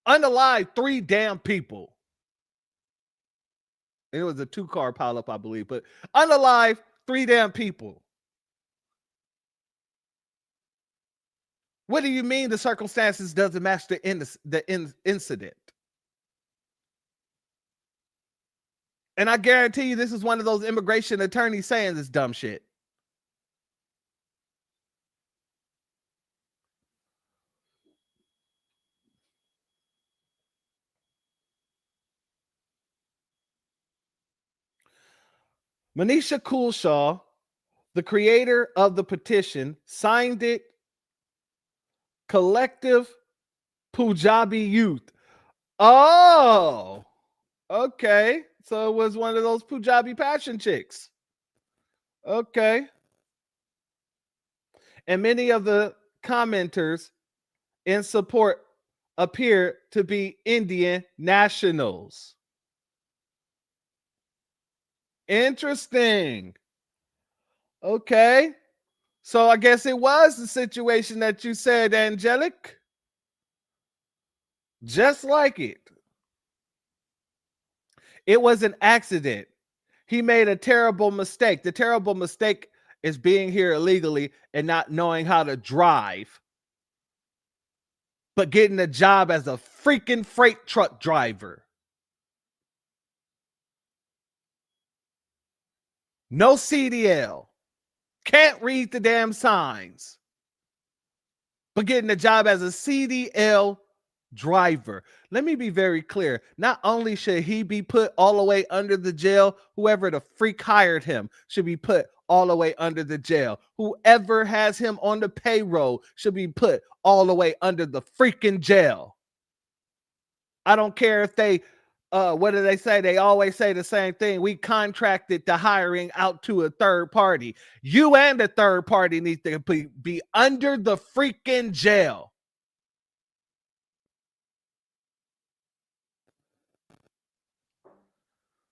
unalive 3 damn people. It was a 2-car pileup, I believe, but unalive 3 damn people. What do you mean the circumstances doesn't match the incident? And I guarantee you this is one of those immigration attorneys saying this dumb shit. Manisha Coolshaw, the creator of the petition, signed it. Collective Punjabi Youth. Oh, okay. So it was one of those Punjabi passion chicks. Okay. And many of the commenters in support appear to be Indian nationals. Interesting. Okay. So I guess it was the situation that you said, Angelic. Just like it. It was an accident. He made a terrible mistake. The terrible mistake is being here illegally and not knowing how to drive, but getting a job as a freaking freight truck driver. No CDL. Can't read the damn signs, but getting a job as a CDL driver. Let me be very clear. Not only should he be put all the way under the jail, whoever the freak hired him should be put all the way under the jail. Whoever has him on the payroll should be put all the way under the freaking jail. I don't care if they what do they say? They always say the same thing. We contracted the hiring out to a third party. You and the third party need to be under the freaking jail.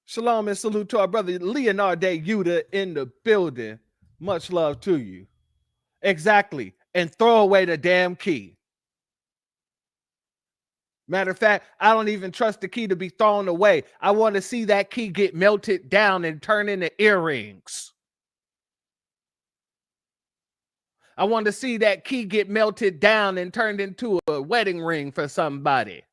Shalom and salute to our brother Leonardo Yuda in the building. Much love to you. Exactly. And throw away the damn key. Matter of fact, I don't even trust the key to be thrown away. I want to see that key get melted down and turn into earrings. I want to see that key get melted down and turned into a wedding ring for somebody.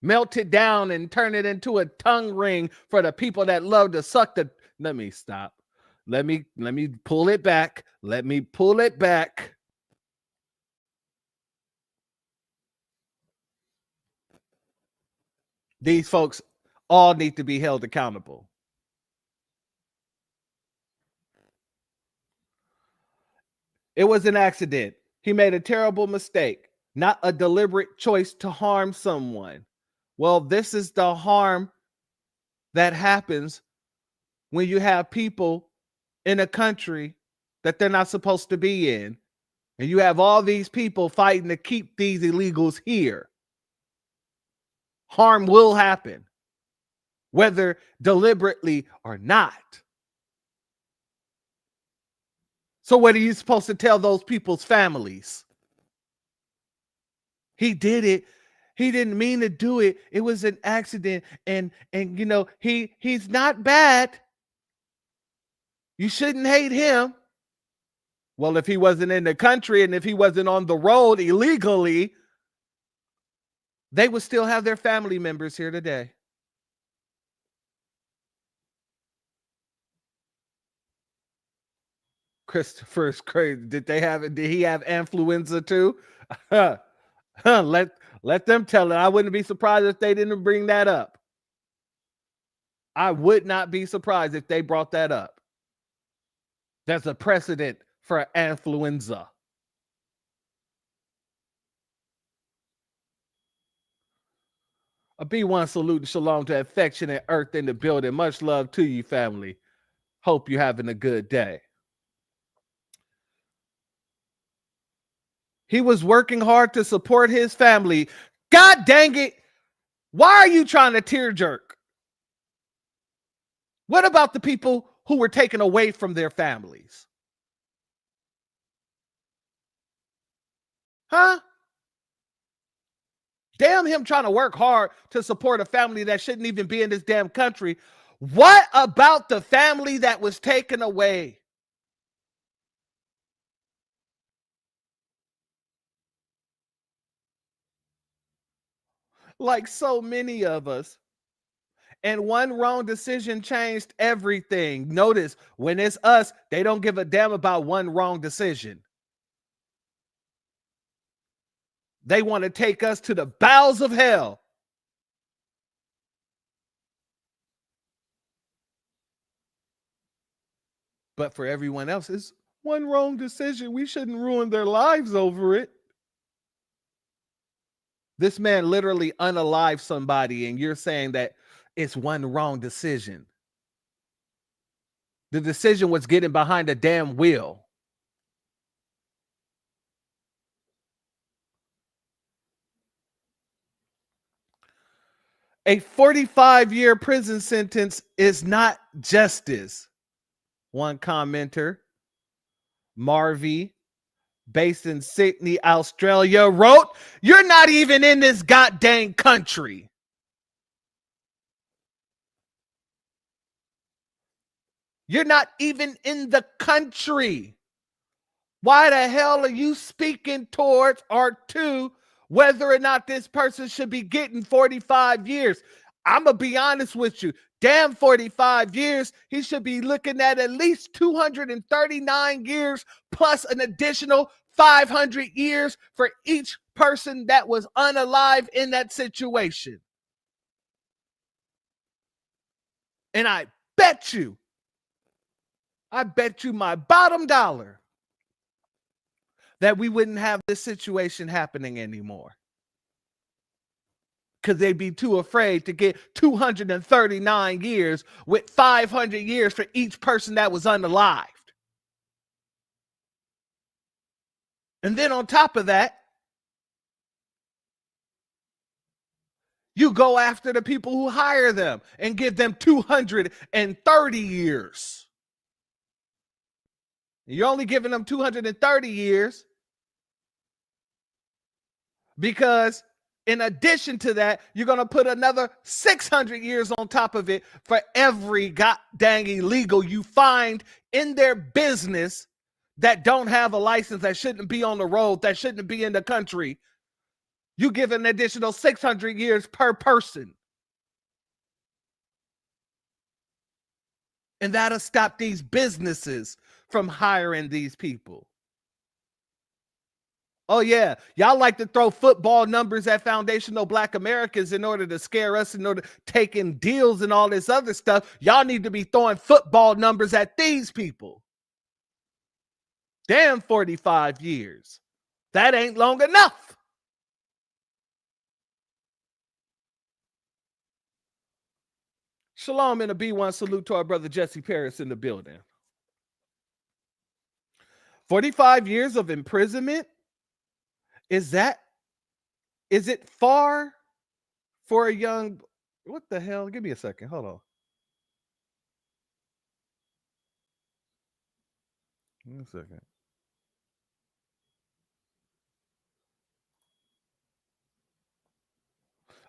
Melt it down and turn it into a tongue ring for the people that love to suck the... Let me stop. Let me pull it back. Let me pull it back. These folks all need to be held accountable. It was an accident. He made a terrible mistake, not a deliberate choice to harm someone. Well, this is the harm that happens when you have people in a country that they're not supposed to be in, and you have all these people fighting to keep these illegals here. Harm will happen, whether deliberately or not. So what are you supposed to tell those people's families? He did it. He didn't mean to do it. It was an accident. And you know, he's not bad. You shouldn't hate him. Well, if he wasn't in the country and if he wasn't on the road illegally, they would still have their family members here today. Christopher's crazy. Did he have influenza too? Let them tell it. I wouldn't be surprised if they didn't bring that up. I would not be surprised if they brought that up. There's a precedent for influenza. A B1 salute and shalom to affectionate earth in the building. Much love to you, family. Hope you're having a good day. He was working hard to support his family. God dang it. Why are you trying to tear jerk? What about the people who were taken away from their families? Huh? Damn him trying to work hard to support a family that shouldn't even be in this damn country. What about the family that was taken away? Like so many of us. And one wrong decision changed everything. Notice, when it's us, they don't give a damn about one wrong decision. They want to take us to the bowels of hell. But for everyone else, it's one wrong decision. We shouldn't ruin their lives over it. This man literally unalived somebody, and you're saying that it's one wrong decision. The decision was getting behind a damn wheel. A 45-year prison sentence is not justice. One commenter, Marvy, based in Sydney, Australia, wrote, "You're not even in this goddamn country." You're not even in the country. Why the hell are you speaking towards or to whether or not this person should be getting 45 years? I'm going to be honest with you. Damn 45 years. He should be looking at least 239 years plus an additional 500 years for each person that was unalive in that situation. And I bet you my bottom dollar that we wouldn't have this situation happening anymore. Because they'd be too afraid to get 239 years with 500 years for each person that was unalived. And then on top of that, you go after the people who hire them and give them 230 years. You're only giving them 230 years because in addition to that, you're going to put another 600 years on top of it for every goddamn illegal you find in their business that don't have a license, that shouldn't be on the road, that shouldn't be in the country. You give an additional 600 years per person. And that'll stop these businesses from hiring these people. Oh, yeah. Y'all like to throw football numbers at foundational Black Americans in order to scare us, in order taking deals and all this other stuff. Y'all need to be throwing football numbers at these people. Damn 45 years. That ain't long enough. Shalom and a B1 salute to our brother Jesse Paris in the building. 45 years of imprisonment? Is it far for a young, what the hell? Give me a second. Hold on. Give me a second.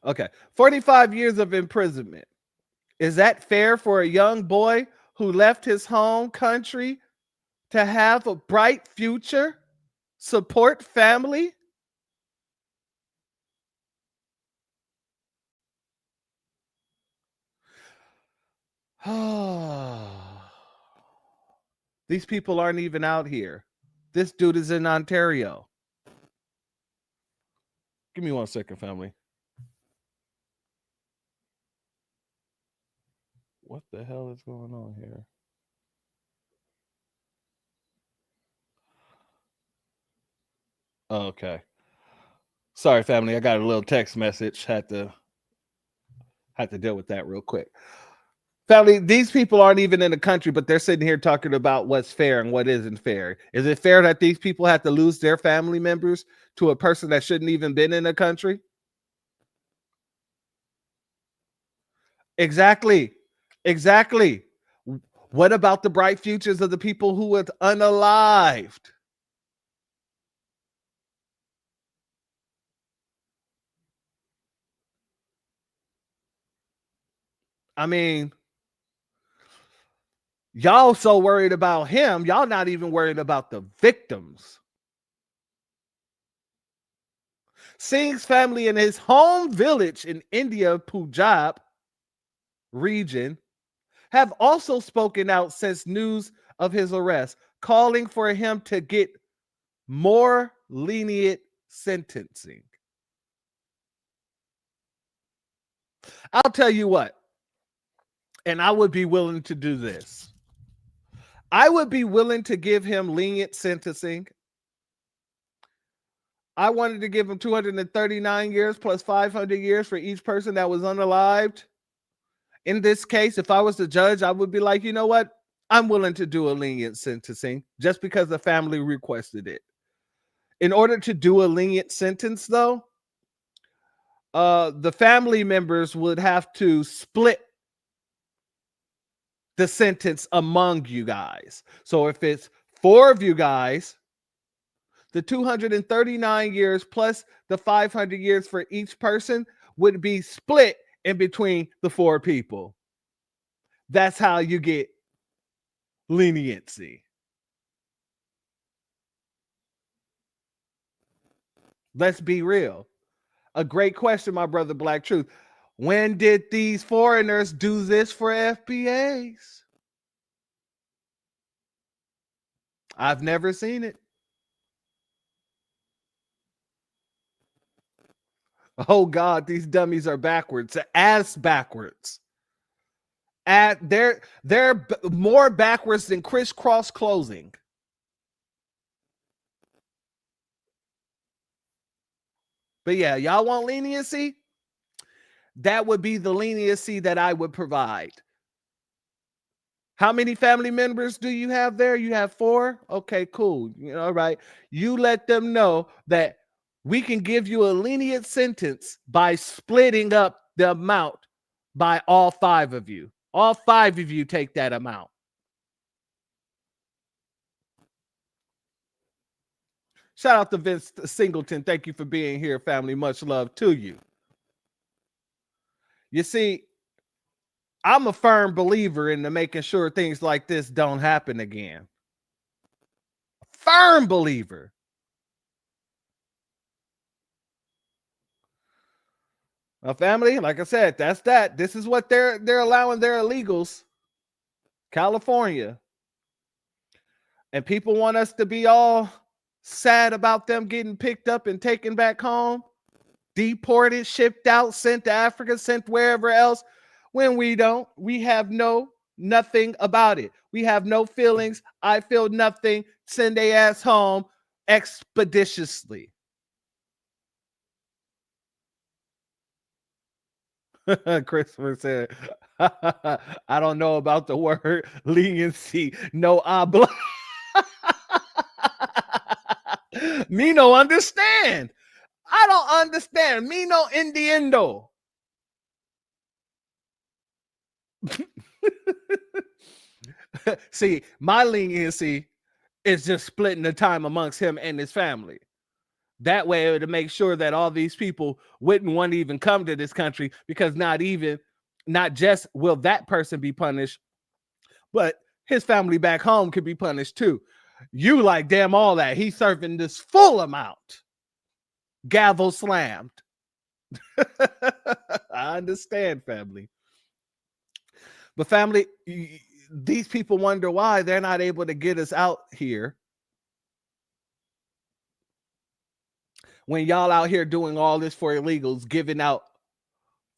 Okay. 45 years of imprisonment. Is that fair for a young boy who left his home country to have a bright future, support family? These people aren't even out here. This dude is in Ontario. Give me 1 second, family. What the hell is going on here? Okay. Sorry, family. I got a little text message. Had to deal with that real quick. Family, these people aren't even in the country, but they're sitting here talking about what's fair and what isn't fair. Is it fair that these people have to lose their family members to a person that shouldn't even been in the country? Exactly. What about the bright futures of the people who were unalived? I mean, y'all so worried about him, y'all not even worried about the victims. Singh's family in his home village in India, Punjab region, have also spoken out since news of his arrest, calling for him to get more lenient sentencing. I'll tell you what, and I would be willing to do this. I would be willing to give him lenient sentencing. I wanted to give him 239 years plus 500 years for each person that was unalived. In this case, if I was the judge, I would be like, you know what? I'm willing to do a lenient sentencing just because the family requested it. In order to do a lenient sentence, though, the family members would have to split the sentence among you guys. So if it's 4 of you guys, the 239 years plus the 500 years for each person would be split in between the 4 people. That's how you get leniency. Let's be real. A great question, my brother Black Truth. When did these foreigners do this for FBAs? I've never seen it. Oh God, these dummies are backwards, ass backwards. They're more backwards than crisscross closing. But yeah, y'all want leniency? That would be the leniency that I would provide. How many family members do you have there? You have 4? Okay, cool. All right. You let them know that we can give you a lenient sentence by splitting up the amount by all 5 of you. All 5 of you take that amount. Shout out to Vince Singleton. Thank you for being here, family. Much love to you. You see, I'm a firm believer in making sure things like this don't happen again. Firm believer. Now, family, like I said, that's that. This is what they're allowing their illegals. California. And people want us to be all sad about them getting picked up and taken back home, deported, shipped out, sent to Africa, sent wherever else, when we don't. We have nothing about it. We have no feelings. I feel nothing. Send their ass home expeditiously. Christopher said, I don't know about the word leniency. No habla. Me no understand. I don't understand. Me no entiendo. See, my leniency is just splitting the time amongst him and his family. That way, to make sure that all these people wouldn't want to even come to this country, because not just will that person be punished, but his family back home could be punished too. You like, damn, all that. He's serving this full amount. Gavel slammed. I understand, family. But family, these people wonder why they're not able to get us out here. When y'all out here doing all this for illegals, giving out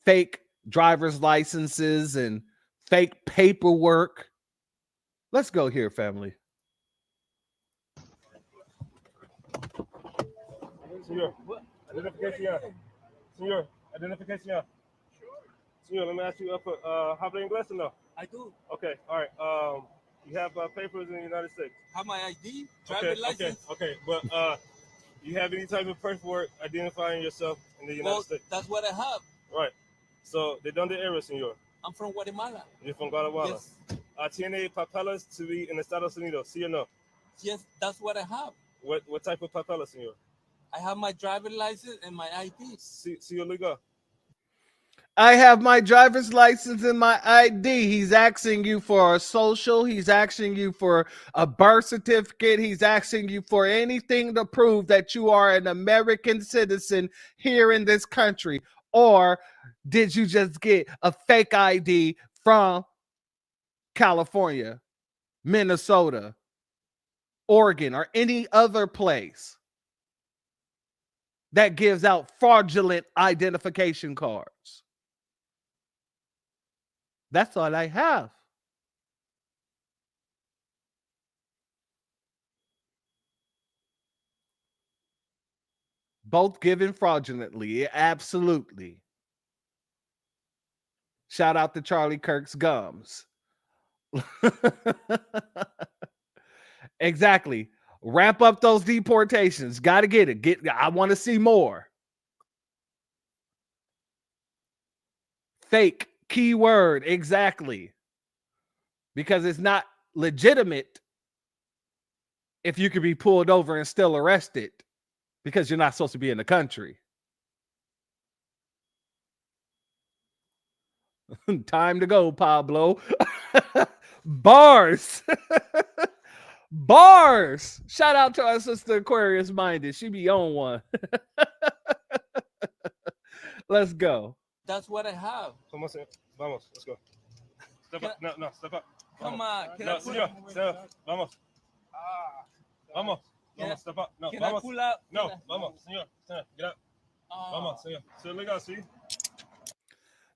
fake driver's licenses and fake paperwork. Let's go here, family. Senor, identificación. Senor, identificación. Senor, let me ask you, habla inglés or no? I do. Okay, all right. You have papers in the United States. Have my ID, driver's license. Okay, but you have any type of paperwork identifying yourself in the United States? That's what I have. Right. So, ¿de dónde eres, señor? I'm from Guatemala. You're from Guatemala? Yes. ¿Tiene papeles to be in Estados Unidos, sí or no? Yes, that's what I have. What type of papeles, señor? I have my driver's license and my ID. Sí, legal. I have my driver's license and my ID. He's asking you for a social. He's asking you for a birth certificate. He's asking you for anything to prove that you are an American citizen here in this country. Or did you just get a fake ID from California, Minnesota, Oregon, or any other place that gives out fraudulent identification cards? That's all I have. Both given fraudulently. Absolutely. Shout out to Charlie Kirk's gums. Exactly. Ramp up those deportations. Got to get it. I want to see more. fake. Keyword. Exactly. Because it's not legitimate if you could be pulled over and still arrested because you're not supposed to be in the country. Time to go, Pablo. Bars. Bars. Shout out to our sister Aquarius Minded. She be on one. Let's go. That's what I have. Vamos, let's go. Step up. No, step up. Come on. No, señor, step up. Vamos. Vamos. Vamos, step up. No, Can vamos. I pull out? No, vamos, señor. Get up. Vamos, señor. So legal, see?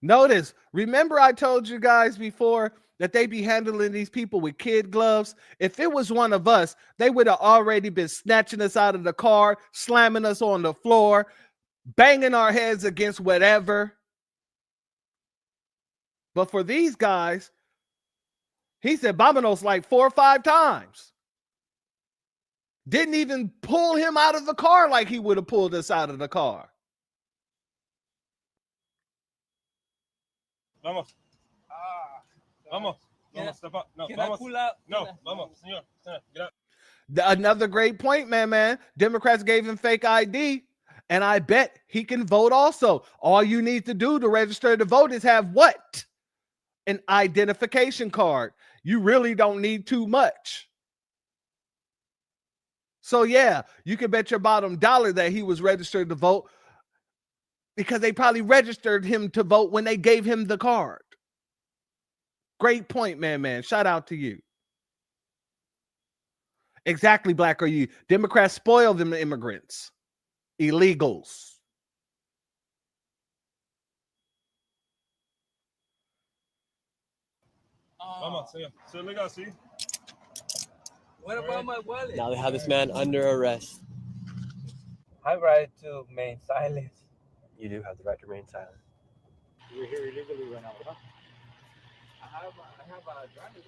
Notice, remember I told you guys before that they be handling these people with kid gloves? If it was one of us, they would have already been snatching us out of the car, slamming us on the floor, banging our heads against whatever. But for these guys, he said Vámonos like 4 or 5 times. Didn't even pull him out of the car like he would have pulled us out of the car. Vamos. Vamos. Vamos, step up. No, vamos. No, vamos, señor. Get up. Another great point, man. Democrats gave him fake ID, and I bet he can vote also. All you need to do to register to vote is have what? An identification card. You really don't need too much. So yeah, you can bet your bottom dollar that he was registered to vote because they probably registered him to vote when they gave him the card. Great point, man. Shout out to you. Exactly, Black are you. Democrats spoil them immigrants. Illegals. Vamos, señor. So legal, see? What about my wallet? Now they have this man under arrest. I have right to remain silent. You do have the right to remain silent. You're here illegally right now, huh? I have a driver's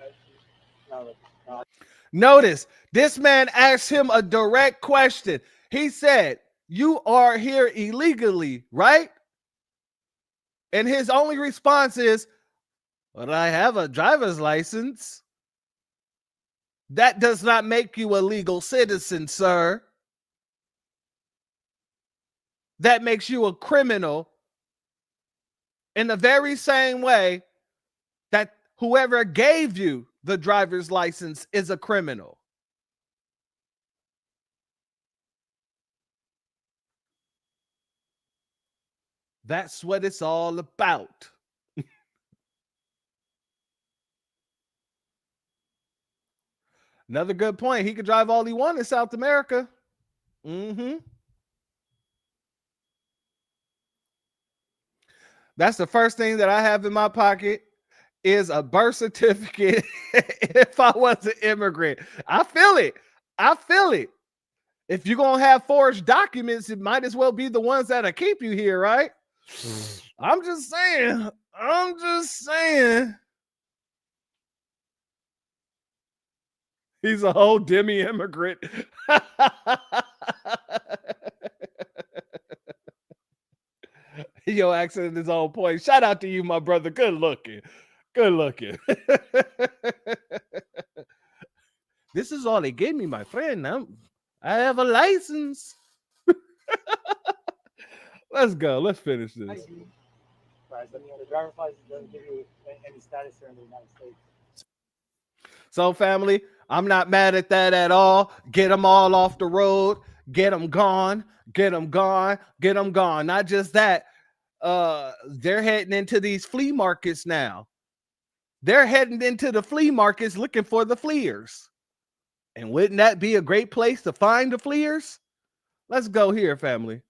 license. Notice, this man asked him a direct question. He said, you are here illegally, right? And his only response is, but I have a driver's license. That does not make you a legal citizen, sir. That makes you a criminal in the very same way that whoever gave you the driver's license is a criminal. That's what it's all about. Another good point. He could drive all he wants in South America. That's the first thing that I have in my pocket is a birth certificate if I was an immigrant. I feel it. If you're going to have forged documents, it might as well be the ones that'll keep you here, right? I'm just saying. He's a whole demi-immigrant. Yo, accent is on point. Shout out to you, my brother. Good looking. This is all they gave me, my friend. I have a license. Let's go. Let's finish this. Right, I mean, the driver's license doesn't give you any status here in the United States. So, family, I'm not mad at that at all. Get them all off the road. Get them gone. Not just that. They're heading into these flea markets now. They're heading into the flea markets looking for the fleers. And wouldn't that be a great place to find the fleers? Let's go here, family.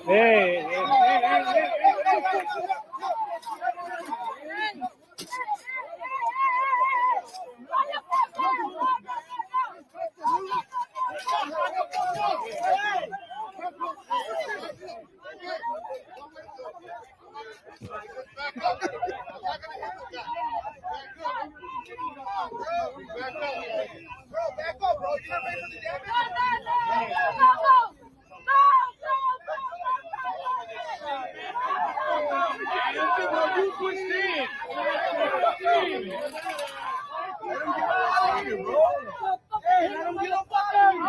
Hey. switch teams. Let him get on you, bro. Hey, let him get up on you.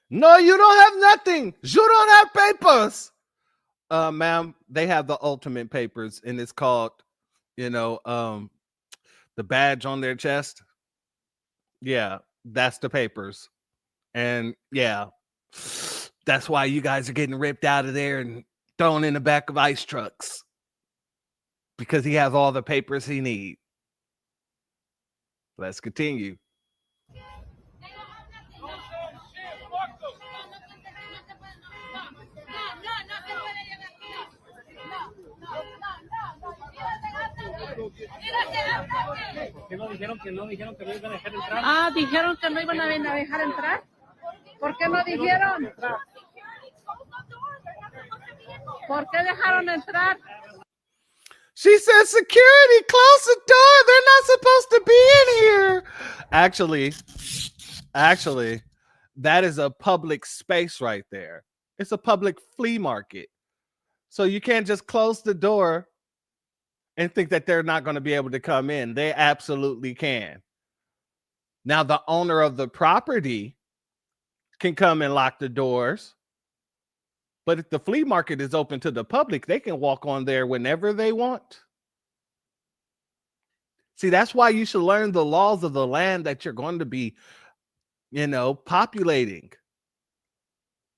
No, you don't have nothing. You don't have papers. Ma'am, they have the ultimate papers, and it's called, the badge on their chest. Yeah, that's the papers. And yeah, that's why you guys are getting ripped out of there and thrown in the back of ice trucks. Because he has all the papers he needs. Let's continue. Dijeron que no iban a dejar entrar. Ah, dijeron que no iban a dejar entrar. ¿Por qué no dijeron? ¿Por qué dejaron entrar? She said, security, close the door. They're not supposed to be in here. Actually, that is a public space right there. It's a public flea market. So you can't just close the door and think that they're not going to be able to come in. They absolutely can. Now, the owner of the property can come and lock the doors. But if the flea market is open to the public, they can walk on there whenever they want. See, that's why you should learn the laws of the land that you're going to be, populating,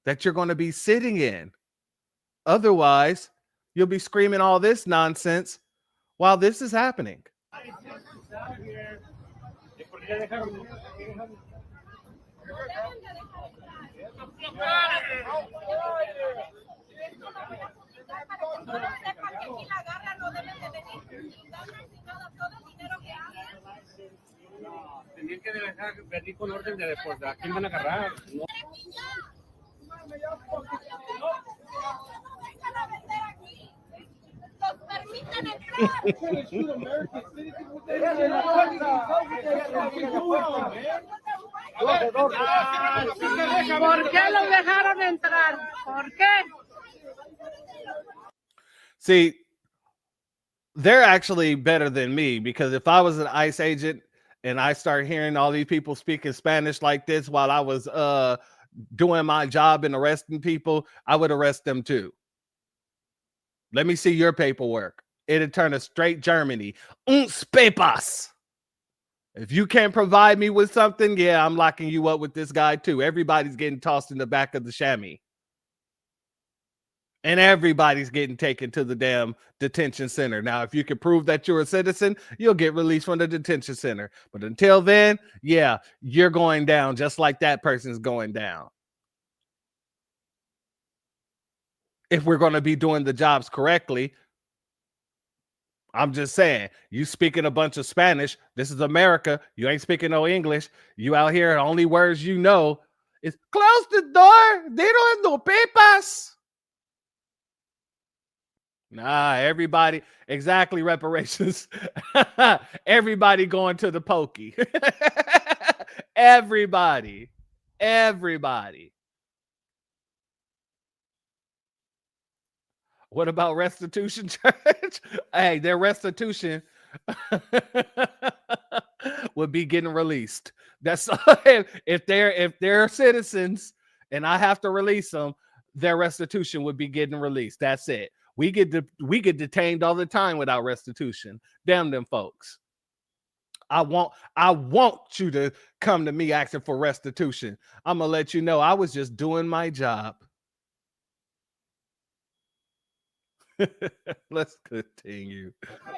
that you're going to be sitting in. Otherwise, you'll be screaming all this nonsense while this is happening. Tenían que dejar venir con orden de deporte. ¿A quién van a agarrar? No. ¿Por qué los dejaron entrar? ¿Por qué? See, they're actually better than me, because if I was an ICE agent and I start hearing all these people speaking Spanish like this while I was doing my job and arresting people, I would arrest them too. Let me see your paperwork. It'd turn to straight Germany. Uns papers. If you can't provide me with something, yeah, I'm locking you up with this guy too. Everybody's getting tossed in the back of the chamois. And everybody's getting taken to the damn detention center. Now, if you can prove that you're a citizen, you'll get released from the detention center. But until then, yeah, you're going down just like that person's going down. If we're going to be doing the jobs correctly, I'm just saying, you speaking a bunch of Spanish. This is America. You ain't speaking no English. You out here, the only words you know is close the door. They don't have no papers. Nah, everybody, exactly, reparations. Everybody going to the pokey. Everybody. What about restitution charge? Hey, their restitution would be getting released. That's if they're citizens and I have to release them, their restitution would be getting released. That's it. We get detained all the time without restitution. Damn them folks. I want you to come to me asking for restitution. I'm gonna let you know I was just doing my job. Let's continue. I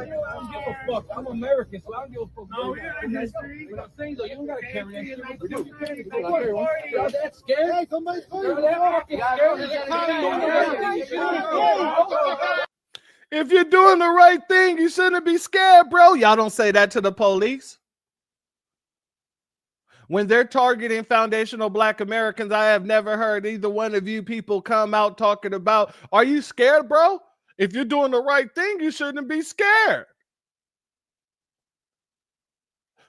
don't give a fuck. I'm American, so I don't give a fuck. No, but I'm saying though, you don't gotta carry that shit. We do. Y'all that scared? Hey, somebody y'all that fucking scared? If you're doing the right thing, you shouldn't be scared, bro. Y'all don't say that to the police. When they're targeting foundational Black Americans, I have never heard either one of you people come out talking about, are you scared, bro? If you're doing the right thing, you shouldn't be scared.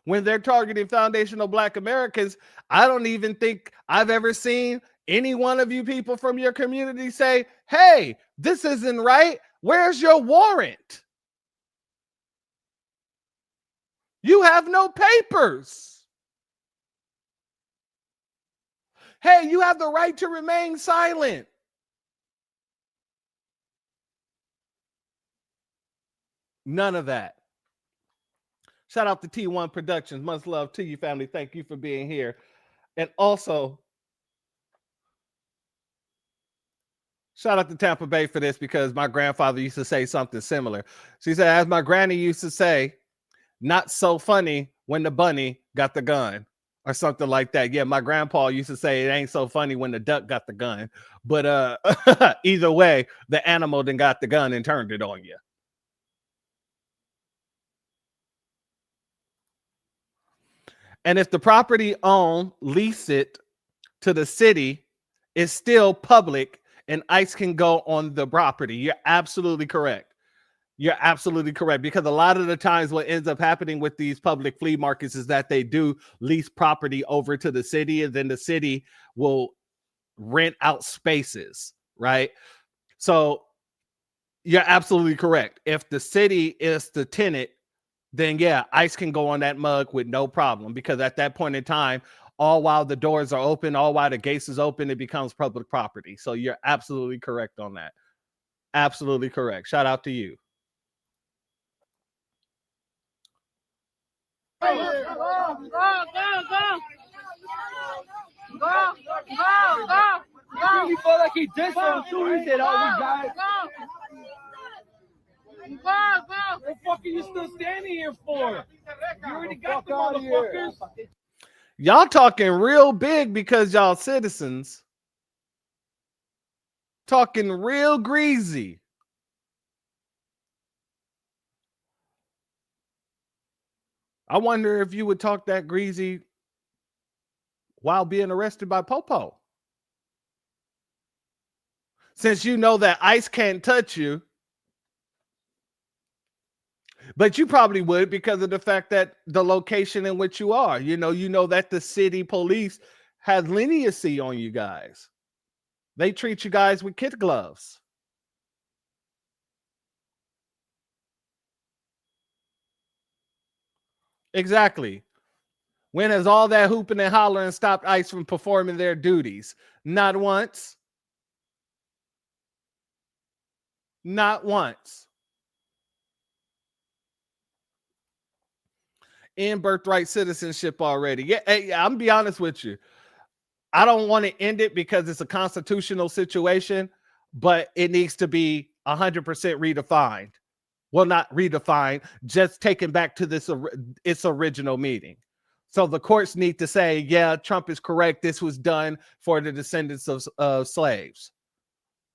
When they're targeting foundational Black Americans, I don't even think I've ever seen any one of you people from your community say, hey, this isn't right. Where's your warrant? You have no papers. Hey, you have the right to remain silent. None of that. Shout out to T1 Productions. Much love to you, family. Thank you for being here. And also, shout out to Tampa Bay for this, because my grandfather used to say something similar. She said, as my granny used to say, not so funny when the bunny got the gun, or something like that. Yeah, my grandpa used to say it ain't so funny when the duck got the gun. But either way, the animal then got the gun and turned it on you. And if the property owned, lease it to the city, is still public and ICE can go on the property. You're absolutely correct. You're absolutely correct, because a lot of the times what ends up happening with these public flea markets is that they do lease property over to the city, and then the city will rent out spaces, right? So you're absolutely correct. If the city is the tenant, then yeah, ICE can go on that mug with no problem, because at that point in time, all while the doors are open, all while the gates is open, it becomes public property. So you're absolutely correct on that. Absolutely correct. Shout out to you. Go, go, go, go. Go, go, go, go. He felt like he did something too. He said, oh, we got it. Go, go. What the fuck are you still standing here for? You already got the motherfuckers. Y'all talking real big because y'all citizens. Talking real greasy. I wonder if you would talk that greasy while being arrested by Popo. Since you know that ICE can't touch you, but you probably would because of the fact that the location in which you are, you know that the city police has leniency on you guys. They treat you guys with kid gloves. Exactly. When has all that hooping and hollering stopped ICE from performing their duties? Not once. Not once. In birthright citizenship already. Yeah, I'm gonna be honest with you. I don't want to end it because it's a constitutional situation, but it needs to be 100% redefined. Well, not redefined, just taken back to its original meaning. So the courts need to say, yeah, Trump is correct. This was done for the descendants of slaves.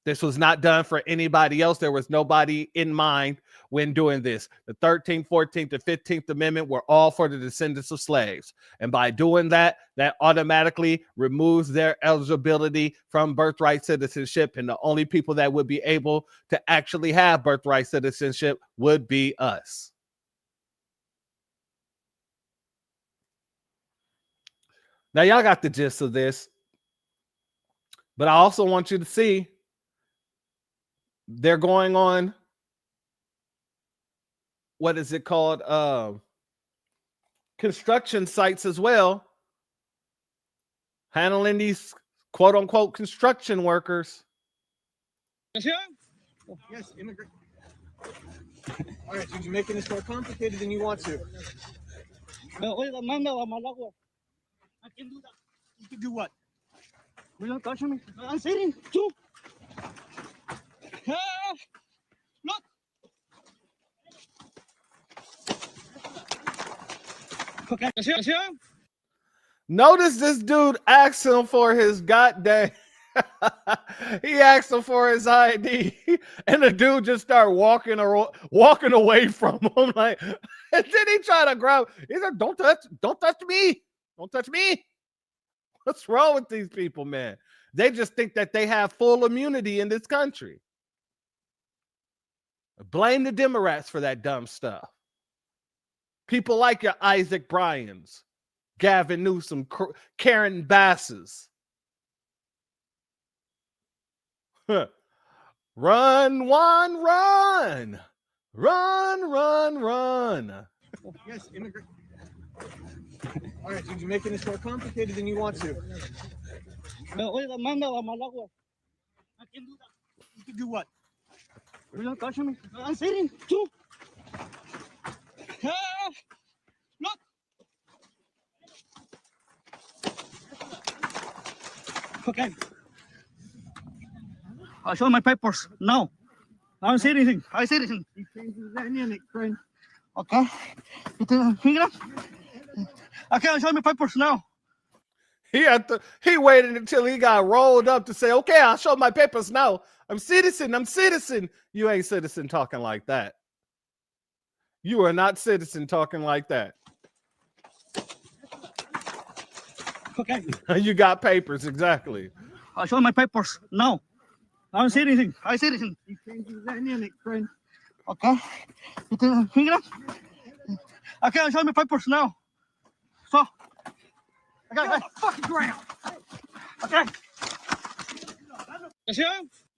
This was not done for anybody else. There was nobody in mind when doing this. The 13th, 14th, and 15th Amendment were all for the descendants of slaves. And by doing that, that automatically removes their eligibility from birthright citizenship. And the only people that would be able to actually have birthright citizenship would be us. Now, y'all got the gist of this. But I also want you to see they're going on, what is it called? Construction sites as well, handling these quote unquote construction workers. Yes, immigrant. All right, so you're making this more complicated than you want to. I can do that. You can do what? Don't touch me. I'm sitting too. Look. Okay, Notice this dude asked him for his goddamn. He asked him for his ID, and the dude just started walking away from him. Like, and then he tried to grab. He said, don't touch me. Don't touch me. What's wrong with these people, man? They just think that they have full immunity in this country. Blame the Democrats for that dumb stuff. People like your Isaac Bryans, Gavin Newsom, Karen Basses. Run, Juan, run. Run. Yes, immigrant. All right, so you're making this more complicated than you want to. No, wait, Amanda, I can do that. You can do what? Don't touch me. I'm sitting too. Look. Okay. I'll show my papers. No. I don't see anything. I see anything. He changed his dynamic, friend. Okay. Okay, I'll show my papers now. He waited until he got rolled up to say, okay, I'll show my papers now. I'm citizen. You ain't citizen talking like that. You are not citizen talking like that. Okay. You got papers, exactly. I'll show my papers. No. I don't see anything. I see anything. He changed his dynamic, friend. Okay. Okay, I'll show my papers now. So. I got the fucking ground. Okay.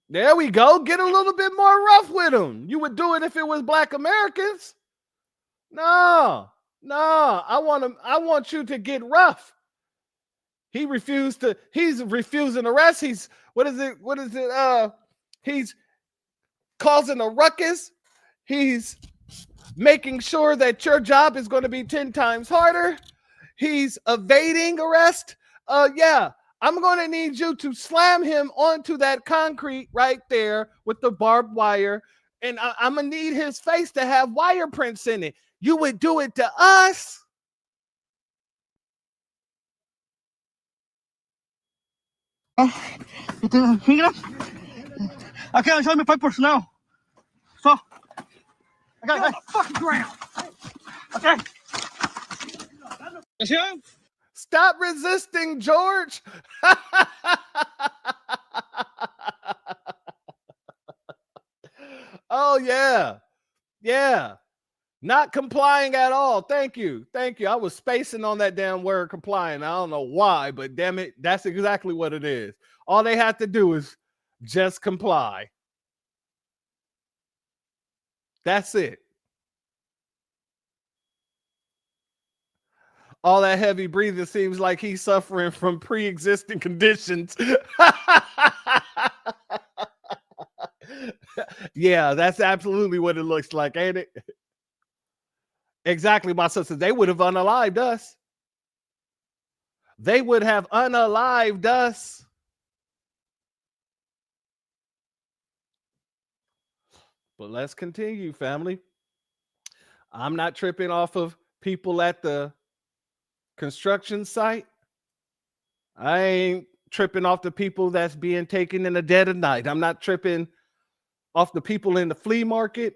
There we go. Get a little bit more rough with them. You would do it if it was Black Americans. No. I want you to get rough. He's refusing arrest. He's he's causing a ruckus. He's making sure that your job is going to be 10 times harder. He's evading arrest. Yeah, I'm going to need you to slam him onto that concrete right there with the barbed wire. And I'm going to need his face to have wire prints in it. You would do it to us. Okay, I'll show my papers now. So. I got the fucking ground. Okay. Stop resisting, George. Oh, yeah. Not complying at all. Thank you. I was spacing on that damn word complying. I don't know why, but damn it, that's exactly what it is. All they have to do is just comply. That's it. All that heavy breathing seems like he's suffering from pre-existing conditions. Yeah, that's absolutely what it looks like, ain't it? Exactly, my sister. They would have unalived us. They would have unalived us. But let's continue, family. I'm not tripping off of people at the construction site. I ain't tripping off the people that's being taken in the dead of night. I'm not tripping off the people in the flea market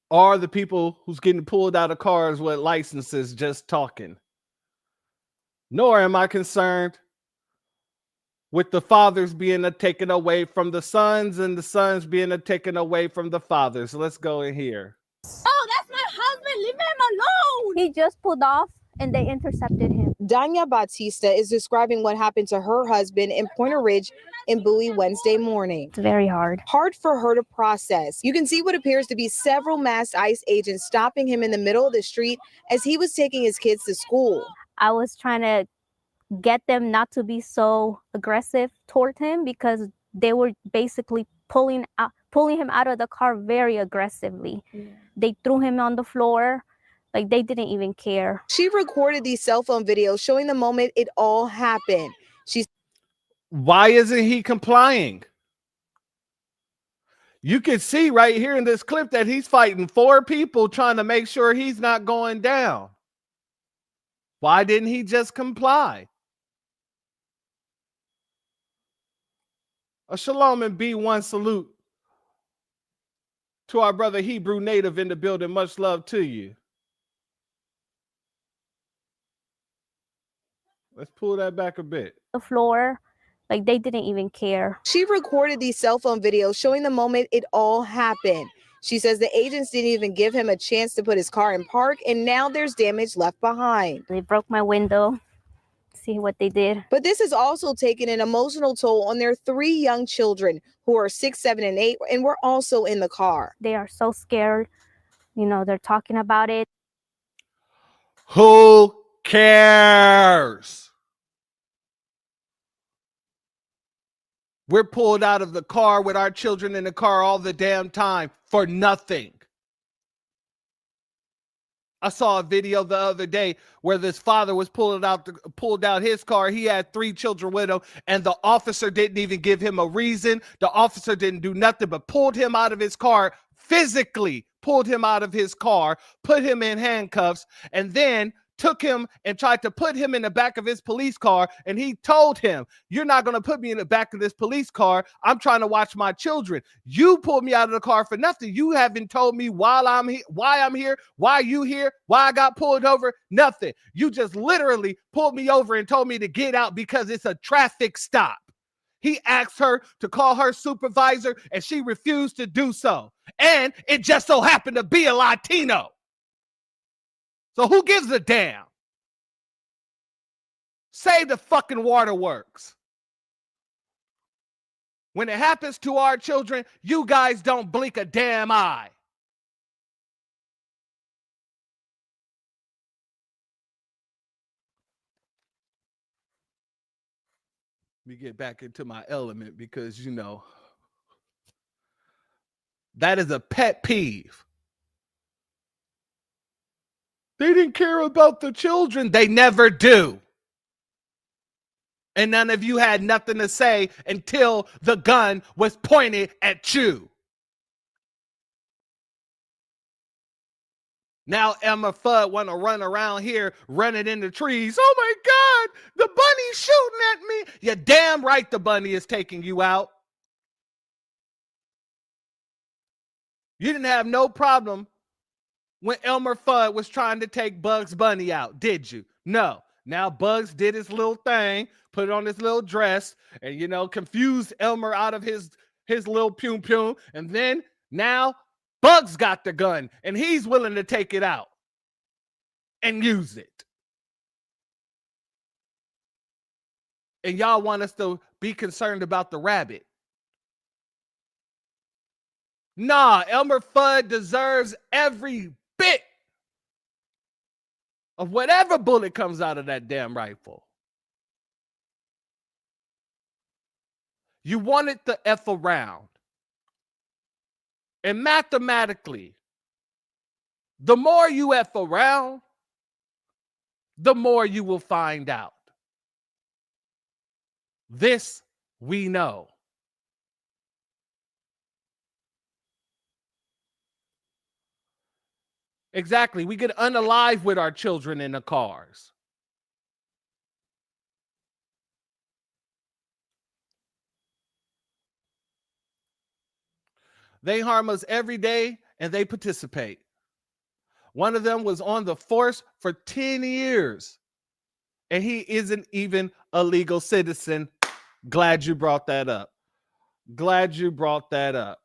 or the people who's getting pulled out of cars with licenses just talking. Nor am I concerned with the fathers being taken away from the sons and the sons being taken away from the fathers. So let's go in here. Oh, that's my husband. Leave him alone. He just pulled off and they intercepted him. Danya Batista is describing what happened to her husband in Pointer Ridge in Bowie Wednesday morning. It's very hard. Hard for her to process. You can see what appears to be several masked ICE agents stopping him in the middle of the street as he was taking his kids to school. I was trying to get them not to be so aggressive toward him because they were basically pulling him out of the car very aggressively. They threw him on the floor. Like they didn't even care. She recorded these cell phone videos showing the moment it all happened. Why isn't he complying? You can see right here in this clip that he's fighting 4 people trying to make sure he's not going down. Why didn't he just comply? A shalom and B1 salute to our brother Hebrew native in the building. Much love to you. Let's pull that back a bit. The floor, like they didn't even care. She recorded these cell phone videos showing the moment it all happened. She says the agents didn't even give him a chance to put his car in park, and now there's damage left behind. They broke my window. See what they did. But this has also taken an emotional toll on their 3 young children who are 6, 7, and 8, and were also in the car. They are so scared. You know, they're talking about it. Who cares? We're pulled out of the car with our children in the car all the damn time for nothing. I saw a video the other day where this father was pulled out his car. He had 3 children with him, and the officer didn't even give him a reason. The officer didn't do nothing but pulled him out of his car, physically pulled him out of his car, put him in handcuffs, and then took him and tried to put him in the back of his police car. And he told him, "You're not going to put me in the back of this police car. I'm trying to watch my children. You pulled me out of the car for nothing. You haven't told me why I'm here, why you here, why I got pulled over, nothing. You just literally pulled me over and told me to get out because it's a traffic stop." He asked her to call her supervisor and she refused to do so. And it just so happened to be a Latino. So who gives a damn? Save the fucking waterworks. When it happens to our children, you guys don't blink a damn eye. Let me get back into my element because, you know, that is a pet peeve. They didn't care about the children. They never do. And none of you had nothing to say until the gun was pointed at you. Now Elmer Fudd want to run around here running in the trees. Oh my God, the bunny's shooting at me. You're damn right the bunny is taking you out. You didn't have no problem when Elmer Fudd was trying to take Bugs Bunny out, did you? No. Now Bugs did his little thing, put on his little dress, and, you know, confused Elmer out of his little pum pum. And then now Bugs got the gun, and he's willing to take it out and use it. And y'all want us to be concerned about the rabbit. Nah, Elmer Fudd deserves every bit of whatever bullet comes out of that damn rifle. You wanted the F around. And mathematically, the more you F around, the more you will find out. This we know. Exactly. We get unalive with our children in the cars. They harm us every day and they participate. One of them was on the force for 10 years and he isn't even a legal citizen. Glad you brought that up. Glad you brought that up.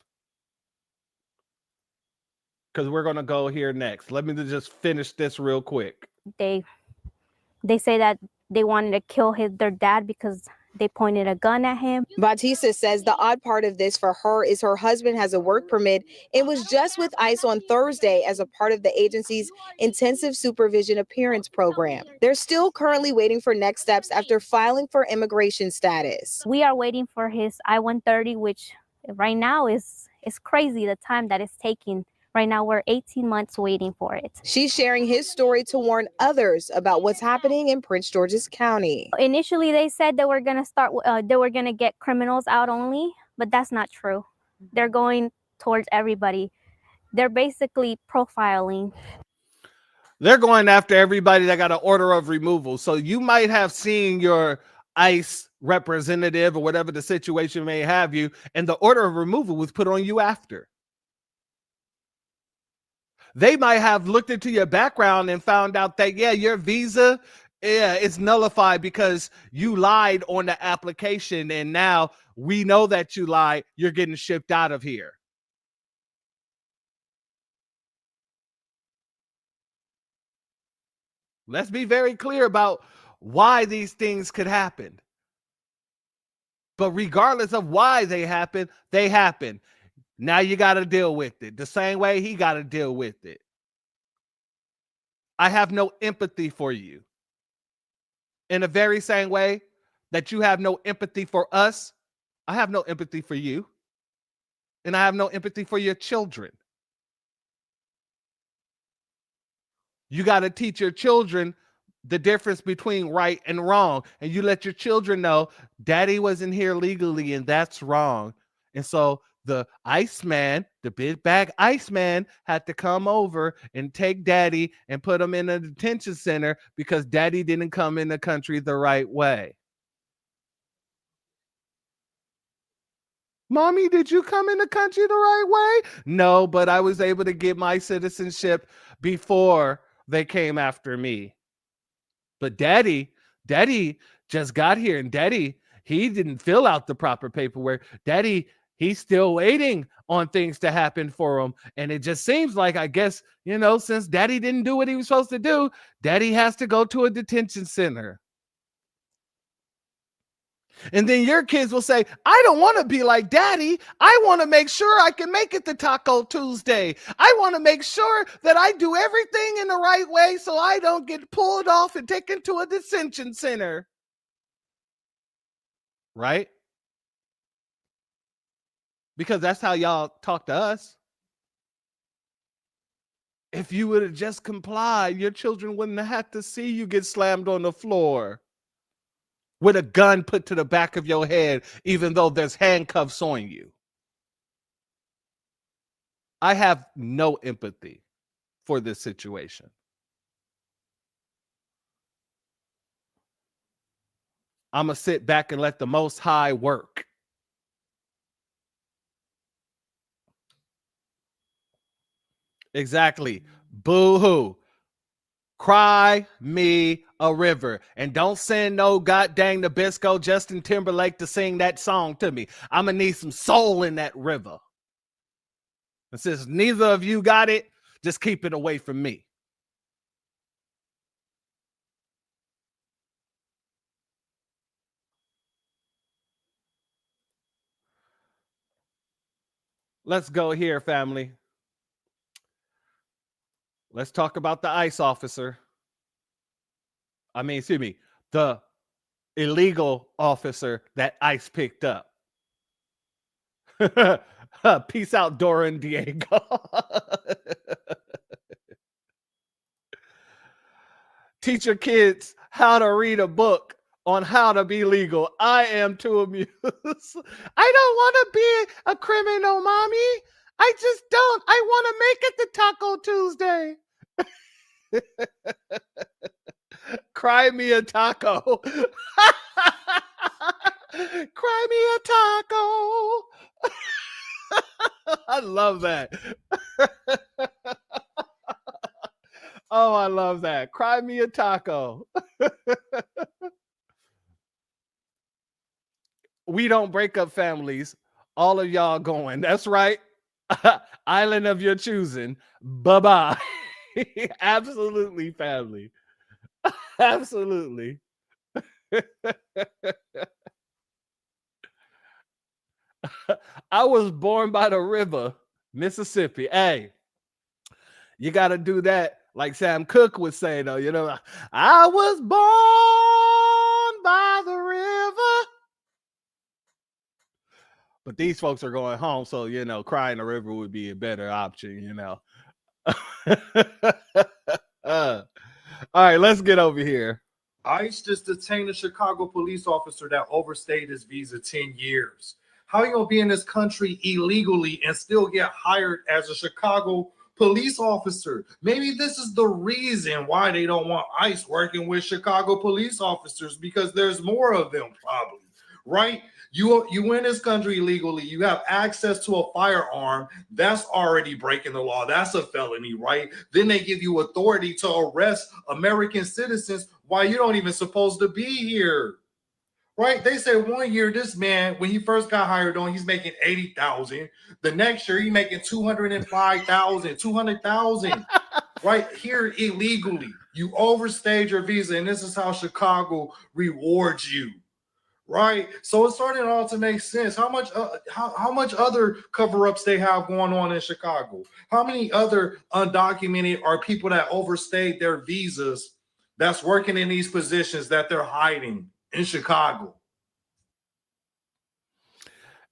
Because we're going to go here next. Let me just finish this real quick. They say that they wanted to kill their dad because they pointed a gun at him. Bautista says the odd part of this for her is her husband has a work permit and was just with ICE on Thursday as a part of the agency's intensive supervision appearance program. They're still currently waiting for next steps after filing for immigration status. We are waiting for his I-130, which right now is crazy the time that it's taking Right now, we're 18 months waiting for it. She's sharing his story to warn others about what's happening in Prince George's County. Initially, they said that we're gonna get criminals out only, but that's not true. They're going towards everybody. They're basically profiling. They're going after everybody that got an order of removal. So you might have seen your ICE representative or whatever the situation may have you, and the order of removal was put on you after. They might have looked into your background and found out that, yeah, your visa, yeah, it's nullified because you lied on the application, and now we know that you lied. You're getting shipped out of here. Let's be very clear about why these things could happen. But regardless of why they happen, they happen. Now you got to deal with it the same way he got to deal with it. I have no empathy for you. In the very same way that you have no empathy for us, I have no empathy for you. And I have no empathy for your children. You got to teach your children the difference between right and wrong. And you let your children know, daddy wasn't here legally and that's wrong. And so the Iceman, the big bag Iceman, had to come over and take daddy and put him in a detention center because daddy didn't come in the country the right way. Mommy, did you come in the country the right way? No, but I was able to get my citizenship before they came after me. But daddy just got here, and daddy, he didn't fill out the proper paperwork. Daddy, he's still waiting on things to happen for him. And it just seems like, I guess, since daddy didn't do what he was supposed to do, daddy has to go to a detention center. And then your kids will say, I don't want to be like daddy. I want to make sure I can make it to Taco Tuesday. I want to make sure that I do everything in the right way so I don't get pulled off and taken to a detention center. Right? Because that's how y'all talk to us. If you would have just complied, your children wouldn't have had to see you get slammed on the floor with a gun put to the back of your head, even though there's handcuffs on you. I have no empathy for this situation. I'm going to sit back and let the Most High work. Exactly. Boo-hoo. Cry me a river. And don't send no goddamn Nabisco Justin Timberlake to sing that song to me. I'm going to need some soul in that river. And since neither of you got it, just keep it away from me. Let's go here, family. Let's talk about the ICE officer. The illegal officer that ICE picked up. Peace out, Dora and Diego. Teach your kids how to read a book on how to be legal. I am too amused. I don't want to be a criminal, mommy. I just don't. I want to make it to Taco Tuesday. Cry me a taco. Cry me a taco. I love that. Oh, I love that. Cry me a taco. We don't break up families. All of y'all going. That's right. Island of your choosing. Bye-bye. Absolutely, family. Absolutely. I was born by the river, Mississippi. Hey, you got to do that like Sam Cooke would say, though. I was born by the river. But these folks are going home, so crying the river would be a better option. All right, let's get over here. ICE just detained a Chicago police officer that overstayed his visa 10 years. How you gonna be in this country illegally and still get hired as a Chicago police officer? Maybe this is the reason why they don't want ICE working with Chicago police officers, because there's more of them probably, right? You in this country illegally, you have access to a firearm, that's already breaking the law. That's a felony, right? Then they give you authority to arrest American citizens while you don't even supposed to be here. Right? They said 1 year, this man, when he first got hired on, he's making 80,000. The next year, he's making 205,000, 200,000. Right here illegally. You overstayed your visa, and this is how Chicago rewards you. Right, so it's starting all to make sense. How much other cover-ups they have going on in Chicago? How many other undocumented or people that overstayed their visas that's working in these positions that they're hiding in Chicago?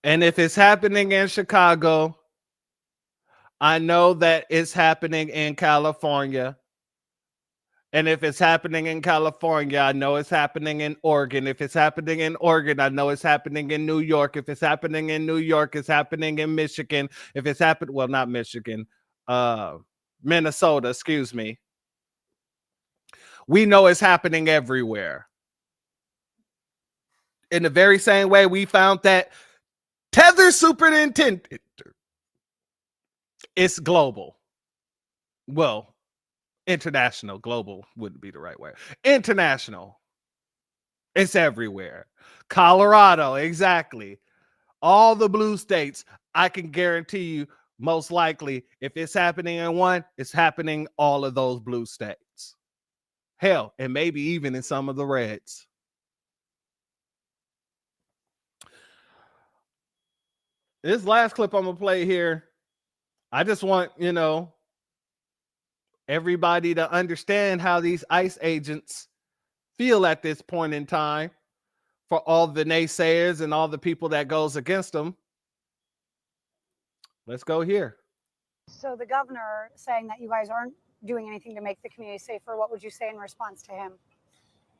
And if it's happening in Chicago, I know that it's happening in California. And if it's happening in California, I know it's happening in Oregon. If it's happening in Oregon, I know it's happening in New York. If it's happening in New York, it's happening in Michigan. If it's happened, well, not Michigan, Minnesota, excuse me. We know it's happening everywhere. In the very same way we found that Tether superintendent, it's global. Well, international. Global wouldn't be the right word. International. It's everywhere. Colorado, exactly. All the blue states, I can guarantee you, most likely, if it's happening in one, it's happening all of those blue states. Hell, and maybe even in some of the reds. This last clip I'm going to play here, I just want, everybody to understand how these ICE agents feel at this point in time, for all the naysayers and all the people that goes against them. Let's go here. So the governor saying that you guys aren't doing anything to make the community safer, what would you say in response to him?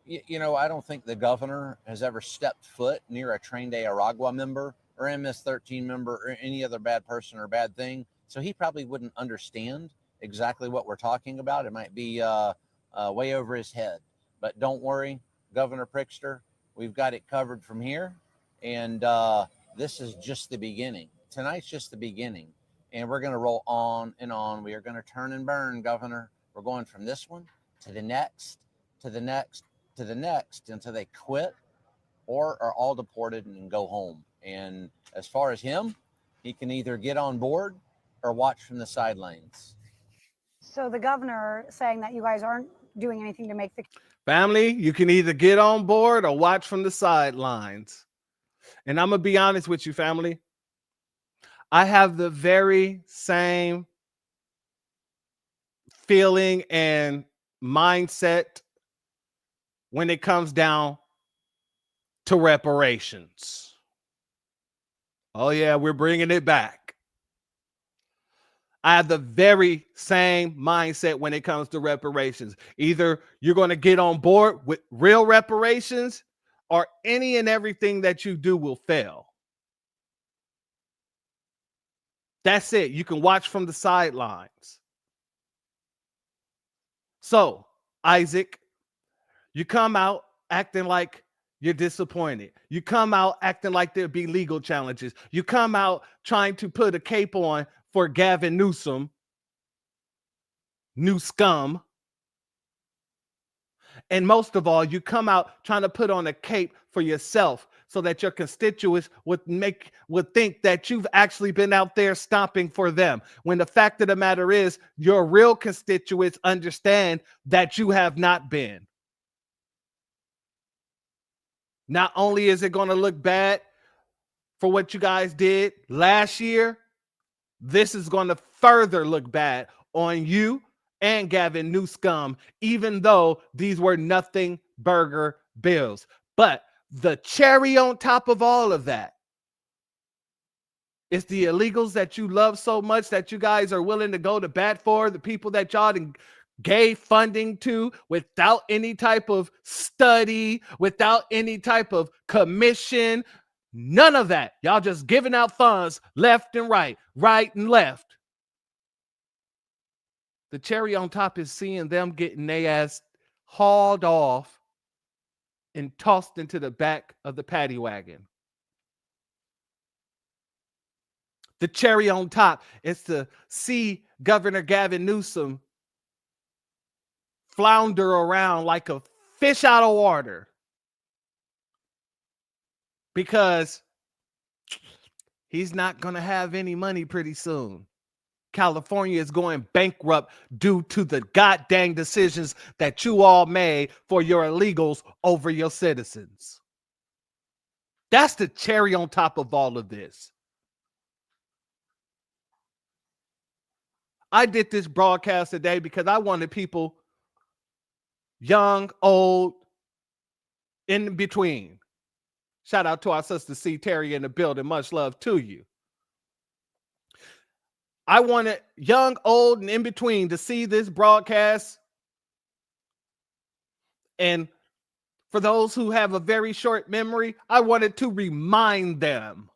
I don't think the governor has ever stepped foot near a Train de Aragua member or MS-13 member or any other bad person or bad thing. So he probably wouldn't understand exactly what we're talking about. It might be way over his head. But don't worry, Governor Pritzker, we've got it covered from here. And this is just the beginning. Tonight's just the beginning. And we're going to roll on and on. We are going to turn and burn, Governor. We're going from this one to the next, to the next, to the next, until they quit or are all deported and go home. And as far as him, he can either get on board or watch from the sidelines. So the governor saying that you guys aren't doing anything to make the family, you can either get on board or watch from the sidelines. And I'm going to be honest with you, family. I have the very same feeling and mindset when it comes down to reparations. Oh, yeah, we're bringing it back. I have the very same mindset when it comes to reparations. Either you're going to get on board with real reparations or any and everything that you do will fail. That's it. You can watch from the sidelines. So, Isaac, you come out acting like you're disappointed. You come out acting like there'll be legal challenges. You come out trying to put a cape on for Gavin Newsom, new scum. And most of all, you come out trying to put on a cape for yourself so that your constituents would think that you've actually been out there stomping for them. When the fact of the matter is, your real constituents understand that you have not been. Not only is it going to look bad for what you guys did last year, this is going to further look bad on you and Gavin Newsom, even though these were nothing burger bills. But the cherry on top of all of that It's the illegals that you love so much that you guys are willing to go to bat for, the people that y'all gave funding to without any type of study, without any type of commission, none of that. Y'all just giving out funds left and right and left. The cherry on top is seeing them getting their ass hauled off and tossed into the back of the paddy wagon. The cherry on top is to see Governor Gavin Newsom flounder around like a fish out of water because he's not going to have any money pretty soon. California is going bankrupt due to the goddamn decisions that you all made for your illegals over your citizens. That's the cherry on top of all of this. I did this broadcast today because I wanted people, young, old, in between. Shout out to our sister C. Terry in the building. Much love to you. I wanted young, old, and in between to see this broadcast. And for those who have a very short memory, I wanted to remind them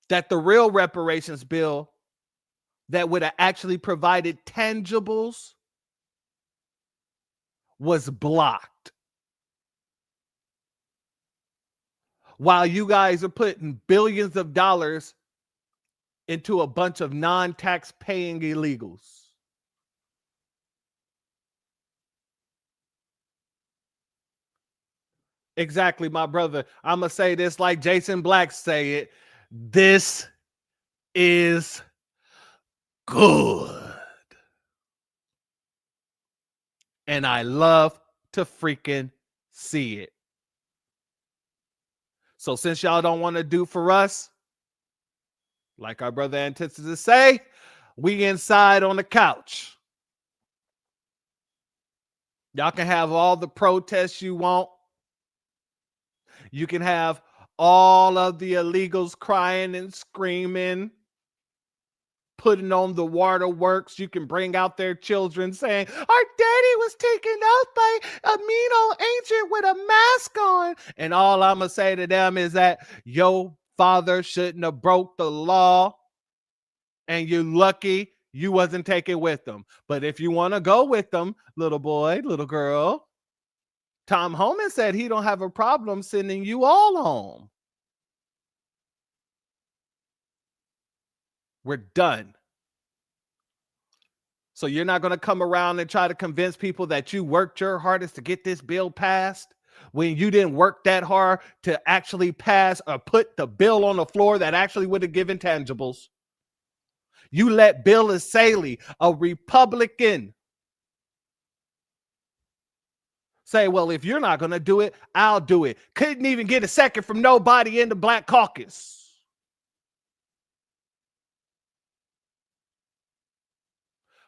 that the real reparations bill that would have actually provided tangibles was blocked. While you guys are putting billions of dollars into a bunch of non-tax paying illegals. Exactly, my brother. I'm going to say this like Jason Black say it. This is good. And I love to freaking see it. So since y'all don't want to do for us, like our brother Antithesis say, we inside on the couch. Y'all can have all the protests you want. You can have all of the illegals crying and screaming, putting on the waterworks. You can bring out their children saying, our daddy was taken out by a mean old agent with a mask on. And all I'm going to say to them is that your father shouldn't have broke the law. And you're lucky you wasn't taken with them. But if you want to go with them, little boy, little girl, Tom Homan said he don't have a problem sending you all home. We're done. So you're not going to come around and try to convince people that you worked your hardest to get this bill passed when you didn't work that hard to actually pass or put the bill on the floor that actually would have given tangibles. You let Bill Asaley, a Republican, say, well, if you're not going to do it, I'll do it. Couldn't even get a second from nobody in the Black Caucus.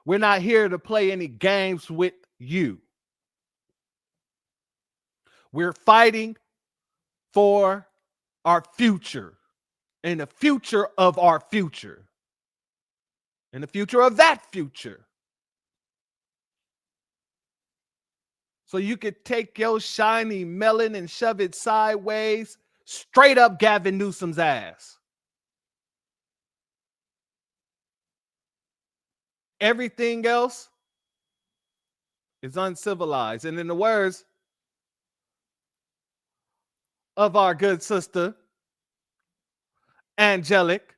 We're not here to play any games with you. We're fighting for our future and the future of our future and the future of that future. So you could take your shiny melon and shove it sideways straight up Gavin Newsom's ass. Everything else is uncivilized. And in the words of our good sister, Angelic,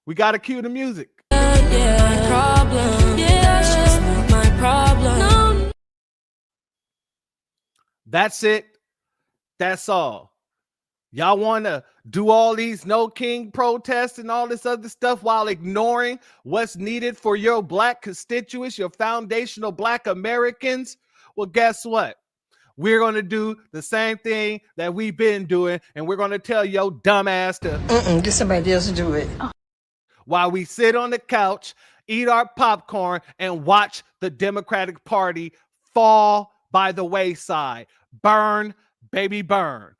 we got to cue the music. Yeah, problem. Yeah, that's just not my problem. No. That's it. That's all. Y'all want to do all these no king protests and all this other stuff while ignoring what's needed for your Black constituents, your foundational Black Americans? Well, guess what? We're going to do the same thing that we've been doing, and we're going to tell your dumb ass to get somebody else to do it. While we sit on the couch, eat our popcorn, and watch the Democratic Party fall by the wayside. Burn, baby, burn.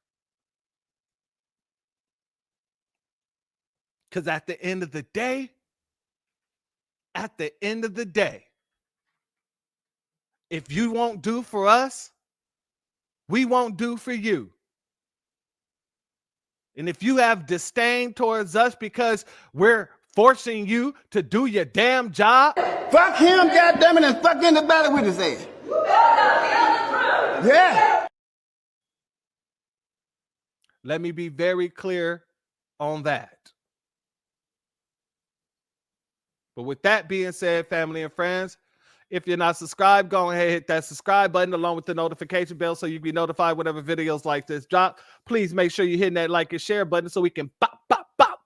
Because at the end of the day, if you won't do for us, we won't do for you. And if you have disdain towards us because we're forcing you to do your damn job, fuck him, goddammit, and fuck anybody with his ass. Yeah. let me be very clear on that. But with that being said, family and friends, if you're not subscribed, go ahead and hit that subscribe button along with the notification bell so you can be notified whenever videos like this drop. Please make sure you're hitting that like and share button so we can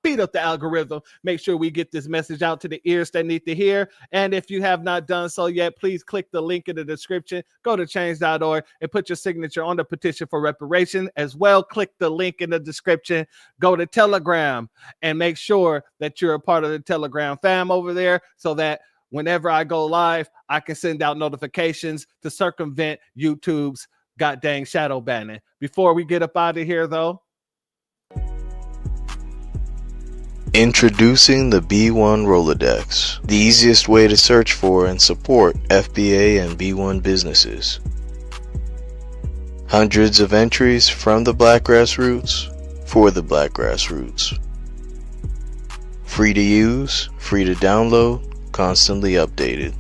beat up the algorithm. Make sure we get this message out to the ears that need to hear. And if you have not done so yet, please click the link in the description. Go to change.org and put your signature on the petition for reparation. As well, click the link in the description. Go to Telegram and make sure that you're a part of the Telegram fam over there so that whenever I go live, I can send out notifications to circumvent YouTube's goddamn shadow banning. Before we get up out of here, though, introducing the B1 Rolodex, the easiest way to search for and support FBA and B1 businesses. Hundreds of entries from the Black grassroots for the Black grassroots. Free to use, free to download, constantly updated.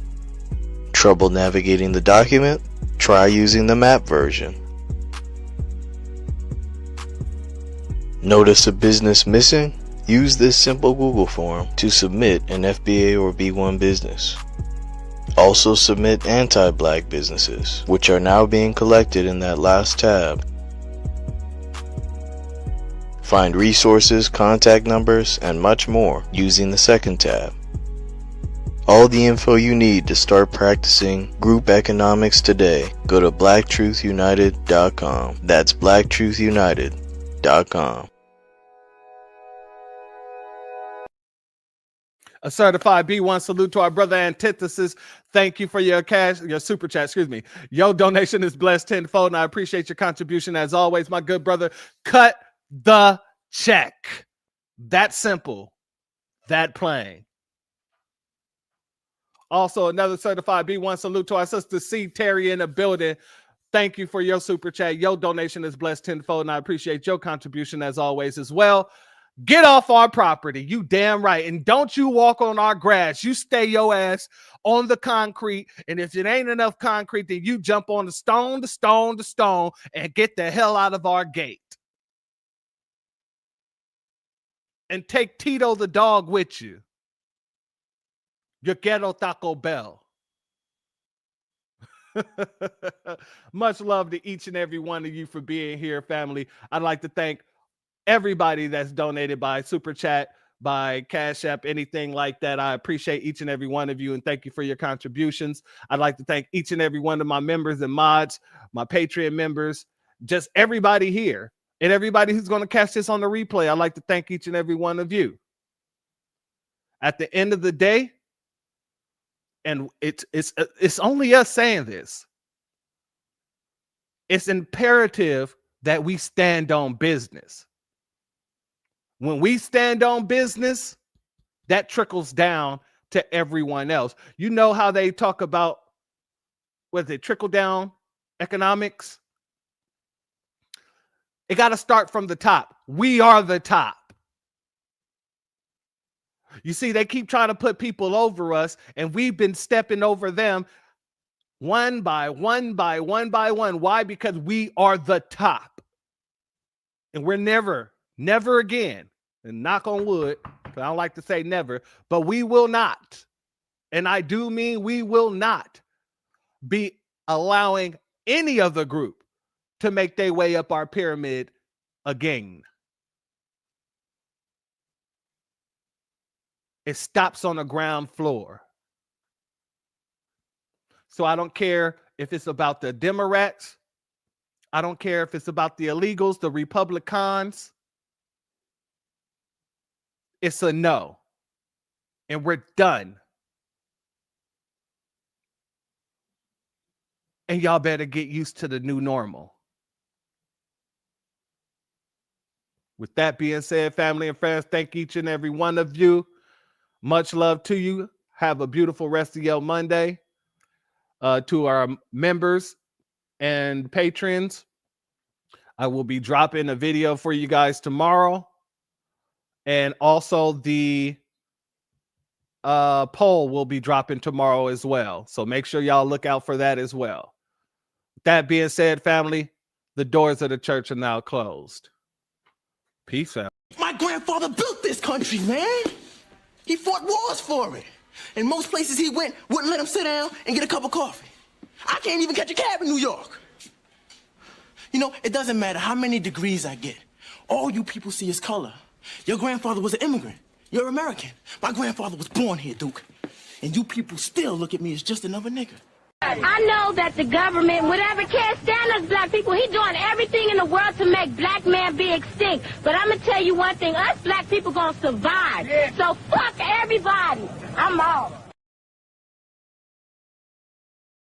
Trouble navigating the document? Try using the map version. Notice a business missing? Use this simple Google form to submit an FBA or B1 business. Also submit anti-Black businesses, which are now being collected in that last tab. Find resources, contact numbers, and much more using the second tab. All the info you need to start practicing group economics today. Go to blacktruthunited.com. That's blacktruthunited.com. a certified B1 salute to our brother Antithesis. Thank you for your super chat, Your donation is blessed tenfold, and I appreciate your contribution as always, my good brother. Cut the check. That simple. That plain. Also, another certified B1 salute to our sister C. Terry in the building. Thank you for your super chat. Your donation is blessed tenfold, and I appreciate your contribution as always as well. Get off our property. You damn right. And don't you walk on our grass. You stay your ass on the concrete. And if it ain't enough concrete, then you jump on the stone, and get the hell out of our gate. And take Tito the dog with you. Your ghetto Taco Bell. Much love to each and every one of you for being here, family. I'd like to thank everybody that's donated by Super Chat, by Cashapp, anything like that. I appreciate each and every one of you, and thank you for your contributions. I'd like to thank each and every one of my members and mods, my Patreon members, just everybody here, and everybody who's going to catch this on the replay. I'd like to thank each and every one of you. At the end of the day, and it's only us saying this, it's imperative that we stand on business. When we stand on business, that trickles down to everyone else. You know how they talk about, trickle down economics? It got to start from the top. We are the top. You see, they keep trying to put people over us, and we've been stepping over them one by one. Why? Because we are the top. And we're never again, and knock on wood, because I don't like to say never, but we will not, and I do mean we will not be allowing any other group to make their way up our pyramid again. It stops on the ground floor. So I don't care if it's about the Democrats. I don't care if it's about the illegals, the Republicans. It's a no. And we're done. And y'all better get used to the new normal. With that being said, family and friends, thank each and every one of you. Much love to you. Have a beautiful rest of your Monday. To our members and patrons, I will be dropping a video for you guys tomorrow. And also the poll will be dropping tomorrow as well. So make sure y'all look out for that as well. That being said, family, the doors of the church are now closed. Peace out. My grandfather built this country, man. He fought wars for it. And most places he went wouldn't let him sit down and get a cup of coffee. I can't even catch a cab in New York. You know, it doesn't matter how many degrees I get. All you people see is color. Your grandfather was an immigrant. You're American. My grandfather was born here, Duke. And you people still look at me as just another nigga. I know that the government, whatever can't stand us black people, he's doing everything in the world to make black man be extinct. But I'm going to tell you one thing, us black people going to survive. So fuck everybody. I'm out.